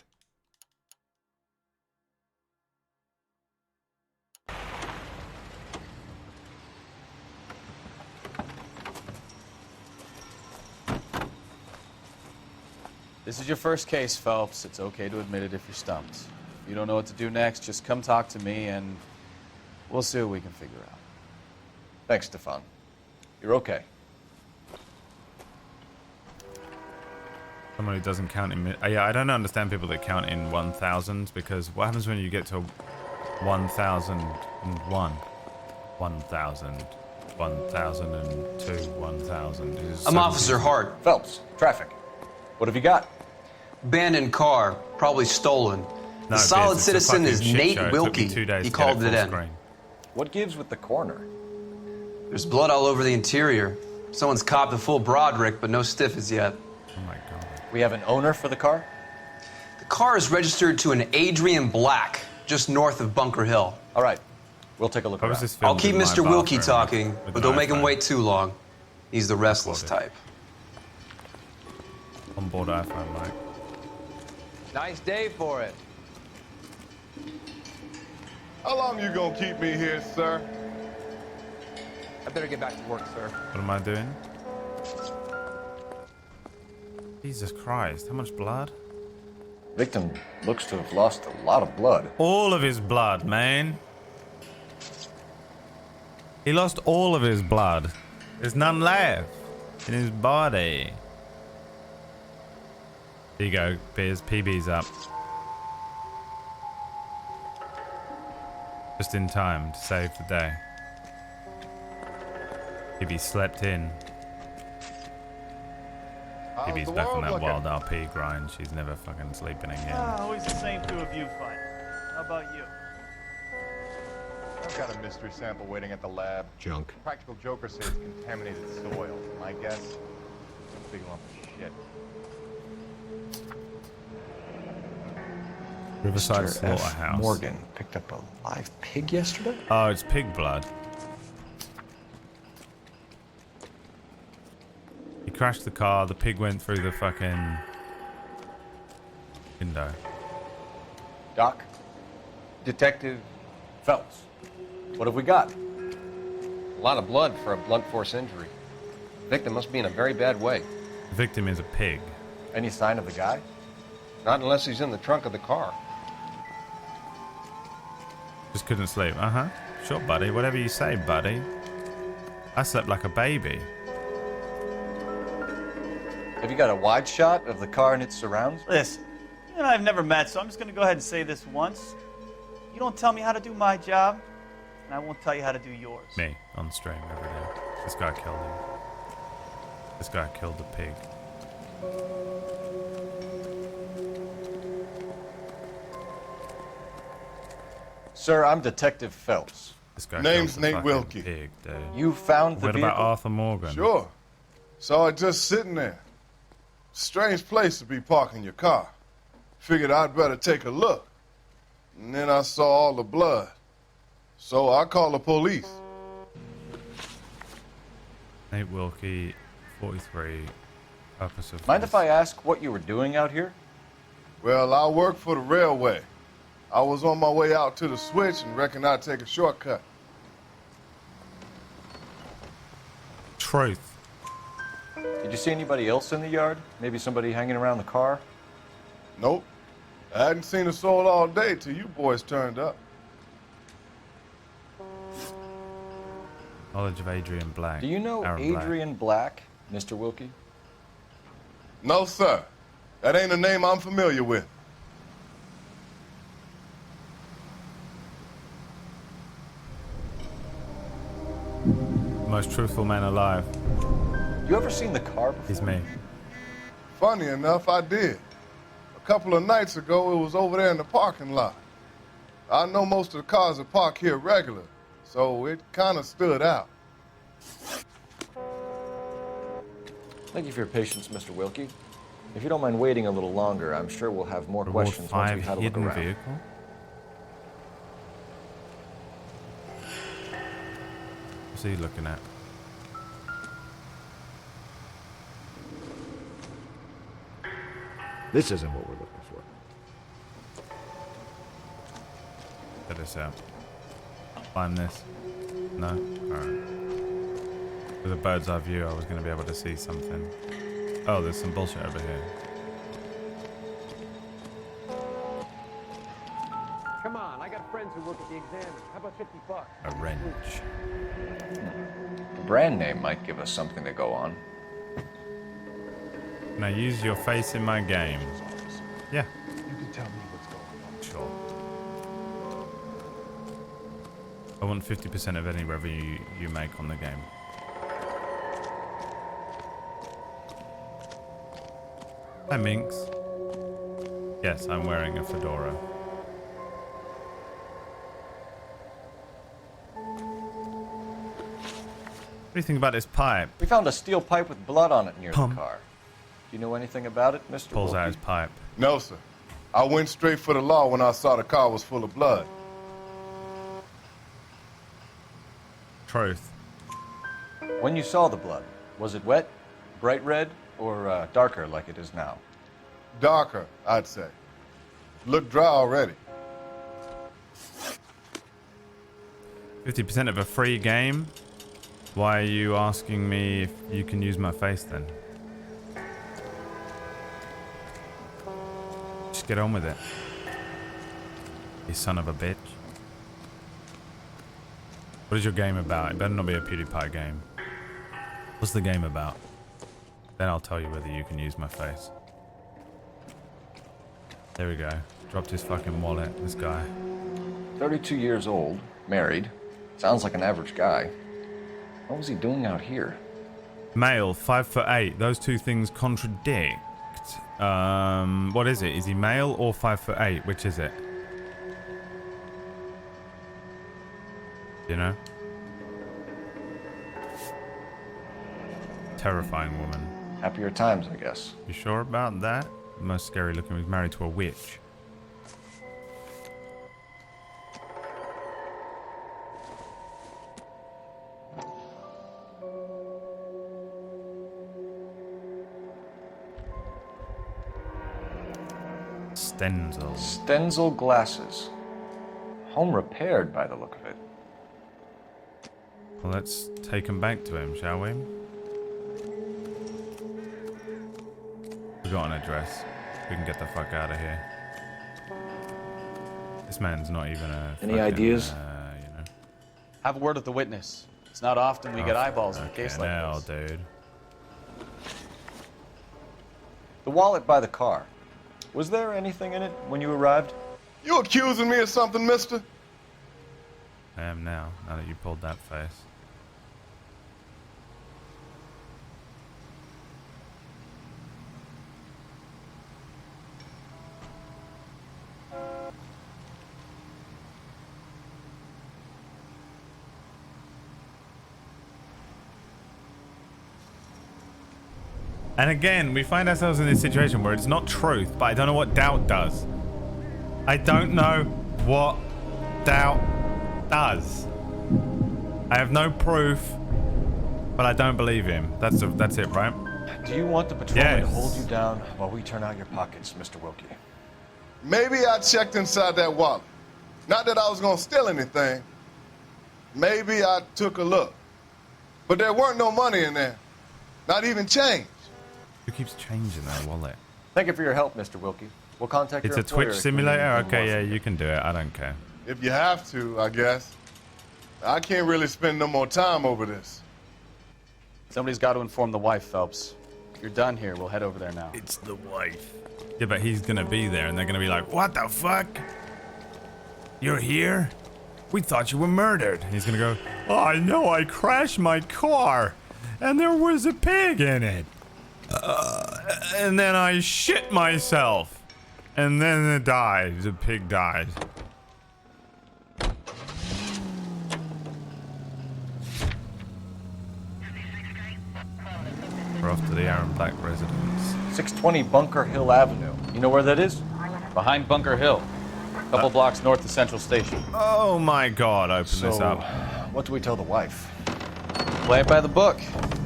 This is your first case, Phelps. It's okay to admit it if you're stumped. If you don't know what to do next, just come talk to me and we'll see what we can figure out. Thanks, Stefan. You're okay. Someone who doesn't count in... yeah, I don't understand people that count in 1,000s because what happens when you get to 1,001? 1,000, 1,002, 1,000. I'm Officer Hart. Phelps, traffic. What have you got? Abandoned car, probably stolen. The solid citizen is Nate Wilkie. He called it in. What gives with the coroner? There's blood all over the interior. Someone's copped a full Broderick, but no stiff as yet. Oh my god. We have an owner for the car? The car is registered to an Adrian Black, just north of Bunker Hill. All right. We'll take a look around. I'll keep Mr. Wilkie talking, but don't make him wait too long. He's the restless type. On board iPhone, Mike. Nice day for it. How long you gonna keep me here, sir? I better get back to work, sir. What am I doing? Jesus Christ, how much blood? Victim looks to have lost a lot of blood. All of his blood, man. He lost all of his blood. There's none left in his body. There you go, Piers. PB's up. Just in time to save the day. PB slept in. PB's back on that wild RP grind. She's never fucking sleeping again. Always the same two of you fight. How about you? I've got a mystery sample waiting at the lab. Junk. Practical Joker says it's contaminated soil. My guess? A big lump of shit. Riverside Mr. F. Slaughterhouse. Morgan picked up a live pig yesterday? Oh, it's pig blood. He crashed the car. The pig went through the fucking window. Doc? Detective Phelps. What have we got? A lot of blood for a blunt force injury. The victim must be in a very bad way. The victim is a pig. Any sign of the guy? Not unless he's in the trunk of the car. Just couldn't sleep. Uh-huh. Sure, buddy. Whatever you say, buddy. I slept like a baby. Have you got a wide shot of the car and its surrounds? Listen, you and I have never met, so I'm just going to go ahead and say this once. You don't tell me how to do my job, and I won't tell you how to do yours. Me, on stream every day. This guy killed him. This guy killed the pig. Sir, I'm Detective Phelps. This guy Name's killed the Nate fucking Wilkie. pig, dude. You found the What vehicle? about Arthur Morgan? Sure. Saw it just sitting there. Strange place to be parking your car. Figured I'd better take a look. And then I saw all the blood. So I called the police. Nate Wilkie, 43. Purpose of Mind if I ask what you were doing out here? Well, I work for the railway. I was on my way out to the switch and reckoned I'd take a shortcut. Truth. Did you see anybody else in the yard? Maybe somebody hanging around the car? Nope. I hadn't seen a soul all day till you boys turned up. Knowledge of Adrian Black. Do you know Aaron Black. Adrian Black, Mr. Wilkie? No, sir. That ain't a name I'm familiar with. Most truthful man alive. You ever seen the car before? He's me. Funny enough, I did. A couple of nights ago, it was over there in the parking lot. I know most of the cars that park here regular, so it kind of stood out. Thank you for your patience, Mr. Wilkie. If you don't mind waiting a little longer, I'm sure we'll have more Reward questions once we 5 had a look hidden around. vehicle. What's he looking at? This isn't what we're looking for. Check this out. Climb this. No? Alright. With a bird's eye view, I was going to be able to see something. Oh, there's some bullshit over here. Come on, I got friends who work at the Examiner. How about $50? A wrench. The brand name might give us something to go on. Now use your face in my game. Yeah. You can tell me what's going on. Sure. I want 50% of any revenue you make on the game. Hi, Minx. Yes, I'm wearing a fedora. What do you think about this pipe? We found a steel pipe with blood on it near Pump. the car. Do you know anything about it, Mr. Pulls Wilkie? out his pipe. No, sir. I went straight for the law when I saw the car was full of blood. Truth. When you saw the blood, was it wet, bright red, or darker like it is now? Darker, I'd say. Looked dry already. 50% of a free game? Why are you asking me if you can use my face then? Just get on with it. You son of a bitch. What is your game about? It better not be a PewDiePie game. What's the game about? Then I'll tell you whether you can use my face. There we go. Dropped his fucking wallet, this guy. 32 years old, married. Sounds like an average guy. What was he doing out here? Male, 5'8". Those two things contradict. What is it? Is he male or 5'8"? Which is it? You know? Terrifying woman. Happier times, I guess. You sure about that? The most scary looking was married to a witch. Stenzel. Stenzel glasses. Home repaired by the look of it. Well, let's take him back to him, shall we? We got an address. We can get the fuck out of here. This man's not even a. Any fucking, ideas? You know. Have a word with the witness. It's not often we get eyeballs in a case like now, this. dude. The wallet by the car. Was there anything in it when you arrived? You accusing me of something, mister? I am now that you pulled that face. And again, we find ourselves in this situation where it's not truth, but I don't know what doubt does. I don't know what doubt does. I have no proof, but I don't believe him. That's it, right? Do you want the patrolman Yes. to hold you down while we turn out your pockets, Mr. Wilkie? Maybe I checked inside that wallet. Not that I was gonna steal anything. Maybe I took a look. But there weren't no money in there. Not even change. Who keeps changing their wallet? Thank you for your help, Mr. Wilkie. We'll contact It's your a employer Twitch if simulator? anything Okay, more. yeah, you can do it. I don't care. If you have to, I guess. I can't really spend no more time over this. Somebody's got to inform the wife, Phelps. If you're done here, we'll head over there now. It's the wife. Yeah, but he's gonna be there and they're gonna be like, what the fuck? You're here? We thought you were murdered. And he's gonna go, oh, I know, I crashed my car and there was a pig in it. And then I shit myself. And then it died. The pig died. We're off to the Aaron Black residence. 620 Bunker Hill Avenue. You know where that is? Behind Bunker Hill. A couple blocks north of Central Station. Oh my god, open this up. What do we tell the wife? Play it by the book.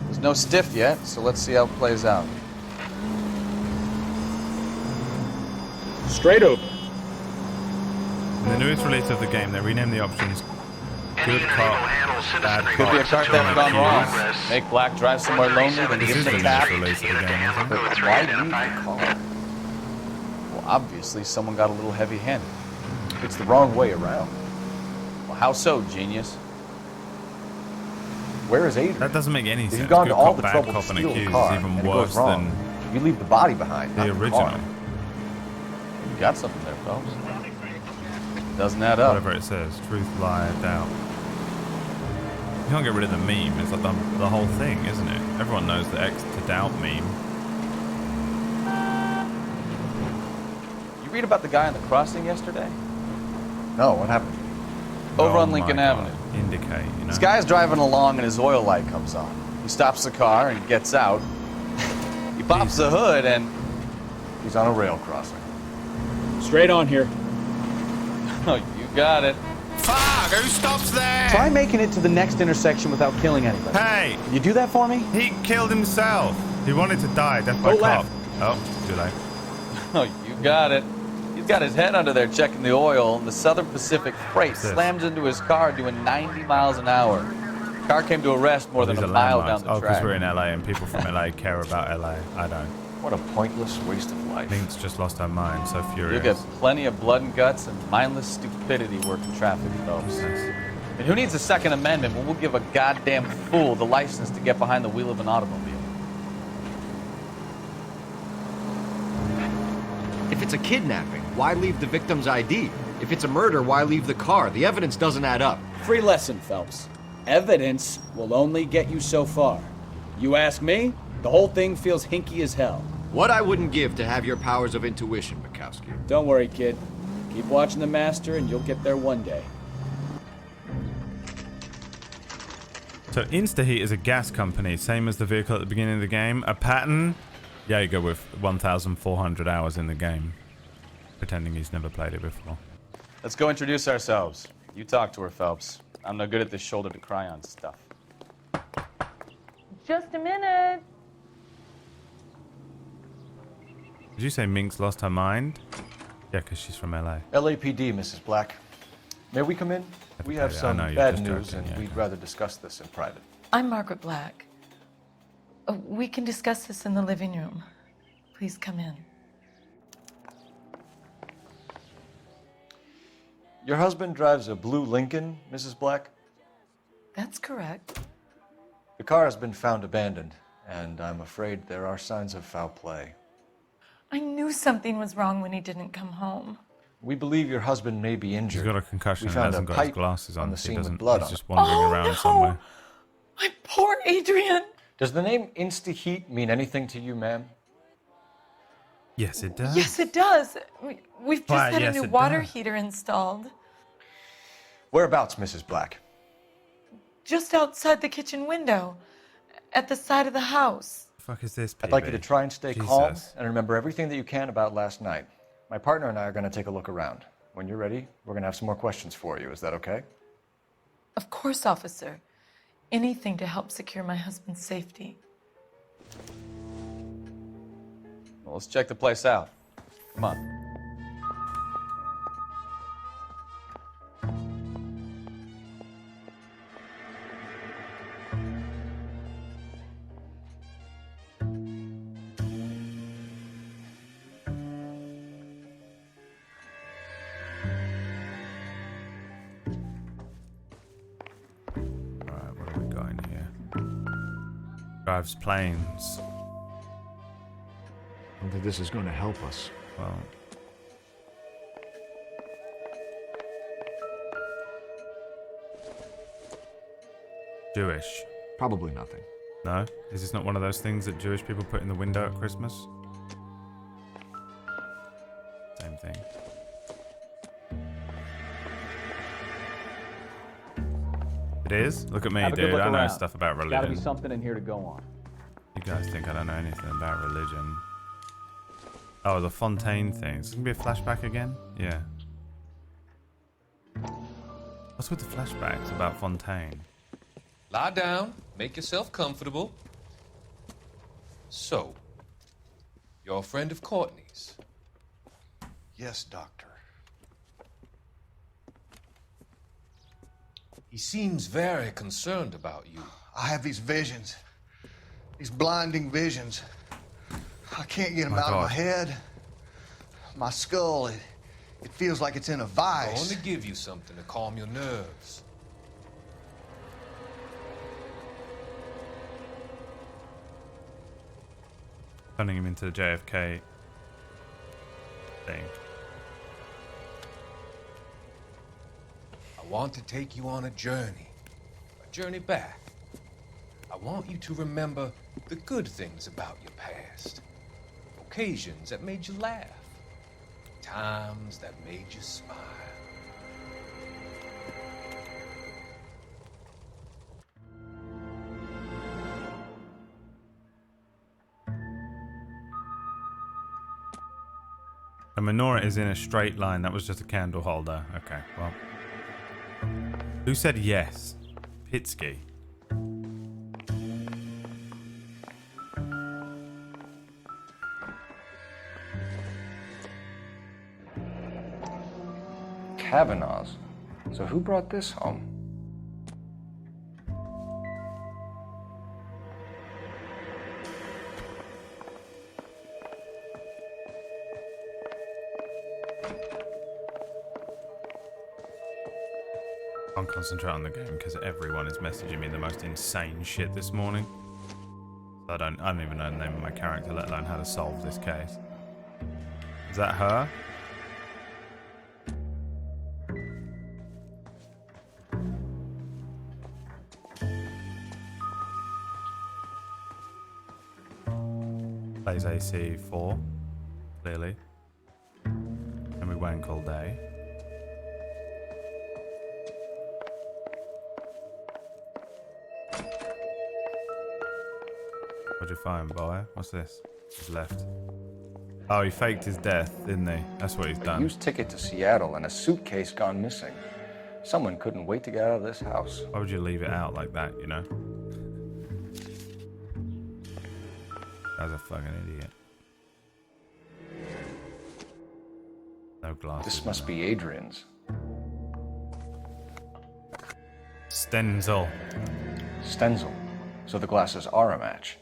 There's no stiff yet, so let's see how it plays out. Straight over. In the newest release of the game, they renamed the options Good Cop, Bad Cop. Could be a car theft gone wrong. Accused. Make Black drive somewhere lonely, then This give is him the a tap. newest release of the game, isn't it? But why leave the car? Well, obviously, someone got a little heavy-handed. It's the wrong way around. Well, how so, genius? Where is Adrian? That doesn't make any sense. If you've gone Good to all Cop, the Bad trouble Cop, to and steal the Accused car, is even and it worse goes wrong, than you leave the body behind, the not original. car. You got something there, Phelps. Doesn't add up. Whatever it says, truth, lie, doubt. You can't get rid of the meme. It's like the whole thing, isn't it? Everyone knows the X to doubt meme. You read about the guy on the crossing yesterday? No, what happened? Over Oh on Lincoln my God. Avenue. Indicate, you know. This guy's driving along and his oil light comes on. He stops the car and gets out. He pops the hood and he's on a rail crossing. Straight on here. Oh, you got it. Fuck! Who stops there? Try making it to the next intersection without killing anybody. Hey! Can you do that for me? He killed himself. He wanted to die. Death by Go cop. left. Oh, too late. Oh, you got it. He's got his head under there checking the oil, and the Southern Pacific Freight What's this? slams into his car doing 90 miles an hour. The car came to a rest more than These a are mile landmarks. down the Oh, because track. we're in LA and people from LA care about LA. I don't. What a pointless waste of life. Link's just lost her mind, so furious. You'll get plenty of blood and guts and mindless stupidity working traffic, Phelps. And who needs a Second Amendment when we'll give a goddamn fool the license to get behind the wheel of an automobile? If it's a kidnapping, why leave the victim's ID? If it's a murder, why leave the car? The evidence doesn't add up. Free lesson, Phelps. Evidence will only get you so far. You ask me, the whole thing feels hinky as hell. What I wouldn't give to have your powers of intuition, Bukowski. Don't worry, kid. Keep watching the master and you'll get there one day. So Instaheat is a gas company, same as the vehicle at the beginning of the game. A pattern, Jaeger with 1,400 hours in the game. Pretending he's never played it before. Let's go introduce ourselves. You talk to her, Phelps. I'm no good at this shoulder to cry on stuff. Just a minute. Did you say Minx lost her mind? Yeah, because she's from LA. LAPD, Mrs. Black. May we come in? We have some bad news, and we'd rather discuss this in private. I'm Margaret Black. We can discuss this in the living room. Please come in. Your husband drives a blue Lincoln, Mrs. Black? That's correct. The car has been found abandoned, and I'm afraid there are signs of foul play. I knew something was wrong when he didn't come home. We believe your husband may be injured. He's got a concussion We and found hasn't a got his pipe glasses on. the So scene he with doesn't. blood He's on just it. wandering around somewhere. My poor Adrian. Does the name Instaheat mean anything to you, ma'am? Yes, it does. Yes, it does. We've just Why, had yes, a new it water does. heater installed. Whereabouts, Mrs. Black? Just outside the kitchen window. At the side of the house. The fuck is this, I'd like you PB? to try and stay calm Jesus. and remember everything that you can about last night. My partner and I are going to take a look around. When you're ready, we're going to have some more questions for you. Is that okay? Of course, officer. Anything to help secure my husband's safety. Well, let's check the place out. Come on. Alright, what have we got in here? Drives planes. I don't think this is going to help us. Well, Jewish. Probably nothing. No? Is this not one of those things that Jewish people put in the window at Christmas? Same thing. It is? Look at me, Have a good dude. look I know around. stuff about There's gotta be religion. something in here to go on. You guys think I don't know anything about religion. Oh, the Fontaine thing. Is this gonna be a flashback again? Yeah. What's with the flashbacks about Fontaine? Lie down, make yourself comfortable. So, you're a friend of Courtney's? Yes, Doctor. He seems very concerned about you. I have these visions. These blinding visions. I can't get them out of my head. My skull, it feels like it's in a I vice. want to give you something to calm your nerves. Turning him into the JFK thing. I want to take you on a journey back. I want you to remember the good things about your past. Occasions that made you laugh. Times that made you smile. A menorah is in a straight line. That was just a candle holder. Okay, well. Who said yes? Pitsky. Kavanaugh's. So who brought this home? Can't concentrate on the game because everyone is messaging me the most insane shit this morning. I don't even know the name of my character, let alone how to solve this case. Is that her? Plays AC 4, clearly. And we wank all day. What'd you find, boy? What's this? He's left. Oh, he faked his death, didn't he? That's what he's A done. used ticket to Seattle and a suitcase gone missing. Someone couldn't wait to get out of this house. Why would you leave it out like that, you know? That's a fucking idiot. No glasses. This must be Adrian's. Stenzel. Stenzel. So the glasses are a match.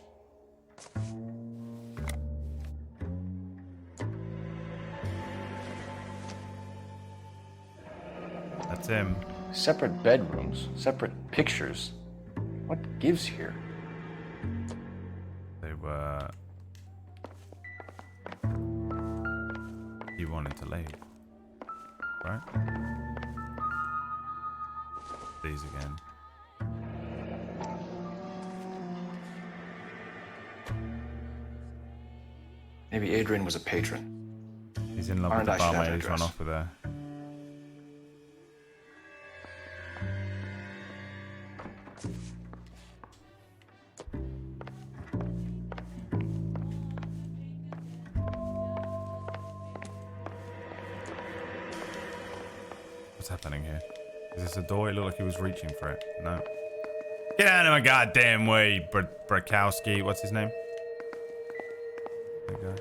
That's him. Separate bedrooms, separate pictures. What gives here? They were... You wanted to leave. Right? These again. Maybe Adrian was a patron. He's in love with the I should have barmaid an who's run address. off with her. What's happening here? Is this a door? It looked like he was reaching for it. No. Get out of my goddamn way, Brakowski. What's his name? There you go.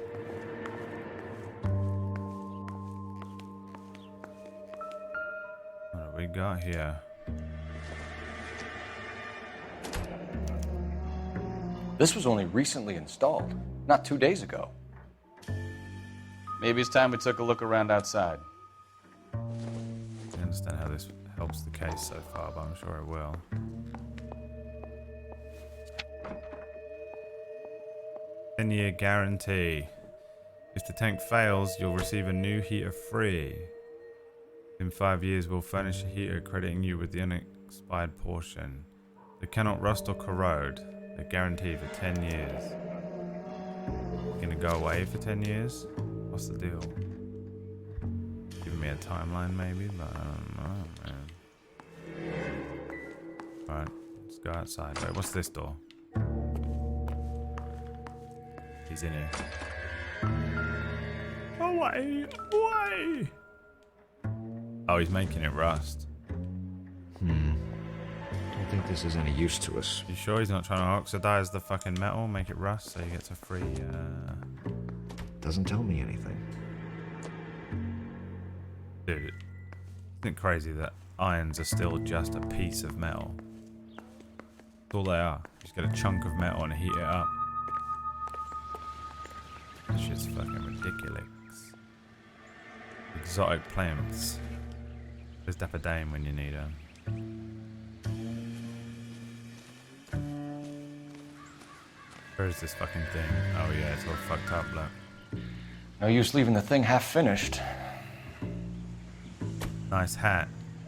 What have we got here? This was only recently installed, not 2 days ago. Maybe it's time we took a look around outside. I understand how this helps the case so far, but I'm sure it will. 10-year guarantee. If the tank fails, you'll receive a new heater free. In 5 years, we'll furnish a heater, crediting you with the unexpired portion. They cannot rust or corrode. They're guaranteed for 10 years. Gonna go away for 10 years? What's the deal? Giving me a timeline maybe, but I don't know, man. Alright, let's go outside. Wait, what's this door? He's in here. Away! Away! Oh, he's making it rust. I don't think this is any use to us. You sure he's not trying to oxidize the fucking metal, make it rust so he gets a free, Doesn't tell me anything. Dude, isn't it crazy that irons are still just a piece of metal? That's all they are. You just get a chunk of metal and heat it up. This shit's fucking ridiculous. Exotic plants. There's Dapper Dame when you need her. Where is this fucking thing? Oh yeah, it's all fucked up, look. No use leaving the thing half finished. Nice hat.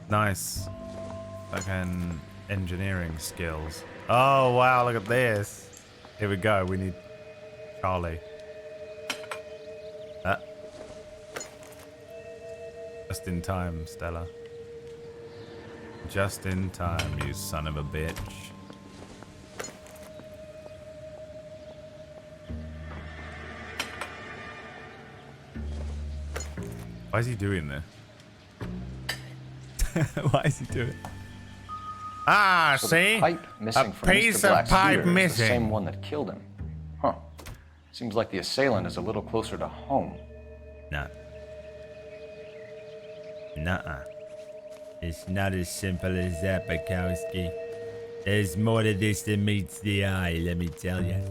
Nice fucking engineering skills. Oh wow, look at this. Here we go, we need Charlie. Just in time, Stella. Just in time, you son of a bitch. Why is he doing this? Why is he doing it? Ah, So see? the pipe missing a from piece Mr. of Black's pipe ear is missing. the same one that killed him. Huh. Seems like the assailant is a little closer to home. Nah. Nuh-uh. It's not as simple as that, Bukowski. There's more to this than meets the eye, let me tell you.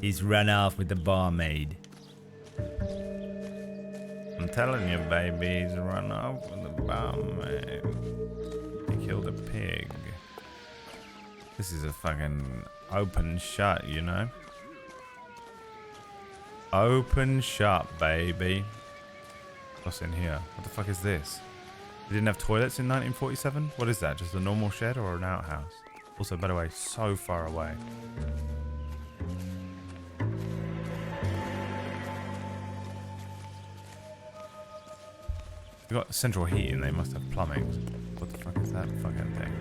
He's run off with the barmaid. I'm telling you, baby, he's run off with the barmaid. He killed a pig. This is a fucking open shut, you know? Open shut, baby. What's in here? What the fuck is this? They didn't have toilets in 1947? What is that? Just a normal shed or an outhouse? Also, by the way, so far away. They got central heating, they must have plumbing. What the fuck is that fucking thing?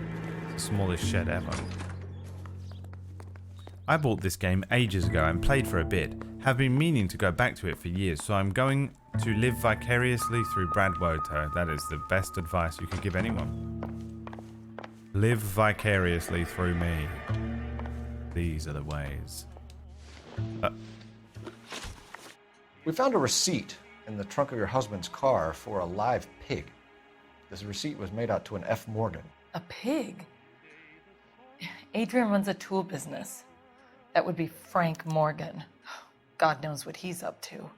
It's the smallest shed ever. I bought this game ages ago and played for a bit. Have been meaning to go back to it for years, so I'm going to live vicariously through Brad Woto. That is the best advice you could give anyone. Live vicariously through me. These are the ways. We found a receipt in the trunk of your husband's car for a live pig. This receipt was made out to an F. Morgan. A pig? Adrian runs a tool business. That would be Frank Morgan. God knows what he's up to.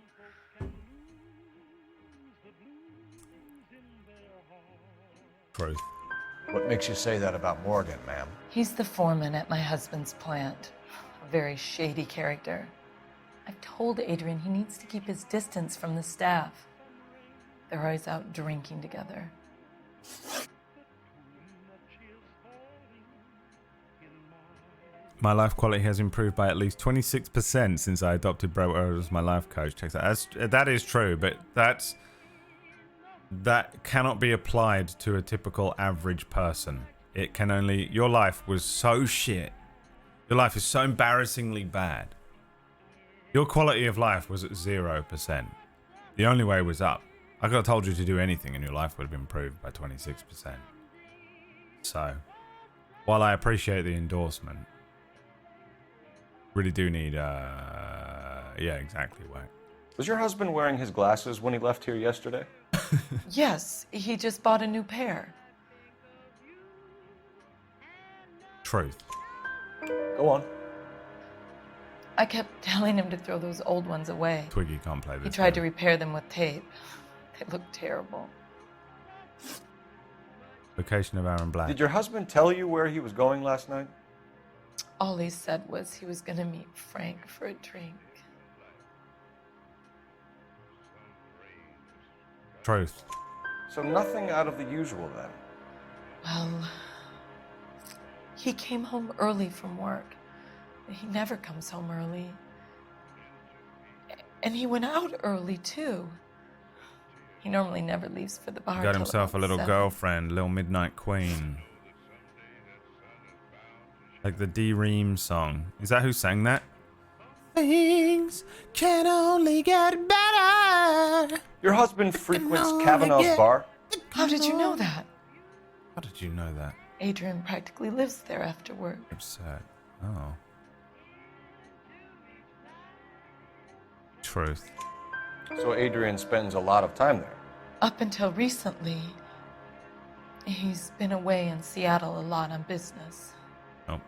Truth. What makes you say that about Morgan, ma'am? He's the foreman at my husband's plant. A very shady character. I've told Adrian he needs to keep his distance from the staff. They're always out drinking together. My life quality has improved by at least 26% since I adopted Bro as my life coach. Check that. That is true, but that cannot be applied to a typical average person. It can only... Your life was so shit. Your life is so embarrassingly bad. Your quality of life was at 0%. The only way was up. I could have told you to do anything and your life would have improved by 26%. So, while I appreciate the endorsement, really do need, yeah, exactly, Whack. Was your husband wearing his glasses when he left here yesterday? Yes, he just bought a new pair. Truth. Go on. I kept telling him to throw those old ones away. Twiggy can't play this. He tried to repair them with tape. They look terrible. Location of Aaron Black. Did your husband tell you where he was going last night? All he said was he was going to meet Frank for a drink. Truth. So nothing out of the usual then? Well, he came home early from work. He never comes home early. And he went out early, too. He normally never leaves for the bar. Got himself a till little 7. girlfriend, little Midnight Queen. Like the D Ream song. Is that who sang that? Things can only get better. Your husband frequents Kavanaugh's bar? How did you know that? How did you know that? Adrian practically lives there after work. Upset. Oh. Truth. So Adrian spends a lot of time there? Up until recently, he's been away in Seattle a lot on business. Oh.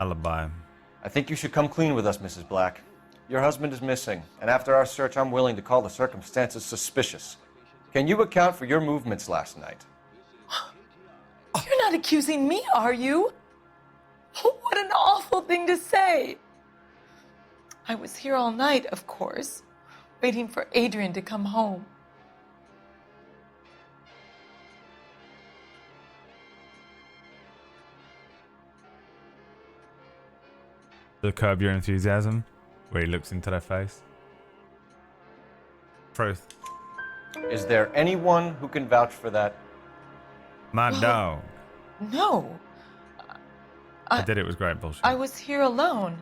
Alibi. I think you should come clean with us, Mrs. Black. Your husband is missing, and after our search, I'm willing to call the circumstances suspicious. Can you account for your movements last night? You're not accusing me, are you? What an awful thing to say. I was here all night, of course, waiting for Adrian to come home. The Curb Your Enthusiasm, where he looks into their face. Truth. Is there anyone who can vouch for that? My dog. No. I did it was great bullshit. I was here alone.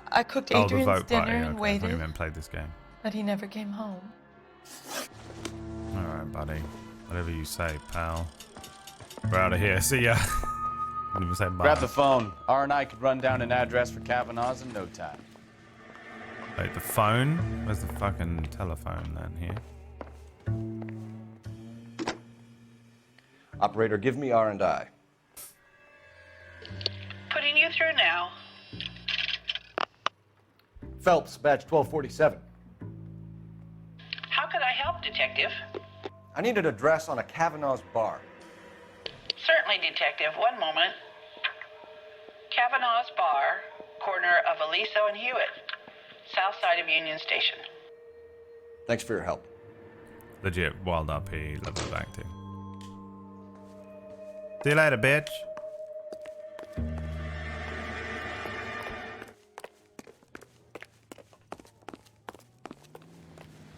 I cooked Oh, the Adrian's vote dinner party. and Okay, I thought waited, you meant played this game. but he never came home. Alright, buddy. Whatever you say, pal. We're out of here. See ya. Didn't even say bye. Grab the phone. R and I could run down an address for Kavanaugh's in no time. Wait, the phone? Where's the fucking telephone then here? Operator, give me R&I. Putting you through now. Phelps, badge 1247. How could I help, Detective? I need an address on a Kavanaugh's bar. Certainly, Detective. One moment. Kavanaugh's Bar, corner of Aliso and Hewitt, south side of Union Station. Thanks for your help. Legit wild RP level of acting. See you later, bitch.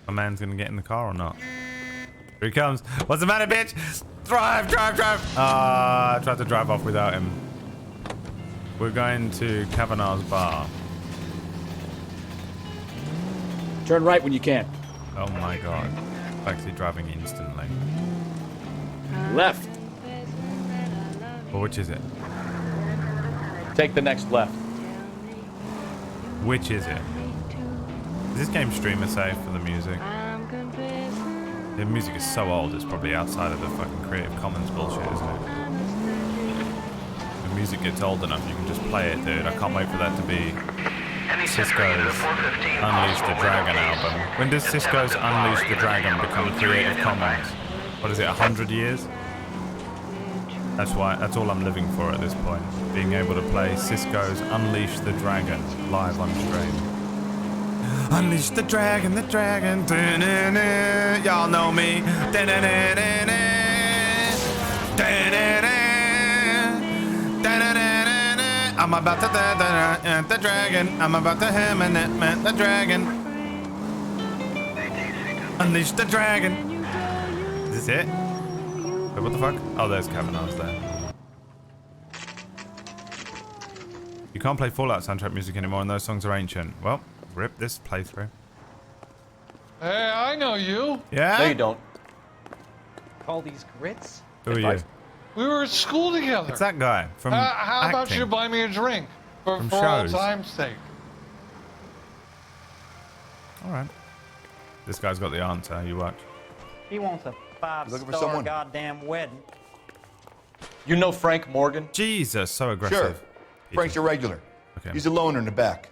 My man's gonna get in the car or not? Here he comes. What's the matter, bitch? Drive, drive, drive! I tried to drive off without him. We're going to Kavanaugh's Bar. Turn right when you can. Oh my god. Actually driving instantly. Left. Well, which is it? Take the next left. Which is it? Is this game streamer safe for the music? The music is so old, it's probably outside of the fucking Creative Commons bullshit, isn't it? The music gets old enough, you can just play it, dude. I can't wait for that to be Cisco's Unleash the Dragon album. When does Cisco's Unleash the Dragon become Creative Commons? What is it, 100 years? That's all I'm living for at this point. Being able to play Cisco's Unleash the Dragon live on stream. Unleash the dragon, da-na-na. Y'all know me. Da-na-na-na-na. Da-na-na. Da-na-na-na-na. I'm about to the dragon. I'm about to hammer the dragon. Unleash the dragon. Is this it? Wait, what the fuck? Oh, there's Kavanaugh's there. You can't play Fallout soundtrack music anymore, and those songs are ancient. Well, rip this playthrough. Hey, I know you. Yeah? No, you don't. Call these grits? Who are you? We were at school together. It's that guy from How about acting. you buy me a drink for old shows. time's sake? Alright. This guy's got the answer. You watch. He wants a Looking for 5-star someone? goddamn wedding. You know Frank Morgan? Jesus, so aggressive. Sure. Frank's a regular. Okay. He's a loner in the back.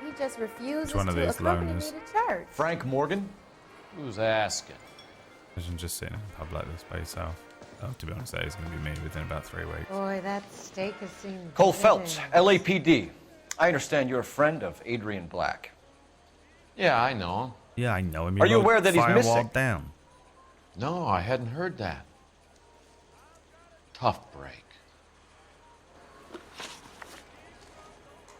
He just refuses Which one of to these accompany loners? me to church. Frank Morgan? Who's asking? Imagine just sitting in a pub like this by yourself. Oh, to be honest, that is going to be me within about 3 weeks. Boy, that steak has seemed Cole good. Phelps, LAPD. I understand you're a friend of Adrian Black. Yeah, I know him. Yeah, I know him. Are you wrote aware that he's Firewall missing? Down. No, I hadn't heard that. Tough break.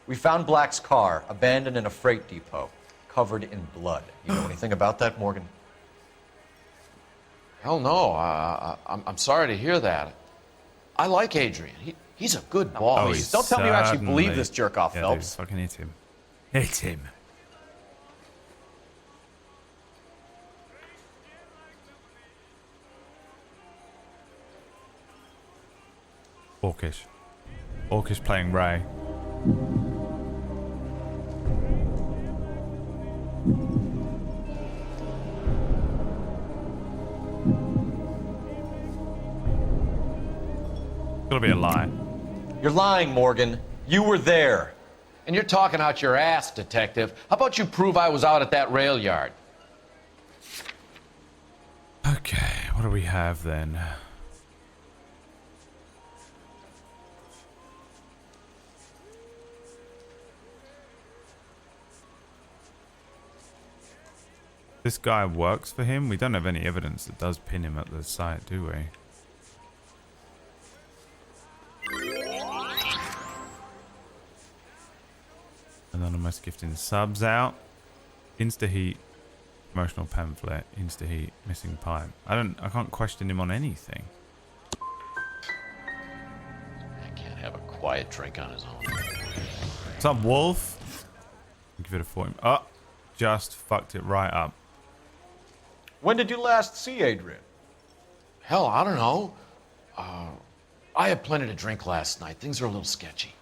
We found Black's car abandoned in a freight depot, covered in blood. You know anything about that, Morgan? Hell no. I'm sorry to hear that. I like Adrian. He's a good boss. Oh, Please, don't tell me you actually believe certainly- this jerk-off, yeah, Phelps. Dude, fucking hit him. Hit him. Orcish. Orcish playing Ray. It's gotta be a lie. You're lying, Morgan. You were there. And you're talking out your ass, detective. How about you prove I was out at that rail yard? Okay, what do we have then? This guy works for him? We don't have any evidence that does pin him at the site, do we? Anonymous gifting subs out. Insta-heat. Promotional pamphlet. Insta-heat. Missing pipe. I can't question him on anything. I can't have a quiet drink on his own. What's up, Wolf? Give it a 40. Oh, just fucked it right up. When did you last see Adrian? Hell, I don't know. I had plenty to drink last night. Things are a little sketchy.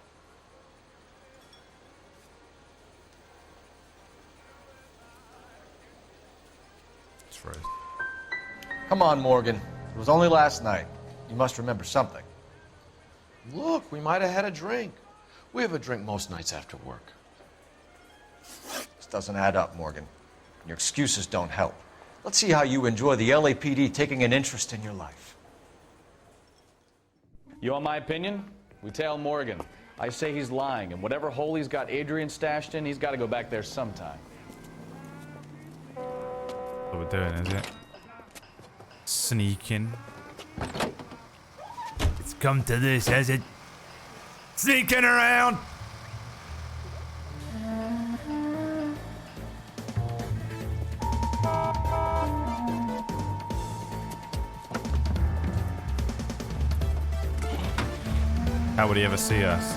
Come on, Morgan. It was only last night. You must remember something. Look, we might have had a drink. We have a drink most nights after work. This doesn't add up, Morgan. Your excuses don't help. Let's see how you enjoy the LAPD taking an interest in your life. You want my opinion? We tail Morgan. I say he's lying, and whatever hole he's got Adrian stashed in, he's got to go back there sometime. What we're doing, is it? Sneaking. It's come to this, has it? Sneaking around! How would he ever see us?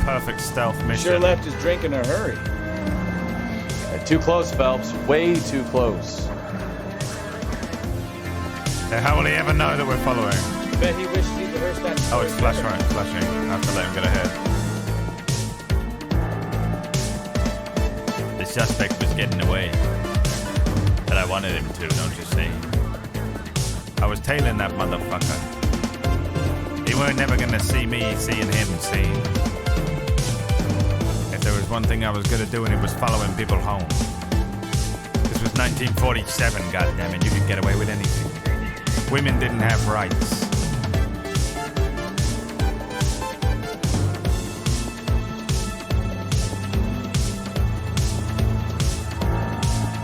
Perfect stealth mission. Sure left his drink in a hurry. Too close, Phelps. Way too close. How will he ever know that we're following? Bet he wishes he'd rehearsed that. Oh, it's flashing. I have to let him get ahead. The suspect was getting away. But I wanted him to, don't you see? I was tailing that motherfucker. He weren't never gonna see me seeing him see. If there was one thing I was good at doing, it was following people home. This was 1947, goddammit. You could get away with anything. Women didn't have rights.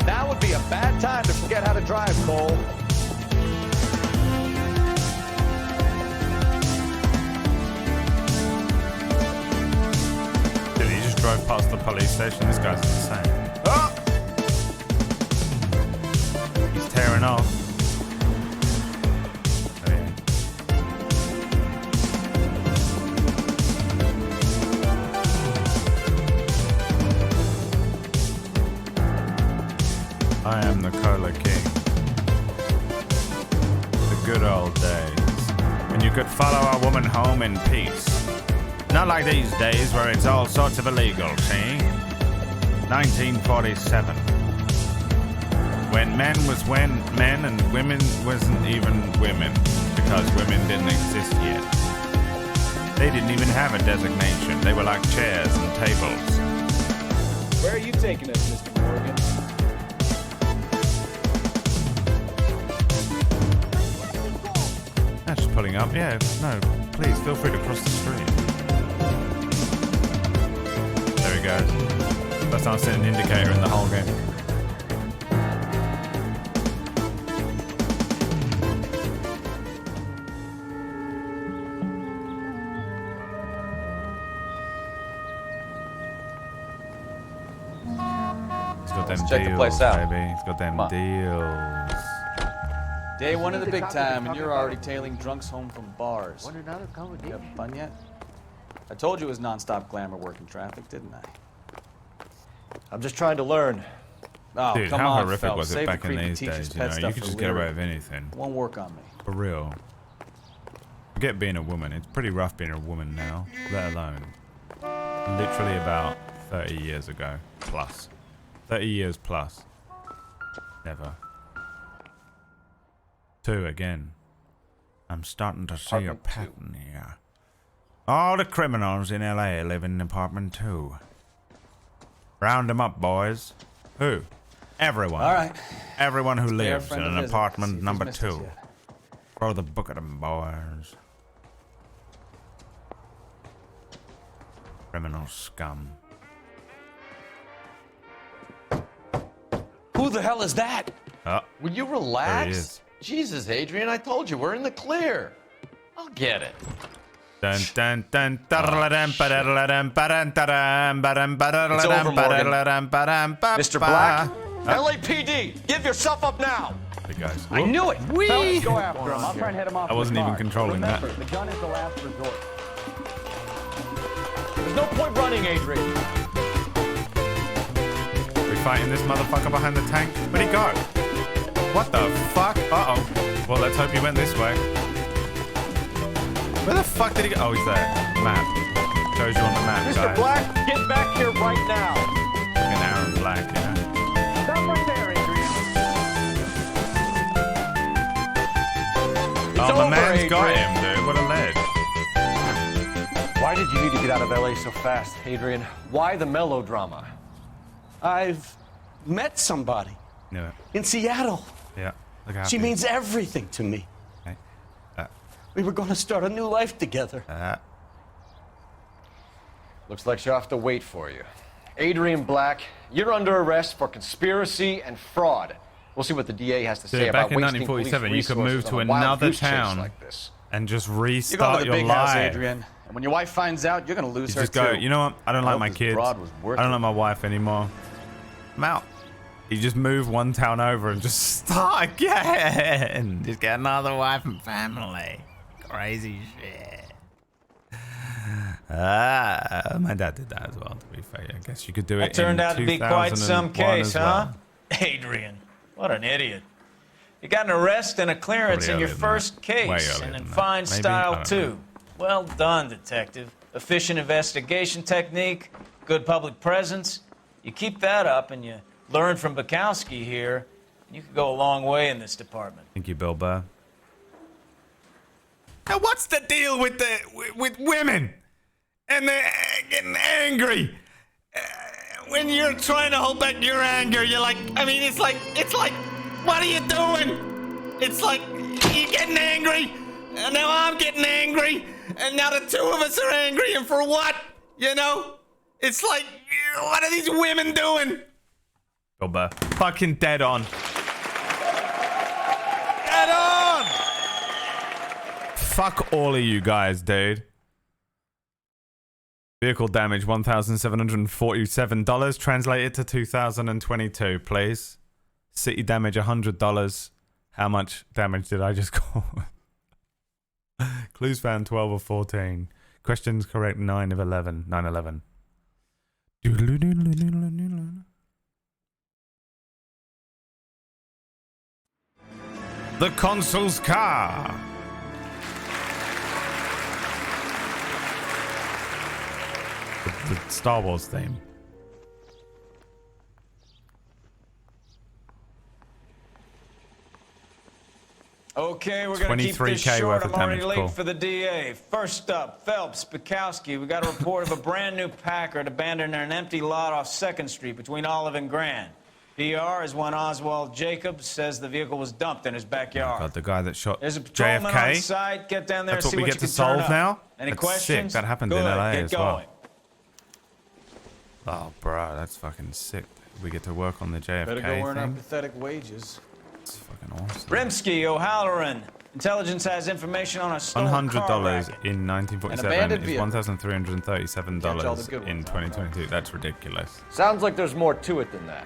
Now would be a bad time to forget how to drive, Cole. Dude, he just drove past the police station. This guy's insane. Oh! He's tearing off. I am the Cola King. The good old days. When you could follow a woman home in peace. Not like these days where it's all sorts of illegal, see? 1947. When men was men and women wasn't even women. Because women didn't exist yet. They didn't even have a designation. They were like chairs and tables. Where are you taking us, Mr. Morgan? Just pulling up. Yeah, no, please feel free to cross the street. There he goes. First time I've seen an indicator in the whole game. He's got them Let's check the deals, place out. baby. He's got them deals. Day one of the big time, and you're already tailing drunks home from bars. Want another comedy? You having fun yet? I told you it was non-stop glamour work in traffic, didn't I? I'm just trying to learn. Oh, Dude, come how on, horrific Phelps. was it Save back the in creepy these teacher's days? You pet know, stuff you could for just get away later. with anything. Won't work on me. For real. Forget being a woman. It's pretty rough being a woman now, let alone literally about 30 years ago. Plus. 30 years plus. Never. 2 again. I'm starting to see a pattern here. All the criminals in LA live in apartment 2. Round them up, boys. Who? Everyone. All right. Everyone who Let's pay our lives in friend a an visit, see apartment if he's number missed us 2. yet. Throw the book at them, boys. Criminal scum. Who the hell is that? Will you There he relax? is. Jesus, Adrian, I told you, we're in the clear. I'll get it. Dun dun dun dun Mr. Black, LAPD, give yourself up now. Hey guys. I knew it. Fellas, go after him. I'll try and head him off. I wasn't the car. even controlling that. Remember, the gun is the last resort. There's no point running, Adrian. We fighting this motherfucker behind the tank? Where'd he go? What the fuck? Uh-oh. Well, let's hope he went this way. Where the fuck did he go? Oh, he's there. Map. Shows you on the map, Mr. guys. Black, get back here right now. Fucking Aaron Black, yeah. Stop right there, Adrian. Oh, my man's got him, dude. What a lead. Why did you need to get out of LA so fast, Adrian? Why the melodrama? I've met somebody. Knew it. In Seattle. Yeah. Look how She happy. means everything to me. Okay. We were going to start a new life together. Looks like she'll have to wait for you. Adrian Black, you're under arrest for conspiracy and fraud. We'll see what the DA has to say Dude, about back in wasting 1947, you police could move resources to on a wild another goose chase town like this. and just You're going restart to the your big house, life. Adrian. And when your wife finds out, you're going to lose You her just go, too. you know what? I don't I like hope my this kids. broad was worth I don't it. like my wife anymore. I'm out. You just move one town over and just start again. Just get another wife and family. Crazy shit. My dad did that as well, to be fair. I guess you could do it That turned in out to be quite some 2001 case, as huh? well. Adrian, what an idiot. You got an arrest and a clearance Probably in your earlier than first that. Way case, earlier and in than that. fine Maybe? I style, don't too. know. Well done, detective. Efficient investigation technique, good public presence. You keep that up and you learn from Bukowski here, you could go a long way in this department. Thank you, Bill Burr. Now, what's the deal with women? And they're getting angry. When you're trying to hold back your anger, you're like, I mean, it's like, what are you doing? It's like, you're getting angry, and now I'm getting angry, and now the two of us are angry, and for what? You know? It's like, what are these women doing? Bill Burr. Fucking dead on. Dead on! Fuck all of you guys, dude. Vehicle damage, $1,747. Translate it to 2022, please. City damage, $100. How much damage did I just call? Clues found, 12 of 14. Questions correct, 9 of 11. 9/11. The consul's car. The Star Wars theme. Okay, we're gonna keep this 23K short. worth of I'm already damage, late cool. for the DA. First up, Phelps, Bukowski. We got a report of a brand new Packard abandoned in an empty lot off 2nd Street between Olive and Grand. PR is one Oswald Jacobs says the vehicle was dumped in his backyard. God, the guy that shot There's a patrolman on JFK. site. Get down there That's and what see we what get you to can turn solve up. now. Any That's questions? sick. That happened Good. in LA Get as going. well. Oh, bro, that's fucking sick. We get to work on the JFK Better go earn our thing. pathetic wages. It's fucking awesome. Rimsky, O'Halloran. Intelligence has information on a stolen car $100 racket. in An 1947 abandoned is vehicle. $1,337 in 2022. That's ridiculous. Sounds like there's more to it than that.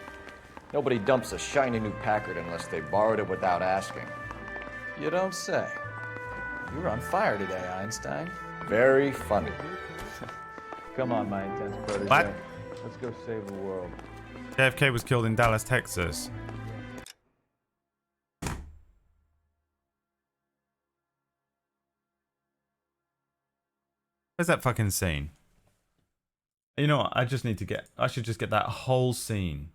Nobody dumps a shiny new Packard unless they borrowed it without asking. You don't say. You were on fire today, Einstein. Very funny. Come on, my intense protege. What? Let's go save the world. JFK was killed in Dallas, Texas. Where's that fucking scene? You know what? I should just get that whole scene.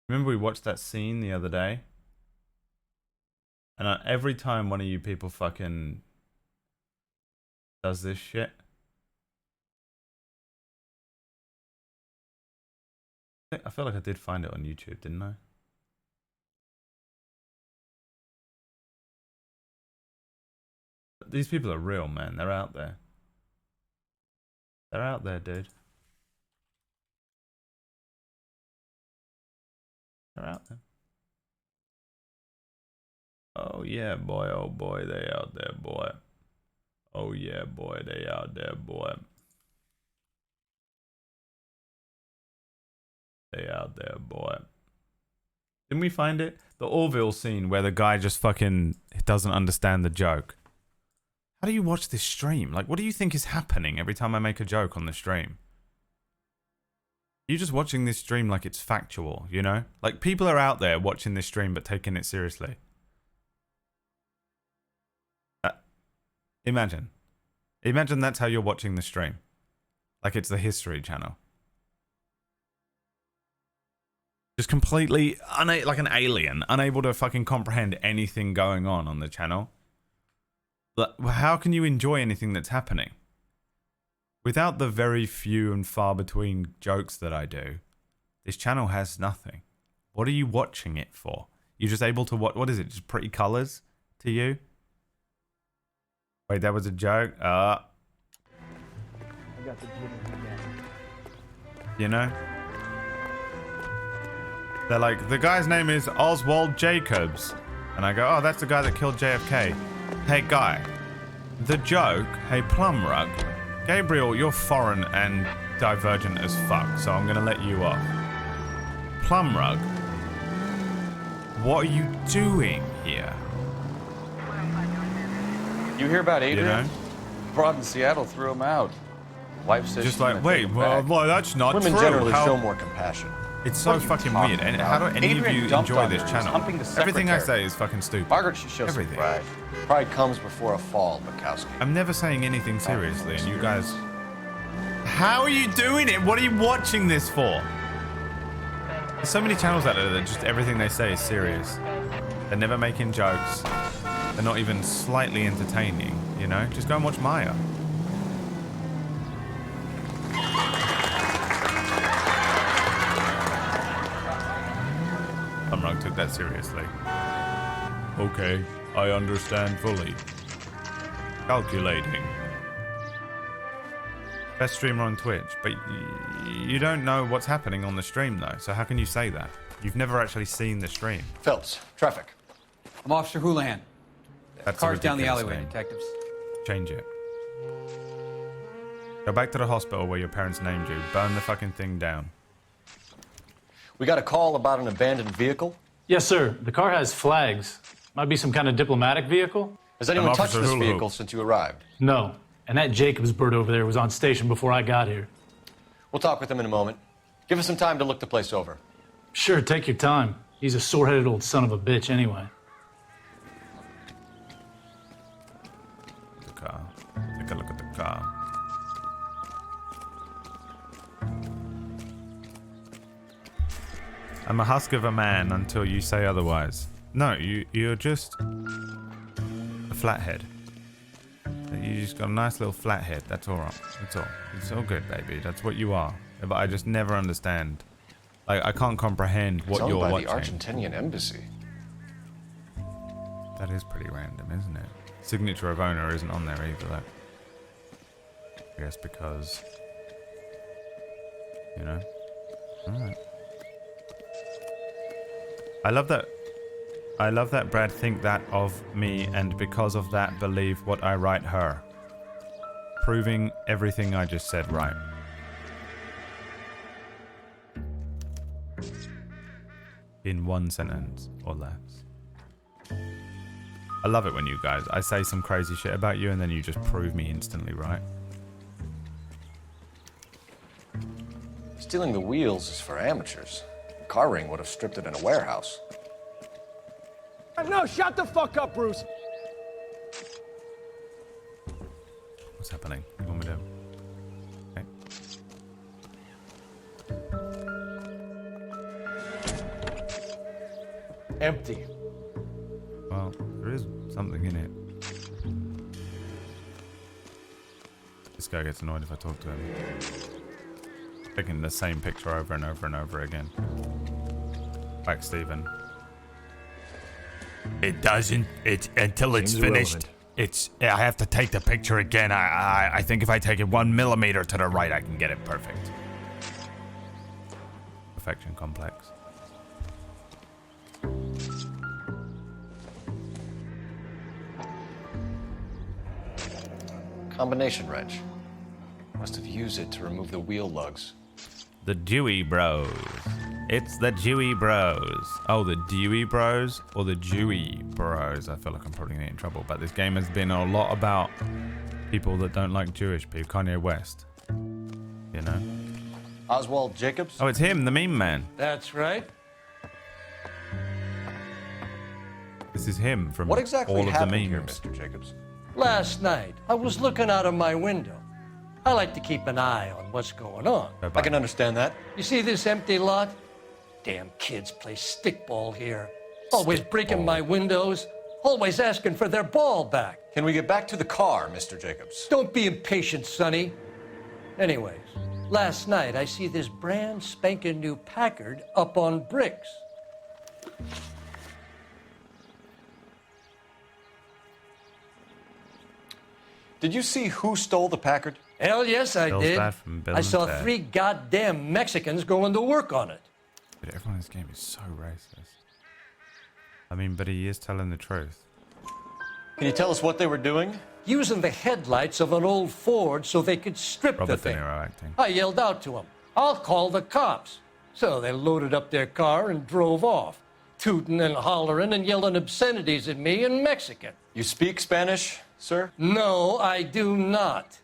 Remember we watched that scene the other day? And every time one of you people fucking does this shit, I feel like I did find it on YouTube, didn't I? These people are real, man. They're out there. They're out there, dude. They're out there. Oh yeah, boy. Oh boy, they out there, boy. Oh yeah, boy, they out there, boy. They out there, boy. Didn't we find it? The Orville scene where the guy just fucking doesn't understand the joke. How do you watch this stream? Like, what do you think is happening every time I make a joke on the stream? You're just watching this stream like it's factual, you know? Like, people are out there watching this stream but taking it seriously. Imagine. Imagine that's how you're watching the stream. Like it's the History Channel. Just completely, like an alien, unable to fucking comprehend anything going on the channel. How can you enjoy anything that's happening? without the very few and far between jokes that I do, this channel has nothing. What are you watching it for? You're just able to watch, what is it, just pretty colors to you? Wait, that was a joke? I got the jitters again. You know? They're like, the guy's name is Oswald Jacobs. And I go, oh, that's the guy that killed JFK. Hey, guy. The joke, hey, plum rug. Gabriel, you're foreign and divergent as fuck, so I'm gonna let you off. Plum rug. What are you doing here? You hear about Adrian? You know? Broad in Seattle threw him out. Wife says Just she's like, gonna wait, take him well, back. that's not Women true. generally How- show more compassion. It's so What are you fucking talking weird. And about? how do any Adrian of you dumped enjoy on this her. channel? Humping the Everything I secretary. say is fucking stupid. Margaret should show Everything. some pride. Pride comes before a fall, Bukowski. I'm never saying anything seriously, and you guys... How are you doing it? What are you watching this for? There's so many channels out there that just everything they say is serious. They're never making jokes. They're not even slightly entertaining, you know? Just go and watch Maya. Amrung took that seriously. Okay, I understand fully. Calculating. Best streamer on Twitch, but you don't know what's happening on the stream though, so how can you say that? You've never actually seen the stream. Phelps, traffic. I'm Officer Houlihan. That's a Car's down the ridiculous alleyway, name. detectives. Change it. Go back to the hospital where your parents named you. Burn the fucking thing down. We got a call about an abandoned vehicle. Yes, sir. The car has flags. Might be some kind of diplomatic vehicle. Has anyone I'm touched Officer this Hula Hoop. vehicle since you arrived? No. And that Jacobs bird over there was on station before I got here. We'll talk with him in a moment. Give us some time to look the place over. Sure, take your time. He's a sore-headed old son of a bitch anyway. The car. Take a look at the car. I'm a husk of a man until you say otherwise. No, you're just a flathead. You just got a nice little flathead. That's all right. That's all. It's all good, baby. That's what you are. But I just never understand. Like, I can't comprehend what It's owned you're by watching. the Argentinian embassy. That is pretty random, isn't it? Signature of owner isn't on there either, though. I guess because... You know? Alright. I love that Brad think that of me and because of that believe what I write her. Proving everything I just said right. In one sentence or less. I love it when you guys, I say some crazy shit about you and then you just prove me instantly right. Stealing the wheels is for amateurs. The car ring would have stripped it in a warehouse. No, shut the fuck up, Bruce. What's happening? You want me to... Empty. Well, there is something in it. This guy gets annoyed if I talk to him. Taking the same picture over and over and over again. Back, Stephen. It doesn't. It's until it's Seems finished. irrelevant. It's. I have to take the picture again. I think if I take it 1 millimeter to the right, I can get it perfect. Perfection complex. Combination wrench. Must have used it to remove the wheel lugs. The Dewey Bros. It's the Dewey Bros. Oh, the Dewey Bros or the Dewey Bros. I feel like I'm probably gonna get in trouble, but this game has been a lot about people that don't like Jewish people. Kanye West. You know? Oswald Jacobs? Oh, it's him, the meme man. That's right. This is him from What exactly all of the happened memes. here, Mr. Jacobs? Last night, I was looking out of my window. I like to keep an eye on what's going on. I can understand that. You see this empty lot? Damn kids play stickball here. Always breaking my windows. Always asking for their ball back. Can we get back to the car, Mr. Jacobs? Don't be impatient, Sonny. Anyways, last night I see this brand spanking new Packard up on bricks. Did you see who stole the Packard? Hell yes, I Bill's did. dad from Bill I and saw Ted. 3 goddamn Mexicans going to work on it. But everyone in this game is so racist. I mean, but he is telling the truth. Can you tell us what they were doing? Using the headlights of an old Ford so they could strip Robert the thing. De Niro acting. I yelled out to them, "I'll call the cops." So they loaded up their car and drove off, tooting and hollering and yelling obscenities at me in Mexican. You speak Spanish, sir? No, I do not.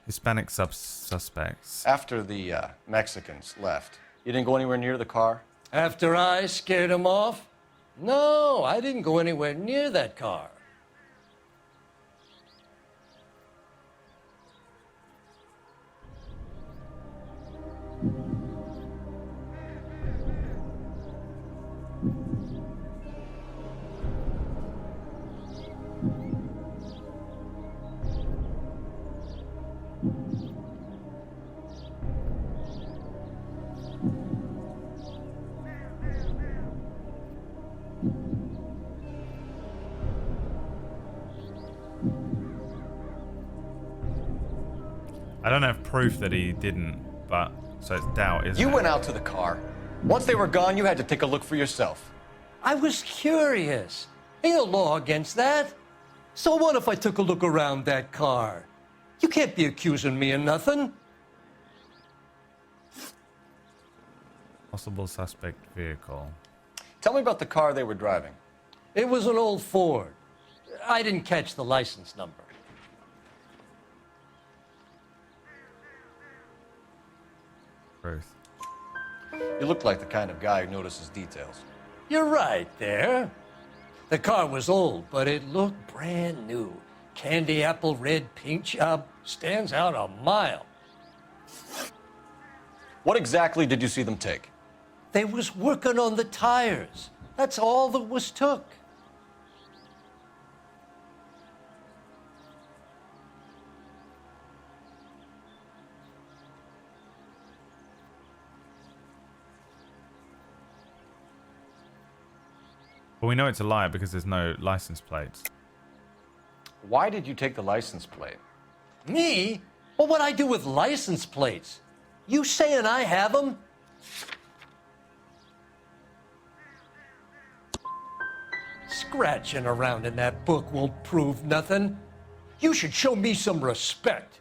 Hispanic suspects. After the Mexicans left, you didn't go anywhere near the car? After I scared them off? No, I didn't go anywhere near that car. I don't have proof that he didn't, but so it's doubt, isn't it? You went out to the car. Once they were gone, you had to take a look for yourself. I was curious. Ain't no law against that. So what if I took a look around that car? You can't be accusing me of nothing. Possible suspect vehicle. Tell me about the car they were driving. It was an old Ford. I didn't catch the license number. Truth. You look like the kind of guy who notices details. You're right there. The car was old, but it looked brand new. Candy apple red paint job stands out a mile. What exactly did you see them take? They was working on the tires. That's all that was took. Well, we know it's a lie because there's no license plates. Why did you take the license plate? Me? Well, what'd I do with license plates? You saying I have them? Scratching around in that book won't prove nothing. You should show me some respect.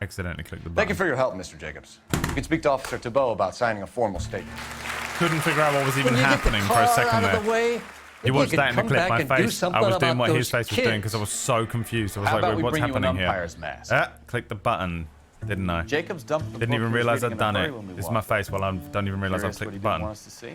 Accidentally clicked the button. Thank you for your help, Mr. Jacobs. You can speak to Officer Thibault about signing a formal statement. Couldn't figure out what was even When you get the happening for a car second out of there. the way, You if watched you that in can the clip. come My back and do face, I something was doing about what his those face was doing kids. because I was so confused. I was How like, about wait, we what's bring you an happening here? umpire's mask? Click the button. Didn't I? Jacobs dumped the Didn't book even he was realize reading I'd in the done hurry it. when we This is my walked. face while I don't even realize I've Curious clicked what he the didn't button. want us to see?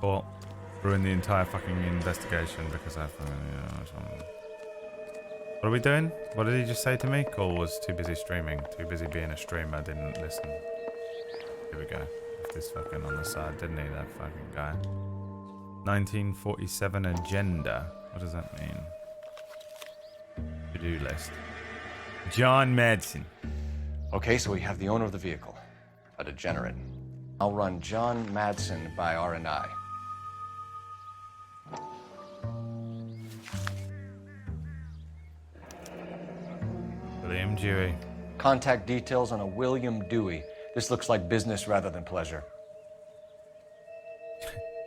Or ruin the entire fucking investigation because I. What are we doing? What did he just say to me? Cole was too busy streaming. Too busy being a streamer. Didn't listen. Here we go. Left this fucking on the side, didn't he? That fucking guy. 1947 agenda. What does that mean? To-do list. John Madsen. Okay, so we have the owner of the vehicle, a degenerate. I'll run John Madsen by R&I. William Dewey. Contact details on a William Dewey. This looks like business rather than pleasure.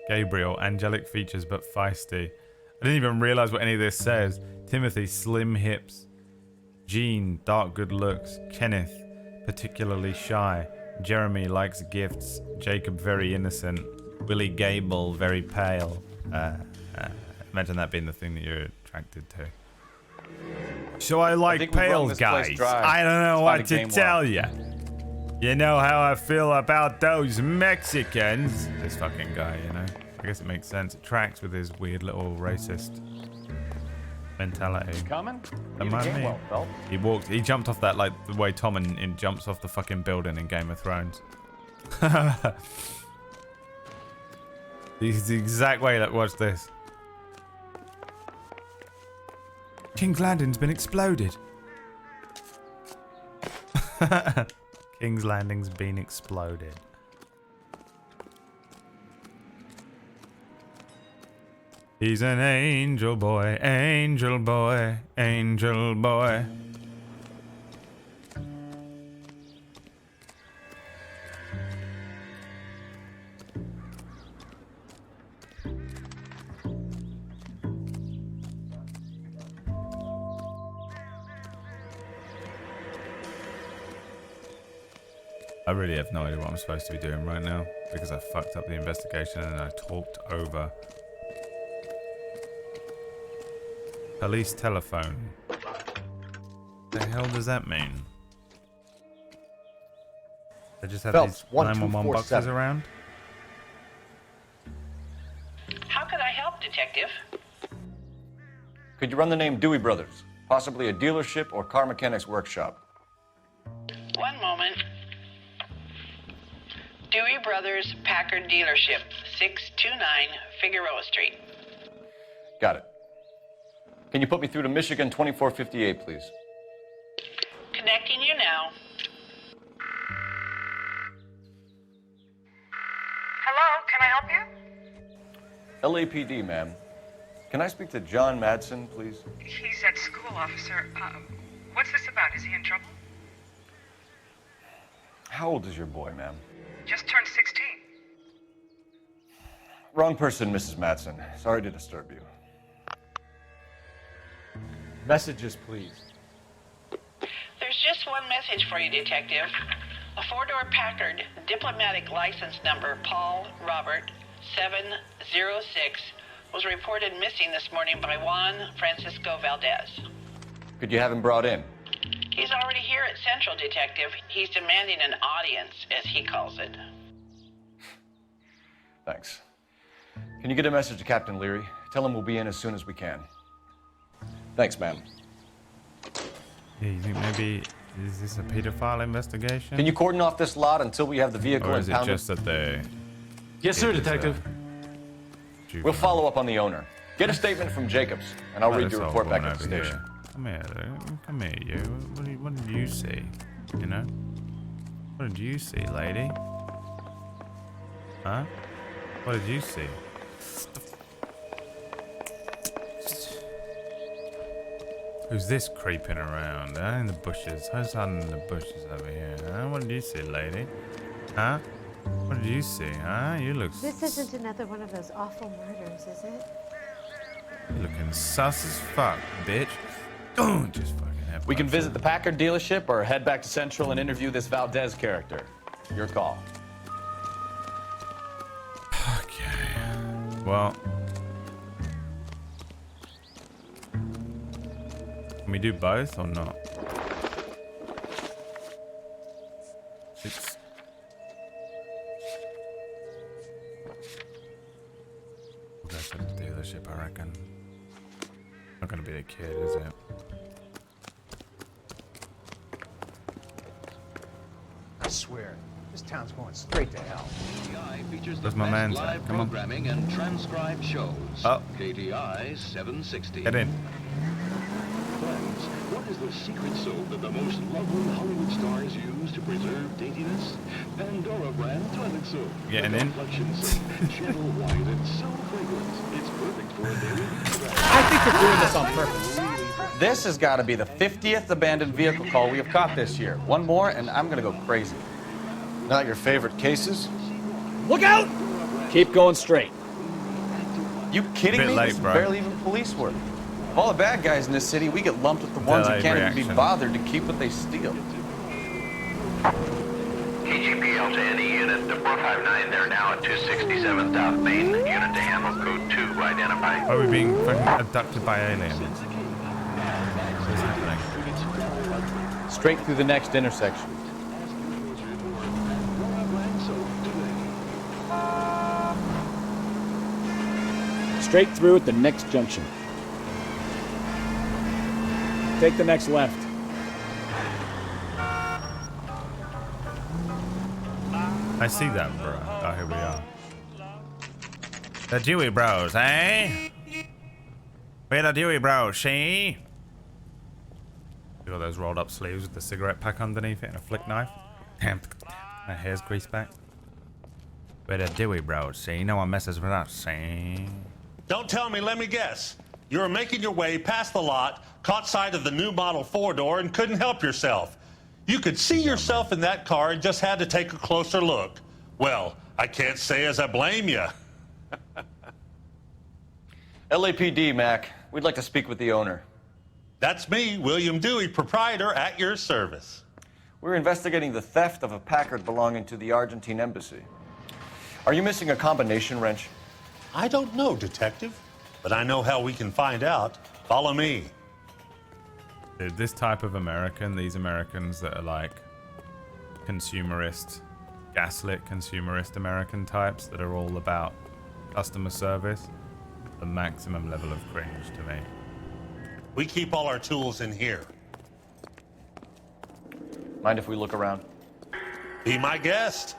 Gabriel, angelic features but feisty. I didn't even realize what any of this says. Timothy, slim hips. Jean, dark good looks. Kenneth, particularly shy. Jeremy likes gifts. Jacob, very innocent. Willie Gable, very pale. Imagine that being the thing that you're attracted to. So I like think we've run pale this place guys. dry. I don't know Let's what find a to game tell well. you. You know how I feel about those Mexicans. This fucking guy, you know. I guess it makes sense. It tracks with his weird little racist mentality. Coming? That You might game be. well, Phelps. He jumped off that like the way Tom and jumps off the fucking building in Game of Thrones. This is the exact way. Look, watch this. King's Landing's been exploded. King's Landing's been exploded. He's an angel boy, angel boy, angel boy. I really have no idea what I'm supposed to be doing right now because I fucked up the investigation and I talked over. Police telephone. The hell does that mean? They just have Phelps, these 911 boxes 1247. around? How can I help, Detective? Could you run the name Dewey Brothers? Possibly a dealership or car mechanics workshop. One moment. Dewey Brothers Packard Dealership, 629 Figueroa Street. Got it. Can you put me through to Michigan 2458, please? Connecting you now. Hello, can I help you? LAPD, ma'am. Can I speak to John Madsen, please? He's at school, officer. What's this about? Is he in trouble? How old is your boy, ma'am? Just turned 16. Wrong person, Mrs. Madsen. Sorry to disturb you. Messages, please. There's just one message for you, Detective. A four-door Packard, diplomatic license number Paul Robert 706, was reported missing this morning by Juan Francisco Valdez. Could you have him brought in? He's already here at Central, Detective. He's demanding an audience, as he calls it. Thanks. Can you get a message to Captain Leary? Tell him we'll be in as soon as we can. Thanks, ma'am. Yeah, you think maybe is this a pedophile investigation? Can you cordon off this lot until we have the vehicle Or is it impounded? just that they... Yes, sir, Detective. We'll follow up on the owner. Get a statement from Jacobs, and I'll Let read us your all report back go at the over here. station. Come here, you. What did you see? You know? What did you see, lady? Huh? What did you see? Who's this creeping around, huh? In the bushes. Who's hiding in the bushes over here, huh? What did you see, lady? Huh? What did you see, huh? You look... This isn't another one of those awful murders, is it? You're looking sus as fuck, bitch. Just fucking have We can visit the Packard dealership or head back to Central and interview this Valdez character. Your call. Okay. Well... Can we do both or not? It's... We'll go to the dealership, I reckon. Not gonna be the kid, is it? I swear, this town's going straight to hell. Where's my man? Live Come on. programming and transcribed shows. Oh. KTI 760. Get in. Friends, what is the secret soap that the most lovely Hollywood stars use to preserve daintiness? Pandora brand toilet soap. Getting The in? complexion soap. Gentle, white, and so fragrant. It's perfect for a daily I think you're doing this on purpose. This has got to be the 50th abandoned vehicle call we have caught this year. One more, and I'm going to go crazy. Not your favorite cases? Look out! Keep going straight. You kidding Bit me? late, This is bro. barely even police work. Of all the bad guys in this city, we get lumped with the ones that Delayed can't even be reaction. bothered to keep what they steal. KGPL to any unit. The 459, they're now at 267 South Main. Unit to handle code 2 identified. Are we being fucking abducted by aliens? What's happening? Straight through the next intersection. Straight through at the next junction. Take the next left. I see that, bro. Oh, here we are. The Dewey Bros, eh? We're the Dewey Bros, see? Look at those rolled up sleeves with the cigarette pack underneath it and a flick knife. Damn, my hair's greased back. We're the Dewey Bros, see? No one messes with us, see? Don't tell me, let me guess. You were making your way past the lot, caught sight of the new model 4-door, and couldn't help yourself. You could see yourself in that car and just had to take a closer look. Well, I can't say as I blame you. LAPD, Mac. We'd like to speak with the owner. That's me, William Dewey, proprietor, at your service. We're investigating the theft of a Packard belonging to the Argentine embassy. Are you missing a combination wrench? I don't know, Detective, but I know how we can find out. Follow me. Dude, this type of American, these Americans that are like consumerist, gaslit consumerist American types that are all about customer service, the maximum level of cringe to me. We keep all our tools in here. Mind if we look around? Be my guest.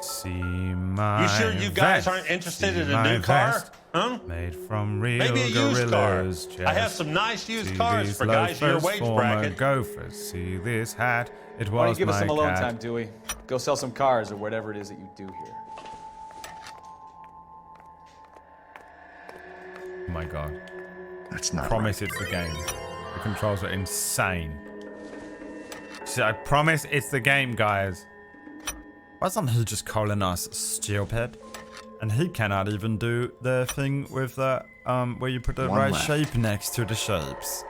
See my You sure you guys vest. aren't interested See in a my new car? vest. Huh? Made from real Maybe a used car. gorillas. I have Just some nice used see cars these for guys in your loafers, wage former bracket. Gophers. See this hat? It Why don't was you give us my some alone cat. time, Dewey? Go sell some cars or whatever it is that you do here. Oh my god. That's not promise right. it's the game. The controls are insane. So I promise it's the game, guys. Wasn't he just calling us stupid? And he cannot even do the thing with the where you put the One right left. shape next to the shapes.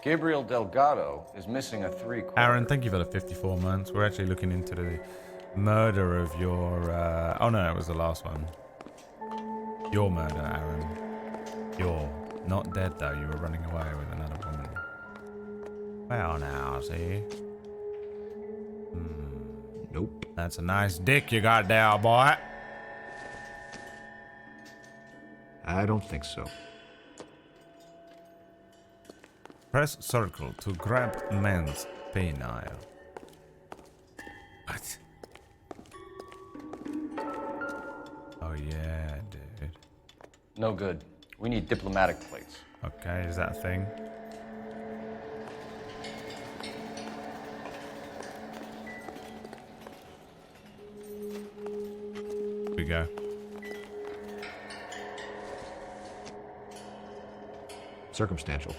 Gabriel Delgado is missing a 3/4. Aaron, thank you for the 54 months. We're actually looking into the murder of your oh no, it was the last one. Your murder, Aaron. You're not dead though, you were running away with another woman. Well now, see? Nope. That's a nice dick you got there, boy. I don't think so. Press circle to grab men's penile. What? Oh yeah, dude. No good. We need diplomatic plates. Okay, is that a thing? Here we go. Circumstantial.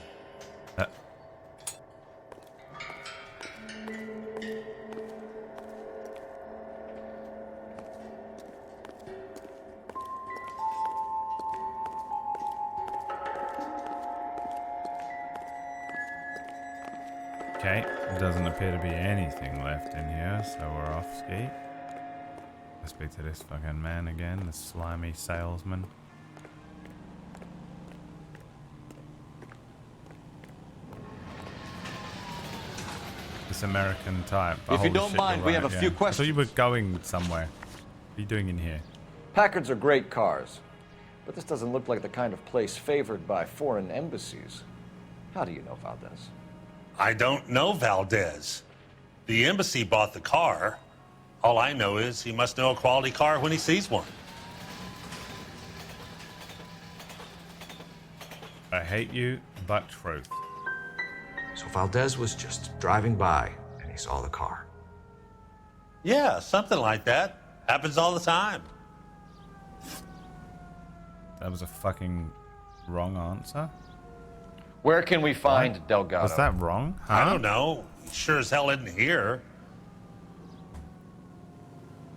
Okay, there doesn't appear to be anything left in here, so we're off ski. Let's speak to this fucking man again, the slimy salesman. This American type. If you Holy don't shit, mind, you're we right, have a yeah. few I thought questions. you were going somewhere. What are you doing in here? Packards are great cars, but this doesn't look like the kind of place favored by foreign embassies. How do you know Valdez? I don't know Valdez. The embassy bought the car. All I know is he must know a quality car when he sees one. I hate you, but truth. So Valdez was just driving by and he saw the car. Yeah, something like that. Happens all the time. That was a fucking wrong answer. Where can we find Delgado? Was that wrong? I don't know. He sure as hell isn't here.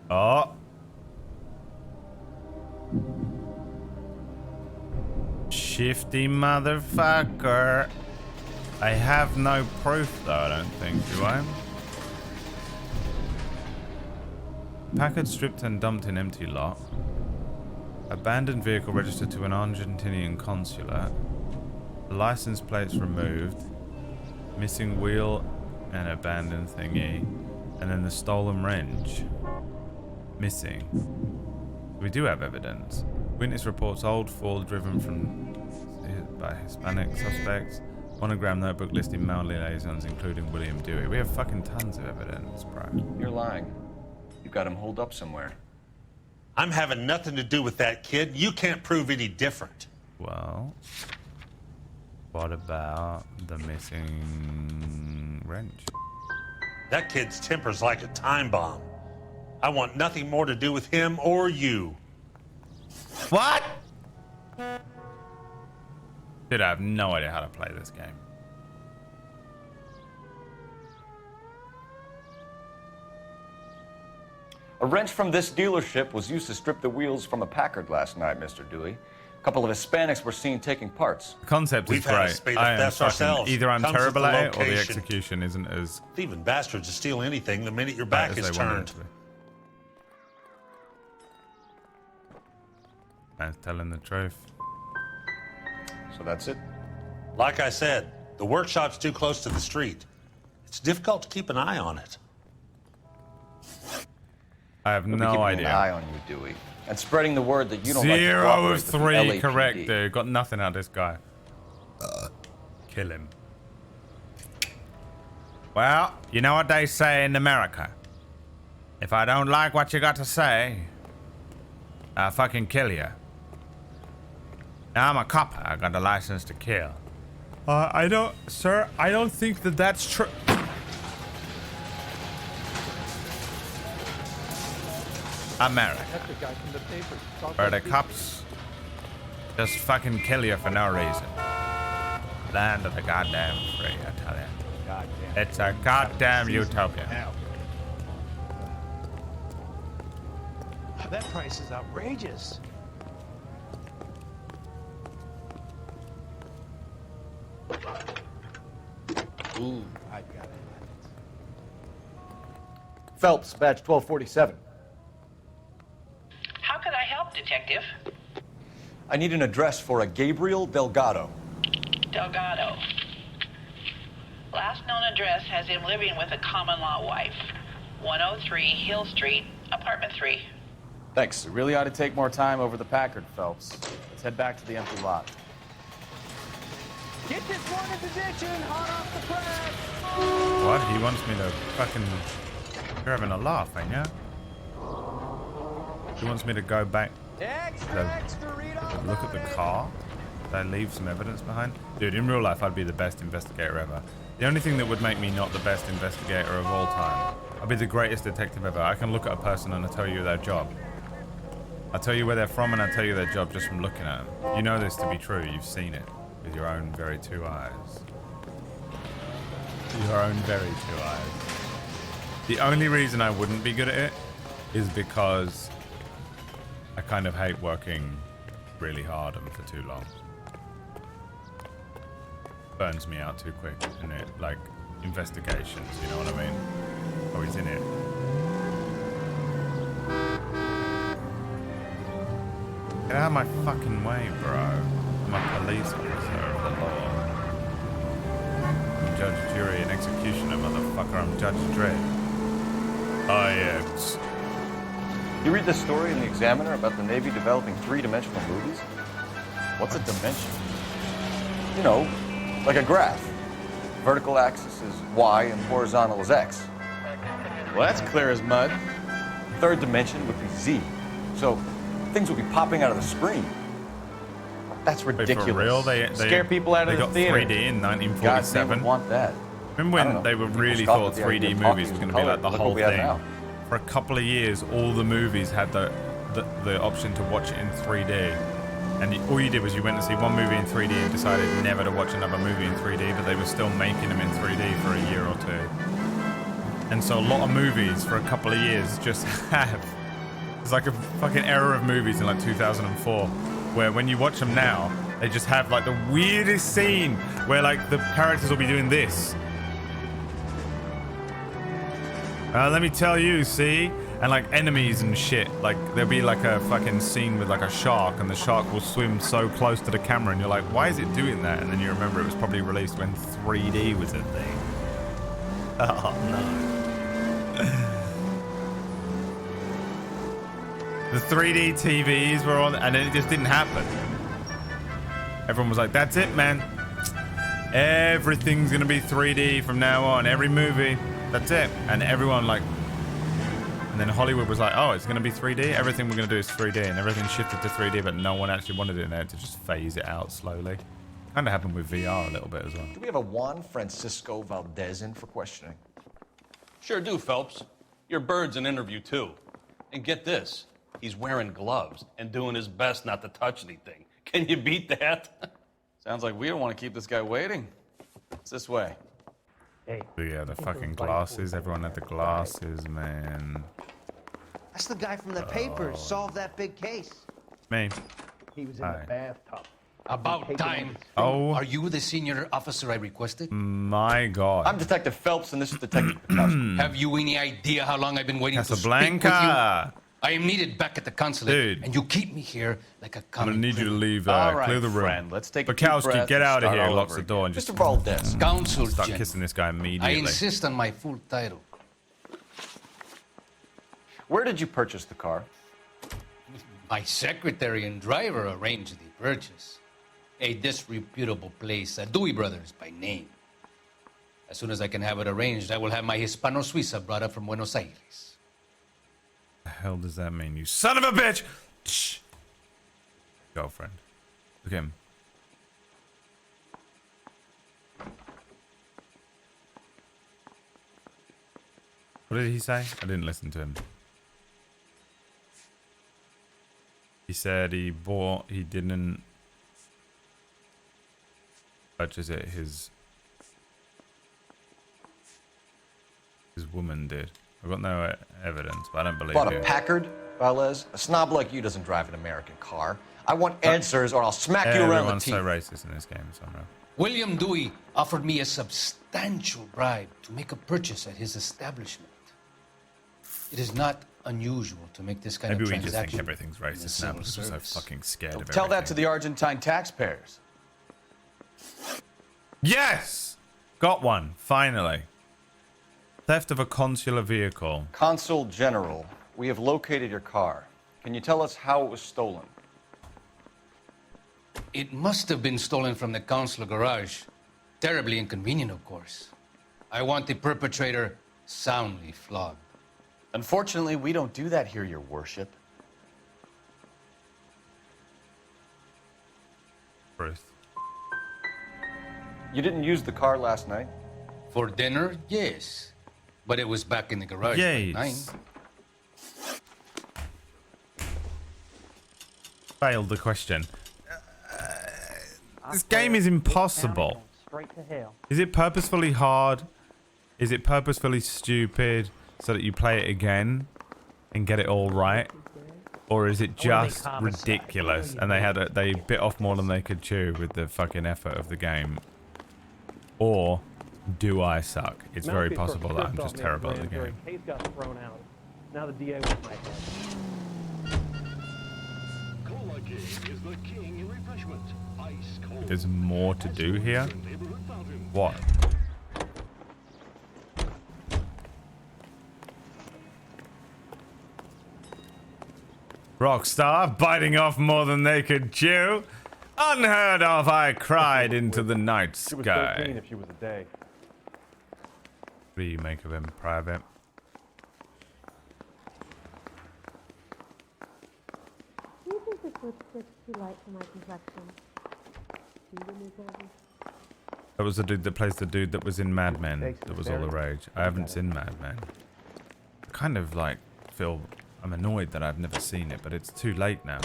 Oh. Shifty motherfucker. I have no proof though, I don't think, do I? Packard stripped and dumped in empty lot. Abandoned vehicle registered to an Argentinian consulate. License plates removed. Missing wheel and abandoned thingy. And then the stolen wrench. Missing. We do have evidence. Witness reports old Ford driven by Hispanic suspects. Monogram notebook listing male liaisons, including William Dewey. We have fucking tons of evidence, bro. You're lying. You've got him holed up somewhere. I'm having nothing to do with that kid. You can't prove any different. Well, what about the missing wrench? That kid's temper's like a time bomb. I want nothing more to do with him or you. What? Dude, I have no idea how to play this game. A wrench from this dealership was used to strip the wheels from a Packard last night, Mr. Dewey. A couple of Hispanics were seen taking parts. The concept is great. I am fucking, either I'm terrible at it or the execution isn't as... Thieving bastards to steal anything the minute your back is turned. Man's telling the truth. So that's it? Like I said, the workshop's too close to the street. It's difficult to keep an eye on it. I have We'll be no keeping idea. an eye on you, Dewey. And spreading the word that you don't like to 0 cooperate of with the 3 LAPD. correct, dude. Got nothing out of this guy. Kill him. Well, you know what they say in America. If I don't like what you got to say, I'll fucking kill you. Now I'm a copper. I got a license to kill. I don't, sir. I don't think that that's true. America, That's the guy from the paper. where the cops just fucking kill you for no reason. Land of the goddamn free, I tell you. Goddamn. It's a goddamn utopia. Now. That price is outrageous. Ooh, I got it. Phelps, badge 1247. How can I help, Detective? I need an address for a Gabriel Delgado. Delgado. Last known address has him living with a common-law wife. 103 Hill Street, apartment 3. Thanks. You really ought to take more time over the Packard, Phelps. Let's head back to the empty lot. Get this one in position, hot off the press. What? He wants me to fucking... You're having a laugh, ain't ya? He wants me to go back... Look at the car? Did I leave some evidence behind? Dude, in real life, I'd be the best investigator ever. The only thing that would make me not the best investigator of all time, I'd be the greatest detective ever. I can look at a person and I'll tell you their job. I'll tell you where they're from and I'll tell you their job just from looking at them. You know this to be true. You've seen it with your own very two eyes. Your own very two eyes. The only reason I wouldn't be good at it is because I kind of hate working really hard and for too long. Burns me out too quick, and it like investigations, you know what I mean? Oh, he's in it. Get out of my fucking way, bro. I'm a police officer of the law. I'm judge, jury, and executioner, motherfucker. I'm Judge Dredd. IX. You read this story in the Examiner about the Navy developing three-dimensional movies? What's a dimension? You know, like a graph. Vertical axis is Y and horizontal is X. Well, that's clear as mud. Third dimension would be Z. So things would be popping out of the screen. That's ridiculous. Wait, for real? They Scare people out of the theater. They got 3D in 1947. Want that? Remember when they were really thought 3D movies was going to be like the whole thing? For a couple of years, all the movies had the option to watch it in 3D. And all you did was you went to see one movie in 3D and decided never to watch another movie in 3D, but they were still making them in 3D for a year or two. And so a lot of movies for a couple of years just have... It's like a fucking era of movies in like 2004, where when you watch them now, they just have like the weirdest scene where like the characters will be doing this. Let me tell you, see? And like enemies and shit. Like there'll be like a fucking scene with like a shark and the shark will swim so close to the camera and you're like, why is it doing that? And then you remember it was probably released when 3D was a thing. Oh no. The 3D TVs were on and it just didn't happen. Everyone was like, that's it, man. Everything's gonna be 3D from now on. Every movie. That's it. And everyone like... And then Hollywood was like, oh, it's gonna be 3D? Everything we're gonna do is 3D. And everything shifted to 3D, but no one actually wanted it in there to just phase it out slowly. Kind of happened with VR a little bit as well. Do we have a Juan Francisco Valdez in for questioning? Sure do, Phelps. Your bird's an interview, too. And get this, he's wearing gloves and doing his best not to touch anything. Can you beat that? Sounds like we don't want to keep this guy waiting. It's this way. But yeah, the fucking glasses. Everyone had the glasses, man. That's the guy from the papers. Solved that big case. Me. He was in the bathtub. About time. Oh. Are you the senior officer I requested? My God. I'm Detective Phelps, and this is Detective Pekowski. Have you any idea how long I've been waiting to speak with you? Casablanca. I am needed back at the consulate, Dude. and you keep me here like a I'm common gonna need you to criminal. leave, All right, clear the room. friend, let's take a deep Bukowski, breath get and out of start here. all Locks over the door and just Mr. Valdez. Counsel start General. kissing this guy I immediately. insist on my full title. Where did you purchase the car? My secretary and driver arranged the purchase. A disreputable place, Dewey Brothers by name. As soon as I can have it arranged, I will have my Hispano Suiza brought up from Buenos Aires. The hell does that mean, you son of a bitch? Shh. Girlfriend. Look at him. What did he say? I didn't listen to him. He said he didn't purchase it, his woman did. I've got no evidence, but I don't believe Bought you. a Packard, Valdez? A snob like you doesn't drive an American car. I want answers or I'll smack you around the Everyone's teeth. so racist in this game somehow. William Dewey offered me a substantial bribe to make a purchase at his establishment. It is not unusual to make this kind Maybe of we just transaction. think everything's racist now because we're so fucking scared of Tell everything. that to the Argentine taxpayers. Yes! Got one, finally. Theft of a consular vehicle. Consul General, we have located your car. Can you tell us how it was stolen? It must have been stolen from the consular garage. Terribly inconvenient, of course. I want the perpetrator soundly flogged. Unfortunately, we don't do that here, your worship. Bruce. You didn't use the car last night? For dinner, yes. But it was back in the garage by 9. Failed the question. This game is impossible. Straight to hell. Is it purposefully hard? Is it purposefully stupid so that you play it again and get it all right? Or is it just ridiculous and they bit off more than they could chew with the fucking effort of the game? Or do I suck? It's very possible that I'm just terrible at the game. Case got thrown out. Now the DA wants my head. Cola King is the king in refreshment. Ice cold. There's more to do here? What? Rockstar biting off more than they could chew. Unheard of, I cried into the night sky. if she was a day. What do you make of him, Private? Do you think this lipstick's too light for my complexion? That was the dude that plays the dude that was in Mad Men. That was all the rage. I haven't seen Mad Men. I kind of like feel I'm annoyed that I've never seen it, but it's too late now.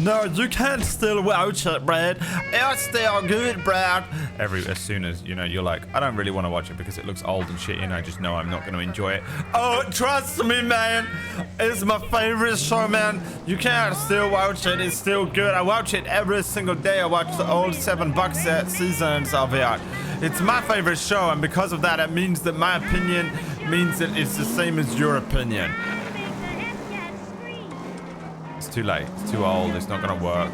No, you can't still watch it, Brad. It's still good, Brad. As soon as, you know, you're like, I don't really want to watch it because it looks old and shitty and I just know I'm not going to enjoy it. Oh, trust me, man. It's my favorite show, man. You can't still watch it. It's still good. I watch it every single day. I watch the old 7 box set seasons of it. It's my favorite show, and because of that, it means that my opinion means that it's the same as your opinion. It's too late. It's too old. It's not going to work.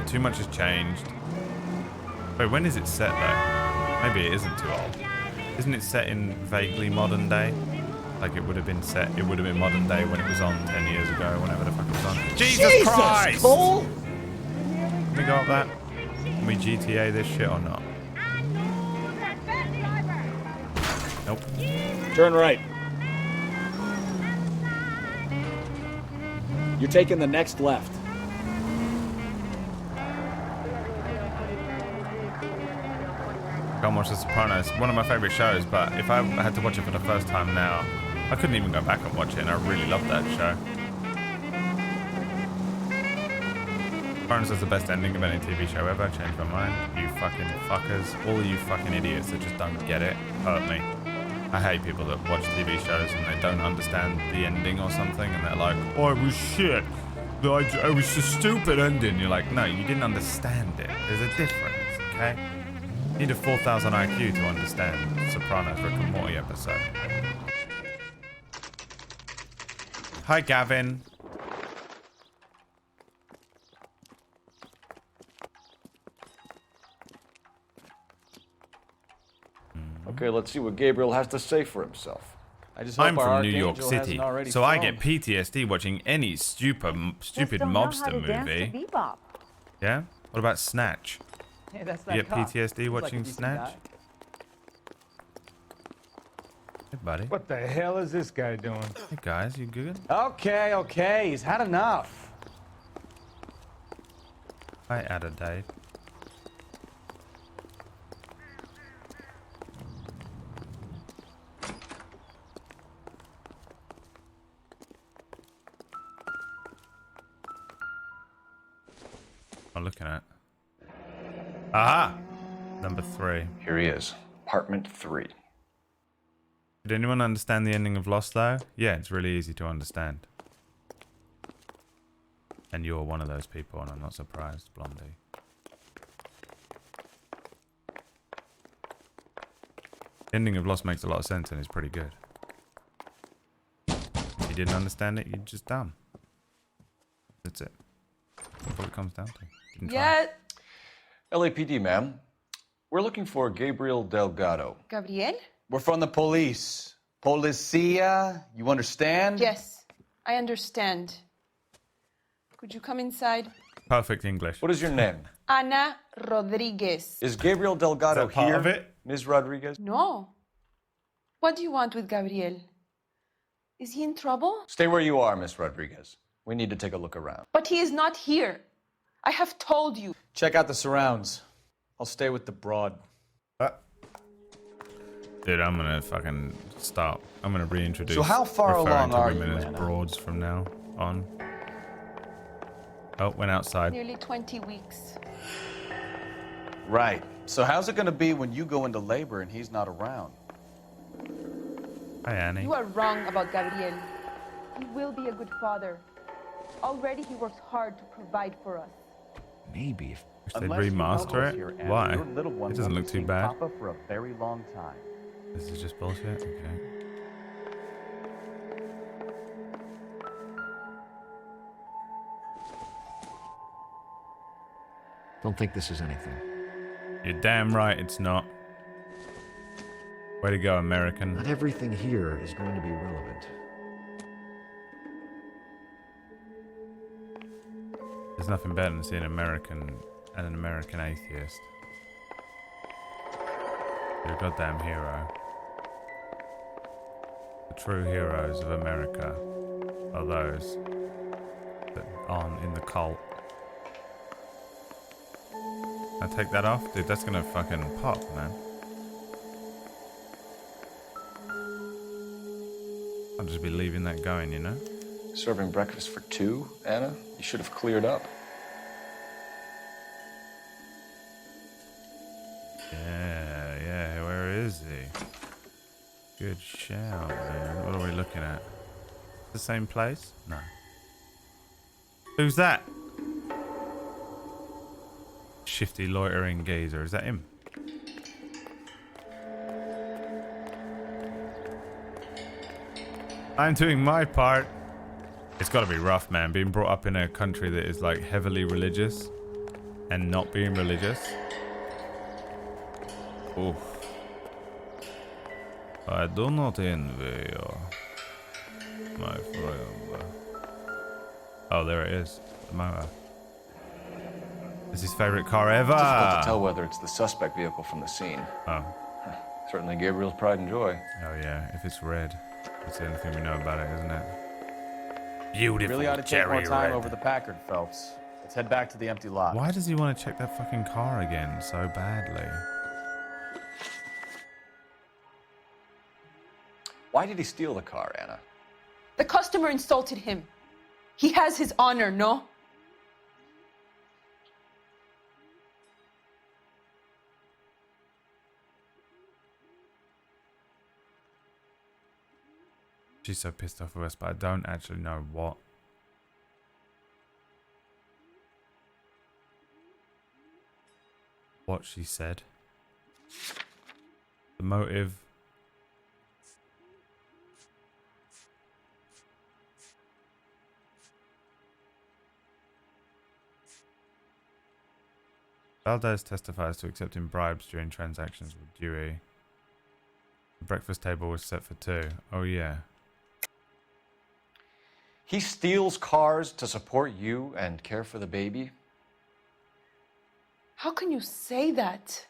Too much has changed. Wait, when is it set though? Maybe it isn't too old. Isn't it set in vaguely modern day? Like it would have been set. It would have been modern day when it was on 10 years ago, whenever the fuck it was on. Jesus Christ! Cole! Can we go up that? Can we GTA this shit or not? Nope. Turn right. You're taking the next left. Can't watch The Sopranos. One of my favorite shows, but if I had to watch it for the first time now, I couldn't even go back and watch it, and I really loved that show. Sopranos is the best ending of any TV show ever. Changed my mind. You fucking fuckers. All of you fucking idiots that just don't get it hurt me. I hate people that watch TV shows and they don't understand the ending or something, and they're like, oh, it was shit. It was a stupid ending. You're like, no, you didn't understand it. There's a difference, okay? You need a 4,000 IQ to understand Sopranos Rick and Morty episode. Hi, Gavin. Okay, let's see what Gabriel has to say for himself. I just hope I'm our from New Archangel York hasn't City, already so I flown. get PTSD watching any stupid mobster movie. Yeah? What about Snatch? Hey, that's You get PTSD watching Snatch? Hey, buddy. What the hell is this guy doing? Hey, guys, you good? Okay, he's had enough. Hi, Ada Dave. I'm looking at. Aha! Number 3. Here he is. Apartment 3. Did anyone understand the ending of Lost, though? Yeah, it's really easy to understand. And you're one of those people, and I'm not surprised, Blondie. The ending of Lost makes a lot of sense and is pretty good. If you didn't understand it, you're just dumb. That's it. That's what it comes down to. Didn't try. Yeah, LAPD, ma'am. We're looking for Gabriel Delgado. Gabriel? We're from the police. Policia, you understand? Yes, I understand. Could you come inside? Perfect English. What is your name? Ana Rodriguez. Is Gabriel Delgado Is that part here, of it? Ms. Rodriguez? No. What do you want with Gabriel? Is he in trouble? Stay where you are, Miss Rodriguez. We need to take a look around. But he is not here. I have told you. Check out the surrounds. I'll stay with the broad. Dude, I'm gonna fucking stop. I'm gonna reintroduce. So how far referring along to are women you, as Anna? broads from now on. Oh, went outside. Nearly 20 weeks. Right. So how's it gonna be when you go into labor and he's not around? Hi, Annie. You are wrong about Gabriel. He will be a good father. Already he works hard to provide for us. Maybe if Wish they'd remaster it. Why? It doesn't look too bad. Papa for a very long time. This is just bullshit. Okay. don't think this is anything. You're damn right it's not. Way to go, American. Not everything here is going to be relevant. There's nothing better than seeing an American atheist. You're a goddamn hero. The true heroes of America are those that aren't in the cult. I take that off? Dude, that's gonna fucking pop, man. I'll just be leaving that going, you know? Serving breakfast for 2, Anna? You should have cleared up. Yeah, where is he? Good shout, man. What are we looking at? The same place? No. Who's that? Shifty loitering gazer. Is that him? I'm doing my part. It's got to be rough, man. Being brought up in a country that is like heavily religious and not being religious. Oof. I do not envy you, my friend. Oh, there it is. The motor. It's his favorite car ever. Difficult to tell whether it's the suspect vehicle from the scene. Oh. Certainly Gabriel's pride and joy. Oh yeah, if it's red, that's the only thing we know about it, isn't it? You Beautiful really ought to take more cherry time red. over the Packard, Phelps. Let's head back to the empty lot. Why does he want to check that fucking car again so badly? Why did he steal the car, Anna? The customer insulted him. He has his honor, no? She's so pissed off with us, but I don't actually know what she said. The motive. Valdez testifies to accepting bribes during transactions with Dewey. The breakfast table was set for 2. Oh yeah. He steals cars to support you and care for the baby? How can you say that?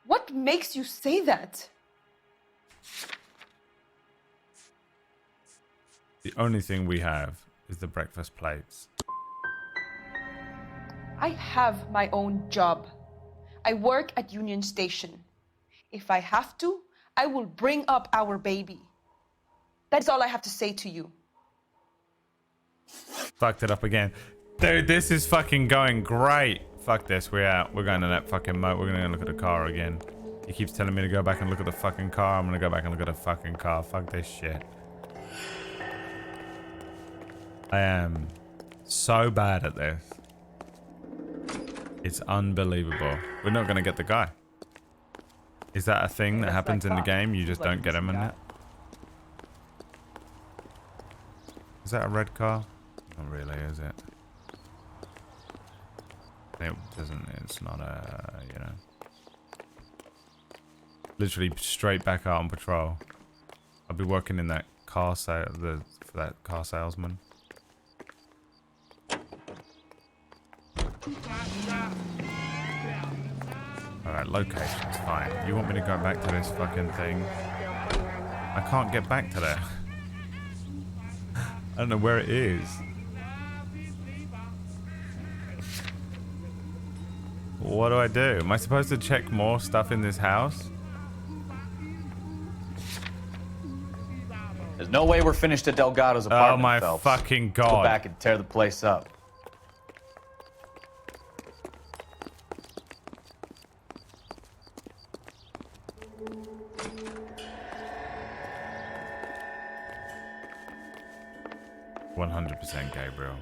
What makes you say that? The only thing we have is the breakfast plates. I have my own job. I work at Union Station. If I have to, I will bring up our baby. That's all I have to say to you. Fucked it up again. Dude, this is fucking going great. Fuck this, we're out. We're going to that fucking moat. We're gonna go look at the car again. He keeps telling me to go back and look at the fucking car. I'm gonna go back and look at the fucking car. Fuck this shit. I am so bad at this. It's unbelievable. We're not gonna get the guy. Is that a thing that happens in the game? You just don't get him in it? Is that a red car? Not really, is it? It doesn't, it's not a, you know. Literally straight back out on patrol. I'll be working in that car sale, for that car salesman. Alright, location's fine. You want me to go back to this fucking thing? I can't get back to there. I don't know where it is. What do I do? Am I supposed to check more stuff in this house? There's no way we're finished at Delgado's apartment, Oh my Phelps. fucking Let's go god. back and tear the place up. %, Gabriel.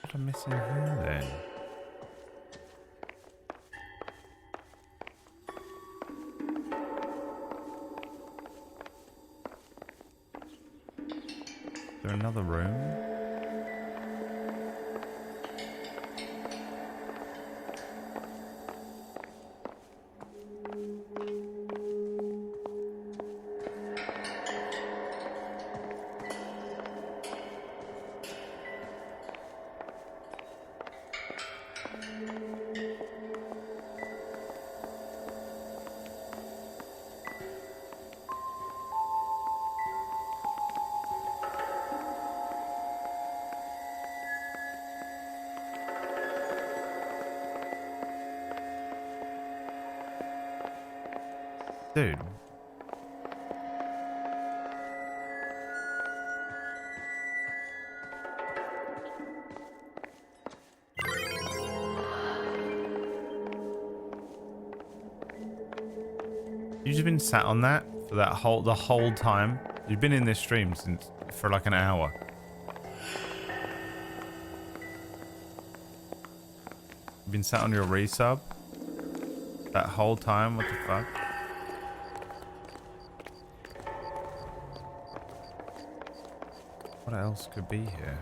What am I missing here then? Is there another room? Dude. You've just been sat on that for the whole time. You've been in this stream for like an hour. You've been sat on your resub that whole time. What the fuck? What else could be here?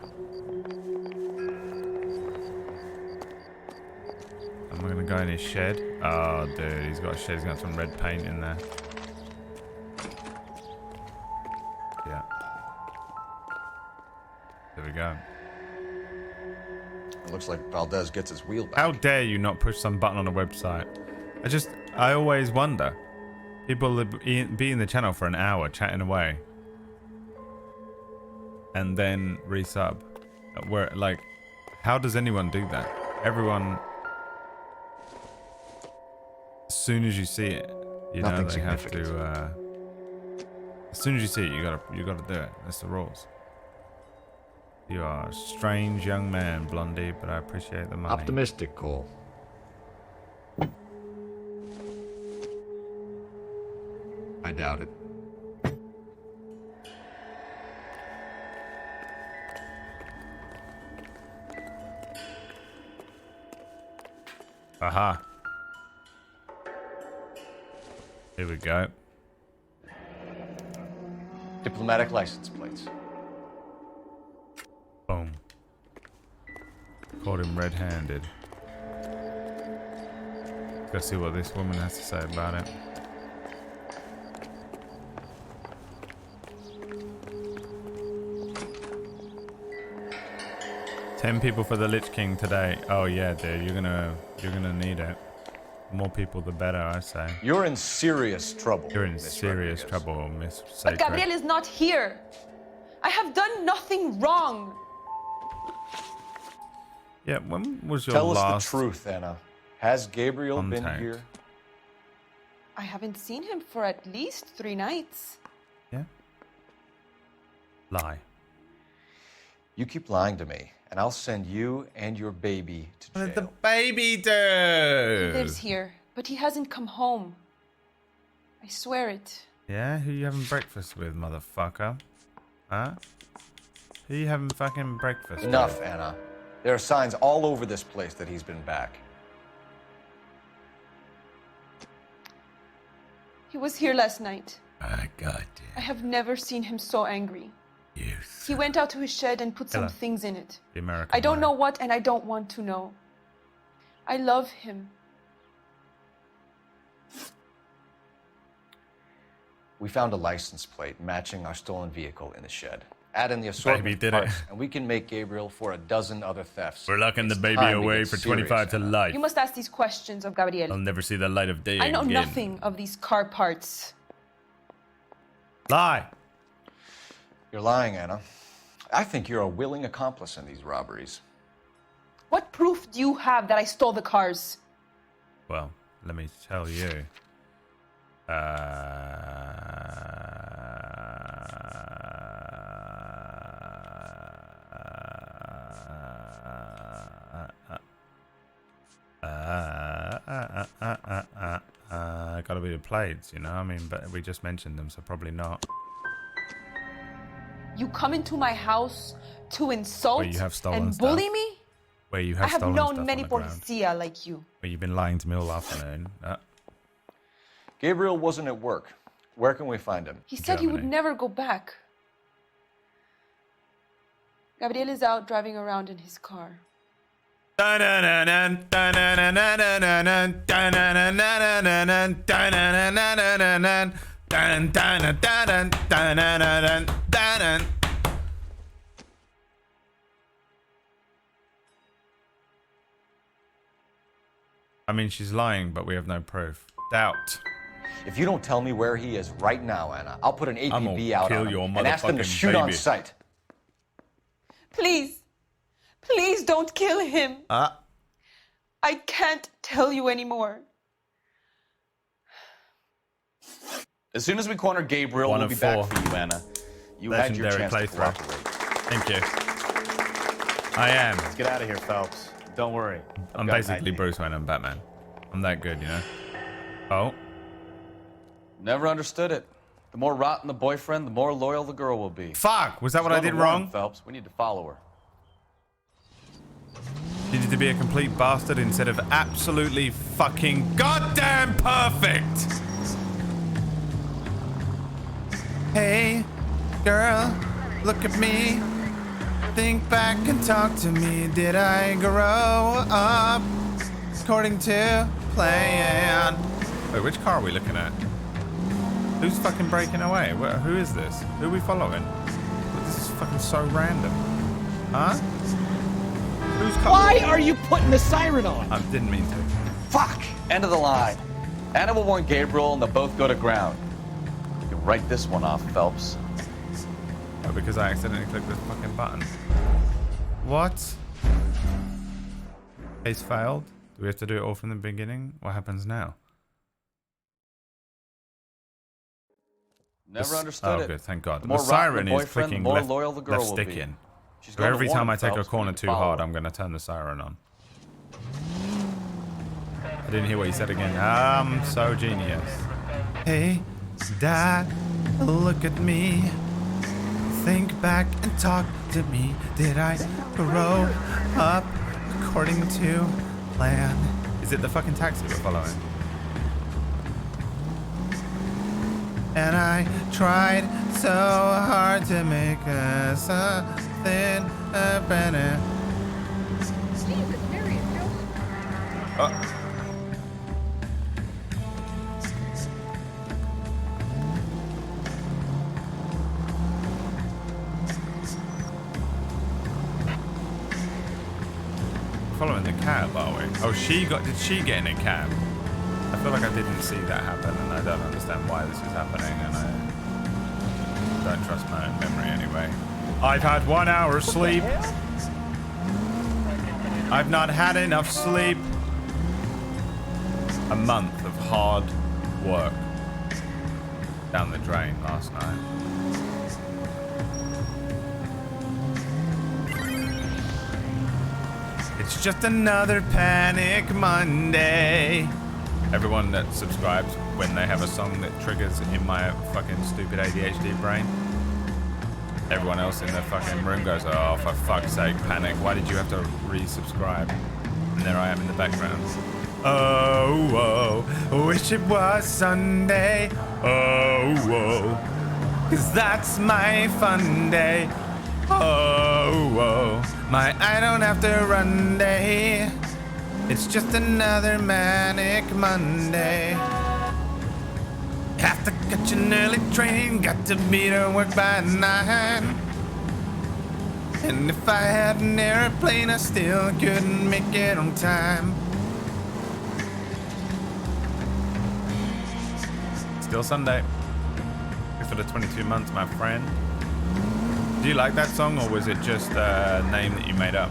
Am I gonna go in his shed? Oh, dude, he's got a shed. He's got some red paint in there. Yeah. There we go. It looks like Valdez gets his wheel back. How dare you not push some button on a website? I always wonder. People will be in the channel for an hour chatting away. And then resub. Where, like, how does anyone do that? Everyone, as soon as you see it, you know they have to, as soon as you see it, you gotta do it. That's the rules. You are a strange young man, Blondie, but I appreciate the money. Optimistic, Cole. I doubt it. Aha. Here we go. Diplomatic license plates. Boom. Caught him red-handed. Let's see what this woman has to say about it. Ten people for the Lich King today. Oh yeah, dude, you're gonna need it. More people, the better, I say. You're in serious trouble. You're in serious trouble, Miss Sacred. But Gabriel is not here. I have done nothing wrong. Yeah, when was your Tell last... us the truth, Anna. Has Gabriel contact? been here? I haven't seen him for at least 3 nights. Yeah? Lie. You keep lying to me, and I'll send you and your baby to jail. What did the baby do? He lives here, but he hasn't come home. I swear it. Yeah? Who you having breakfast with, motherfucker? Huh? Who you having fucking breakfast Enough, with? Anna. There are signs all over this place that he's been back. He was here last night. My God, I have never seen him so angry. you. He went out to his shed and put some Hello. things in it. The American I don't way. know what, and I don't want to know. I love him. We found a license plate matching our stolen vehicle in the shed. Add in the assortment Baby of did parts, it. and we can make Gabriel for a dozen other thefts. We're locking the It's baby time to away get for serious, 25 to Anna. life. You must ask these questions of Gabriel. I'll never see the light of day I know again. nothing of these car parts. Lie. You're lying, Anna. I think you're a willing accomplice in these robberies. What proof do you have that I stole the cars? Well, let me tell you. Gotta be the plates, you know? I mean, but we just mentioned them, so probably not. You come into my house to insult Where you have stolen and stuff. bully me? Where you I have have stolen known stuff many on the ground. policia like you. Where you've been lying to me all afternoon. Gabriel wasn't at work. Where can we find him? He said he would never go back. Gabriel is out driving around in his car. I mean, she's lying, but we have no proof. Doubt. If you don't tell me where he is right now, Anna, I'll put an APB out kill on your him and ask them to motherfucking shoot on baby. sight. Please, please don't kill him. I can't tell you anymore. As soon as we corner Gabriel, One we'll of be 4. back for you, Anna. You had your Legendary chance to playthrough. cooperate. Thank you. I am. Let's get out of here, Phelps. Don't worry. I'm got basically Nightmare. Bruce Wayne and Batman. I'm that good, you know? Oh. Never understood it. The more rotten the boyfriend, the more loyal the girl will be. Fuck! Was that what I Go to did Warren, wrong? Phelps, we need to follow her. Needed to be a complete bastard instead of absolutely fucking goddamn perfect! Hey, girl, look at me. Think back and talk to me. Did I grow up according to plan? Wait, which car are we looking at? Who's fucking breaking away? Who is this? Who are we following? This is fucking so random. Huh? Whose Why are you putting the siren on? I didn't mean to. Fuck! End of the line. Anna will warn Gabriel and they'll both go to ground. You can write this one off, Phelps. Oh, because I accidentally clicked this fucking button. What? Case failed? Do we have to do it all from the beginning? What happens now? Never understood oh, it. good, thank God. The The more rotten siren the is boyfriend, clicking the more left, loyal the girl left will stick be. in. She's So going to every warn time him, I take a Phelps, corner we too follow hard, him. I'm going to turn the siren on. I didn't hear what you said again. I'm so genius. Hey, Dad, look at me. Think back and talk to me. Did I grow up according to plan? Is it the fucking taxi we're following? And I tried so hard to make us something better. Following the cab, are we? Oh, did she get in a cab? I feel like I didn't see that happen, and I don't understand why this is happening, and I don't trust my own memory anyway. I've had 1 hour sleep. I've not had enough sleep. A month of hard work down the drain last night. It's just another Panic Monday. Everyone that subscribes when they have a song that triggers in my fucking stupid ADHD brain, everyone else in the fucking room goes, oh, for fuck's sake, Panic, why did you have to resubscribe? And there I am in the background. Oh, whoa, wish it was Sunday. Oh, whoa, 'cause that's my fun day. Oh, whoa, my I don't have to run day. It's just another Manic Monday. Have to catch an early train, got to be to work by 9. And if I had an airplane, I still couldn't make it on time. Still Sunday. Thanks for the 22 months, my friend. Do you like that song, or was it just a name that you made up?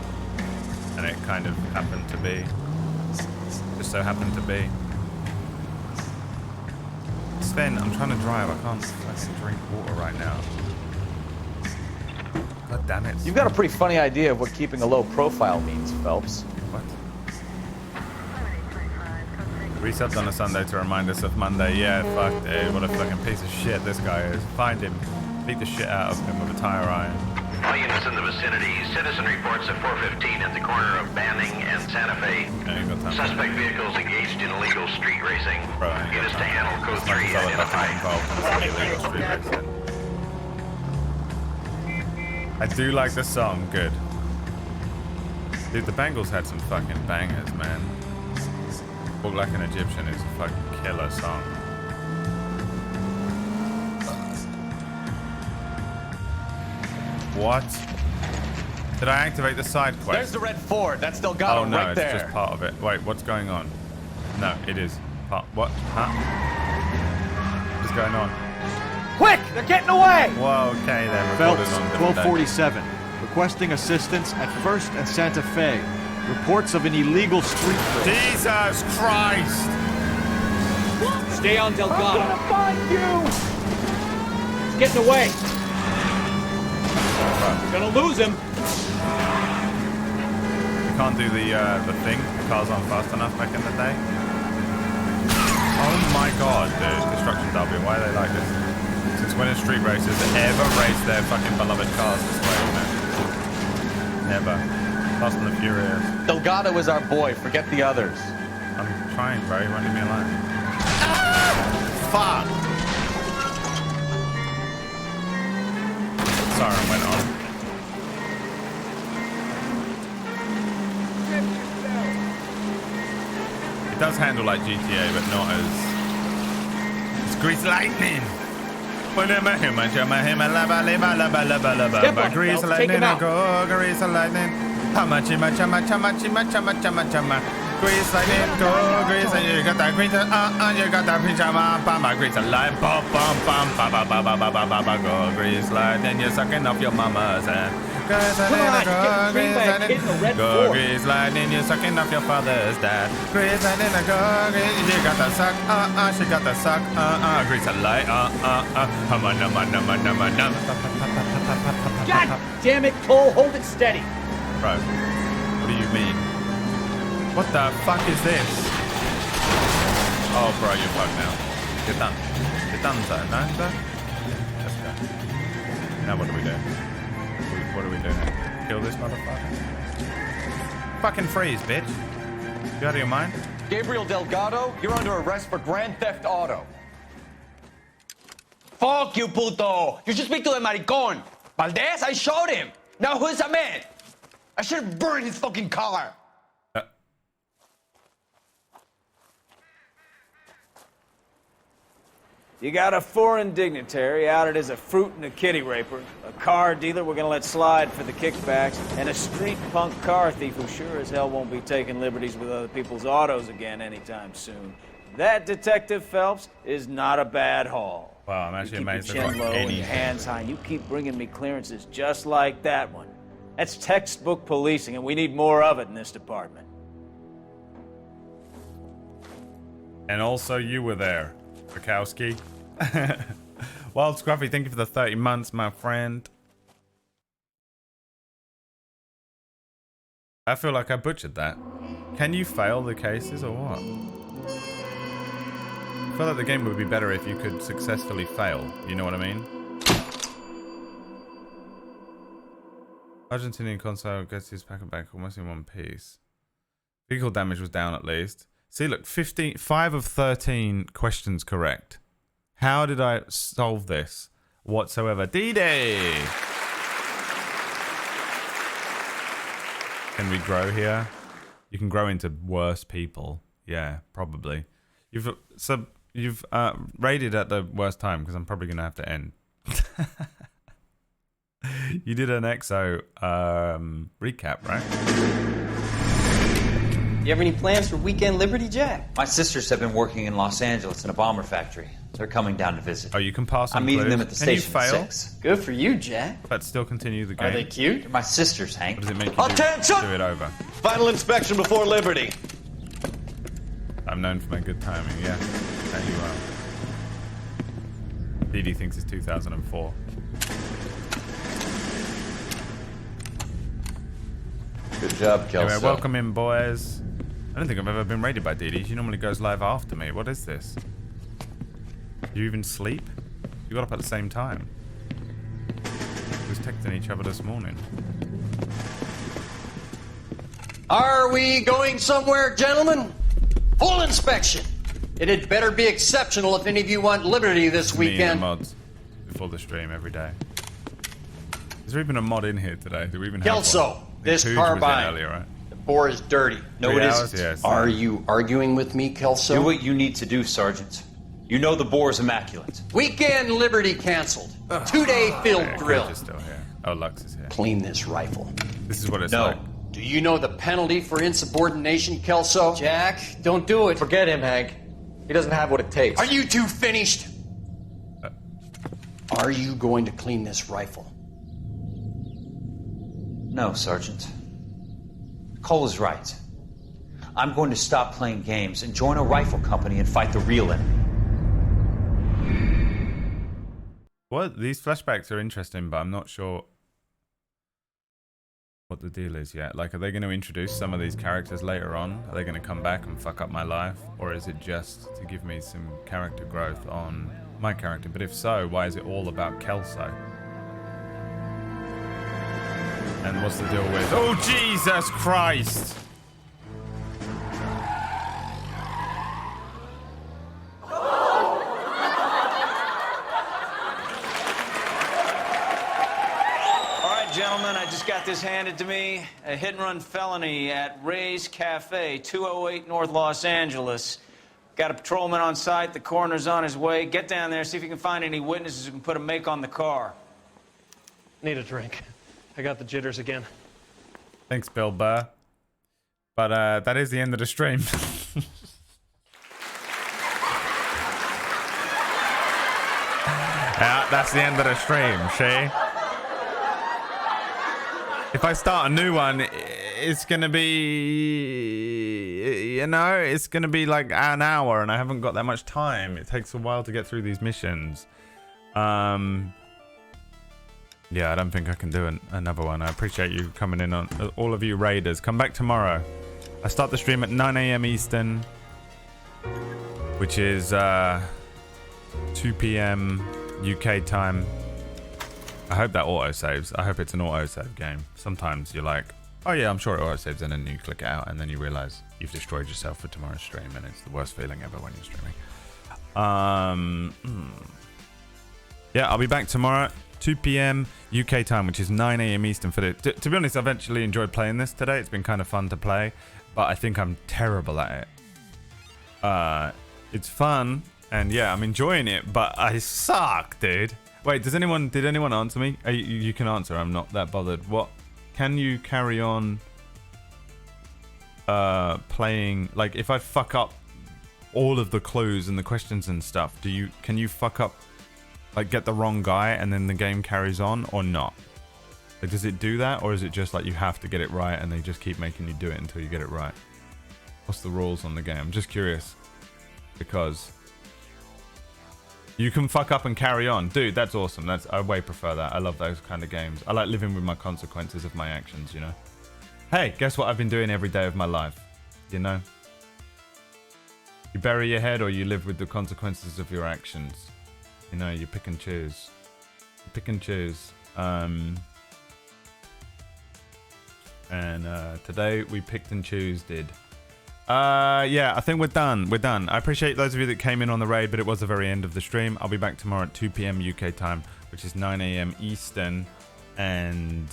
And it kind of happened to be. Just so happened to be. Sven, I'm trying to drive. I can't fucking drink water right now. God damn it. You've got a pretty funny idea of what keeping a low profile means, Phelps. What? Resubbed on a Sunday to remind us of Monday. Yeah, fuck, dude. What a fucking piece of shit this guy is. Find him. Beat the shit out of him with a tire iron. All units in the vicinity. Citizen reports at 415 at the corner of Banning and Santa Fe. Suspect vehicles engaged in illegal street racing. Units to handle code 3 identified. Illegal street racing. I do like the song. Good. Dude, the Bengals had some fucking bangers, man. Walk Like an Egyptian is a fucking killer song. What? Did I activate the side quest? There's the red Ford. That's Delgado oh, no, right it's there. just part of it. Wait, what's going on? No, it is part. What? Huh? What's going on? Quick! They're getting away! Whoa, okay then. Phelps, Recorded on different 1247. Requesting assistance at 1st and Santa Fe. Reports of an illegal street race. Jesus Christ! Stay on Delgado. I'm gonna find you! He's getting away. You're gonna lose him. You can't do the thing. The cars aren't fast enough back in the day. Oh my god, dude. Destruction W. Why are they like this? Since when have street racers ever raced their fucking beloved cars this way, man? Never. Fast and the Furious. Delgado is our boy. Forget the others. I'm trying, bro. You won't leave me alone. Ah! Fuck! Siren went on. It does handle like GTA, but not as... It's grease lightning! Grease lightning, go, grease lightning. Chama, chima, chama, chama, chima, chama, chama, chama. Grease lightning, go, grease, and you got that green, you got that pajama, bama, grease, a light, bum, bum, bum, ba, ba, ba, ba, ba, ba, ba, ba, go, grease lightning, you're sucking up your mama's hand. Grease lightning, go, grease lightning, you're sucking up your father's dad. Grease lightning, go, grease, you got that suck, she got that suck, grease a light, hum, num, num, num, num. God damn it, Cole, hold it steady. Bro, what do you mean? What the fuck is this? Oh, bro, you're fucked now. You're done. You're done, sir. No, sir? Let's go. Now what do we do? What do we do now? Kill this motherfucker? Fucking freeze, bitch. You out of your mind? Gabriel Delgado, you're under arrest for Grand Theft Auto. Fuck you, puto! You should speak to the maricón. Valdez, I showed him. Now who's a man? I should have burned his fucking car. You got a foreign dignitary outed as a fruit and a kitty raper, a car dealer we're gonna let slide for the kickbacks, and a street punk car thief who sure as hell won't be taking liberties with other people's autos again anytime soon. That, Detective Phelps, is not a bad haul. Wow, I'm actually amazed. Keep your chin low and your hands high, and you keep bringing me clearances just like that one. That's textbook policing, and we need more of it in this department. And also, you were there, Bukowski. Wild Scruffy, thank you for the 30 months, my friend. I feel like I butchered that. Can you fail the cases or what? I feel like the game would be better if you could successfully fail. You know what I mean? Argentinian console gets his packet back almost in one piece. Vehicle damage was down at least. See, look, 5 of 13 questions correct. How did I solve this whatsoever? D-Day! Can we grow here? You can grow into worse people. Yeah, probably. You've rated at the worst time because I'm probably going to have to end. You did an EXO recap, right? You have any plans for Weekend Liberty, Jack? My sisters have been working in Los Angeles in a bomber factory. They're coming down to visit. Oh, you can pass on I'm meeting clues. them at the Can you station at fail? 6. Good for you, Jack. But still continue the game. Are they cute? They're my sisters, Hank. What does it make you Attention! do it over? Final inspection before Liberty. I'm known for my good timing, yeah. There you are. Dee Dee thinks it's 2004. Good job, Kelso. Anyway, welcome in, boys. I don't think I've ever been raided by Dee Dee. She normally goes live after me. What is this? Do you even sleep? You got up at the same time. We was texting each other this morning. Are we going somewhere, gentlemen? Full inspection. It had better be exceptional if any of you want liberty this Me and weekend. the mods before the stream every day. Is there even a mod in here today? Do we even have Kelso, one? this Cooge was in carbine. earlier, right? The bore is dirty. No, 3 it hours? isn't. Yes. Are you arguing with me, Kelso? Do what you need to do, Sergeant. You know the bore's immaculate. Weekend Liberty canceled. 2-day field Yeah, drill. Cooge is still here. Oh, Lux is here. Clean this rifle. This is what it's No. like. Do you know the penalty for insubordination, Kelso? Jack, don't do it. Forget him, Hank. He doesn't have what it takes. Are you two finished? Are you going to clean this rifle? No, Sergeant. Cole is right. I'm going to stop playing games and join a rifle company and fight the real enemy. What? These flashbacks are interesting, but I'm not sure what the deal is yet. Like, are they going to introduce some of these characters later on? Are they going to come back and fuck up my life? Or is it just to give me some character growth on my character? But if so, why is it all about Kelso? And what's the deal with... Oh, Jesus Christ! Gentlemen, I just got this handed to me. A hit-and-run felony at Ray's Cafe, 208 North Los Angeles. Got a patrolman on site. The coroner's on his way. Get down there, see if you can find any witnesses who can put a make on the car. Need a drink. I got the jitters again. Thanks, Bill Burr. But that is the end of the stream. Yeah, that's the end of the stream, see? If I start a new one, it's gonna be, you know, it's gonna be like an hour, and I haven't got that much time. It takes a while to get through these missions. Yeah, I don't think I can do another one. I appreciate you coming in on all of you raiders. Come back tomorrow. I start the stream at 9 a.m. Eastern, which is 2 p.m. UK time. I hope that auto saves. I hope it's an auto save game. Sometimes you're like, oh yeah, I'm sure it auto saves, and then you click it out, and then you realize you've destroyed yourself for tomorrow's stream, and it's the worst feeling ever when you're streaming. Yeah, I'll be back tomorrow, 2 p.m. UK time, which is 9 a.m. Eastern. For the to be honest, I've actually enjoyed playing this today. It's been kind of fun to play, but I think I'm terrible at it. It's fun, and yeah, I'm enjoying it, but I suck, dude. Wait, did anyone answer me? You can answer. I'm not that bothered. What can you carry on playing? Like, if I fuck up all of the clues and the questions and stuff, can you fuck up, like, get the wrong guy and then the game carries on, or not? Like, does it do that, or is it just like you have to get it right and they just keep making you do it until you get it right? What's the rules on the game? I'm just curious, because you can fuck up and carry on. Dude, that's awesome. I way prefer that. I love those kind of games. I like living with my consequences of my actions, you know? Hey, guess what I've been doing every day of my life? You know? You bury your head, or you live with the consequences of your actions. You know, you pick and choose. You pick and choose. And today we picked and choose, yeah, I think we're done. We're done. I appreciate those of you that came in on the raid, but it was the very end of the stream. I'll be back tomorrow at 2 p.m. UK time, which is 9 a.m. Eastern, and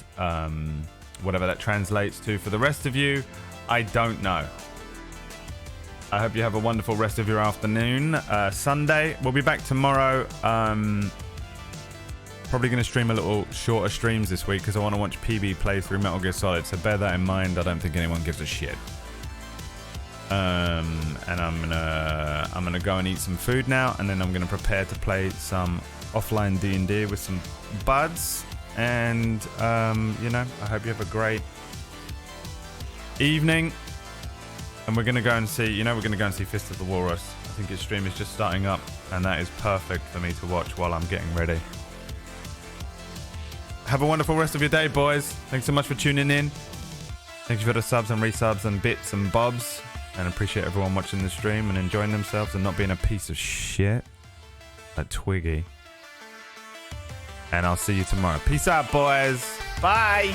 whatever that translates to. For the rest of you, I don't know. I hope you have a wonderful rest of your afternoon. Sunday, we'll be back tomorrow. Probably going to stream a little shorter streams this week because I want to watch PB play through Metal Gear Solid, so bear that in mind. I don't think anyone gives a shit. And I'm gonna go and eat some food now, and then I'm gonna prepare to play some offline D&D with some buds. And you know, I hope you have a great evening. And we're gonna go and see, we're gonna go and see Fist of the Walrus. I think his stream is just starting up, and that is perfect for me to watch while I'm getting ready. Have a wonderful rest of your day, boys. Thanks so much for tuning in. Thank you for the subs and resubs and bits and bobs. And appreciate everyone watching the stream and enjoying themselves and not being a piece of shit like Twiggy. And I'll see you tomorrow. Peace out, boys. Bye.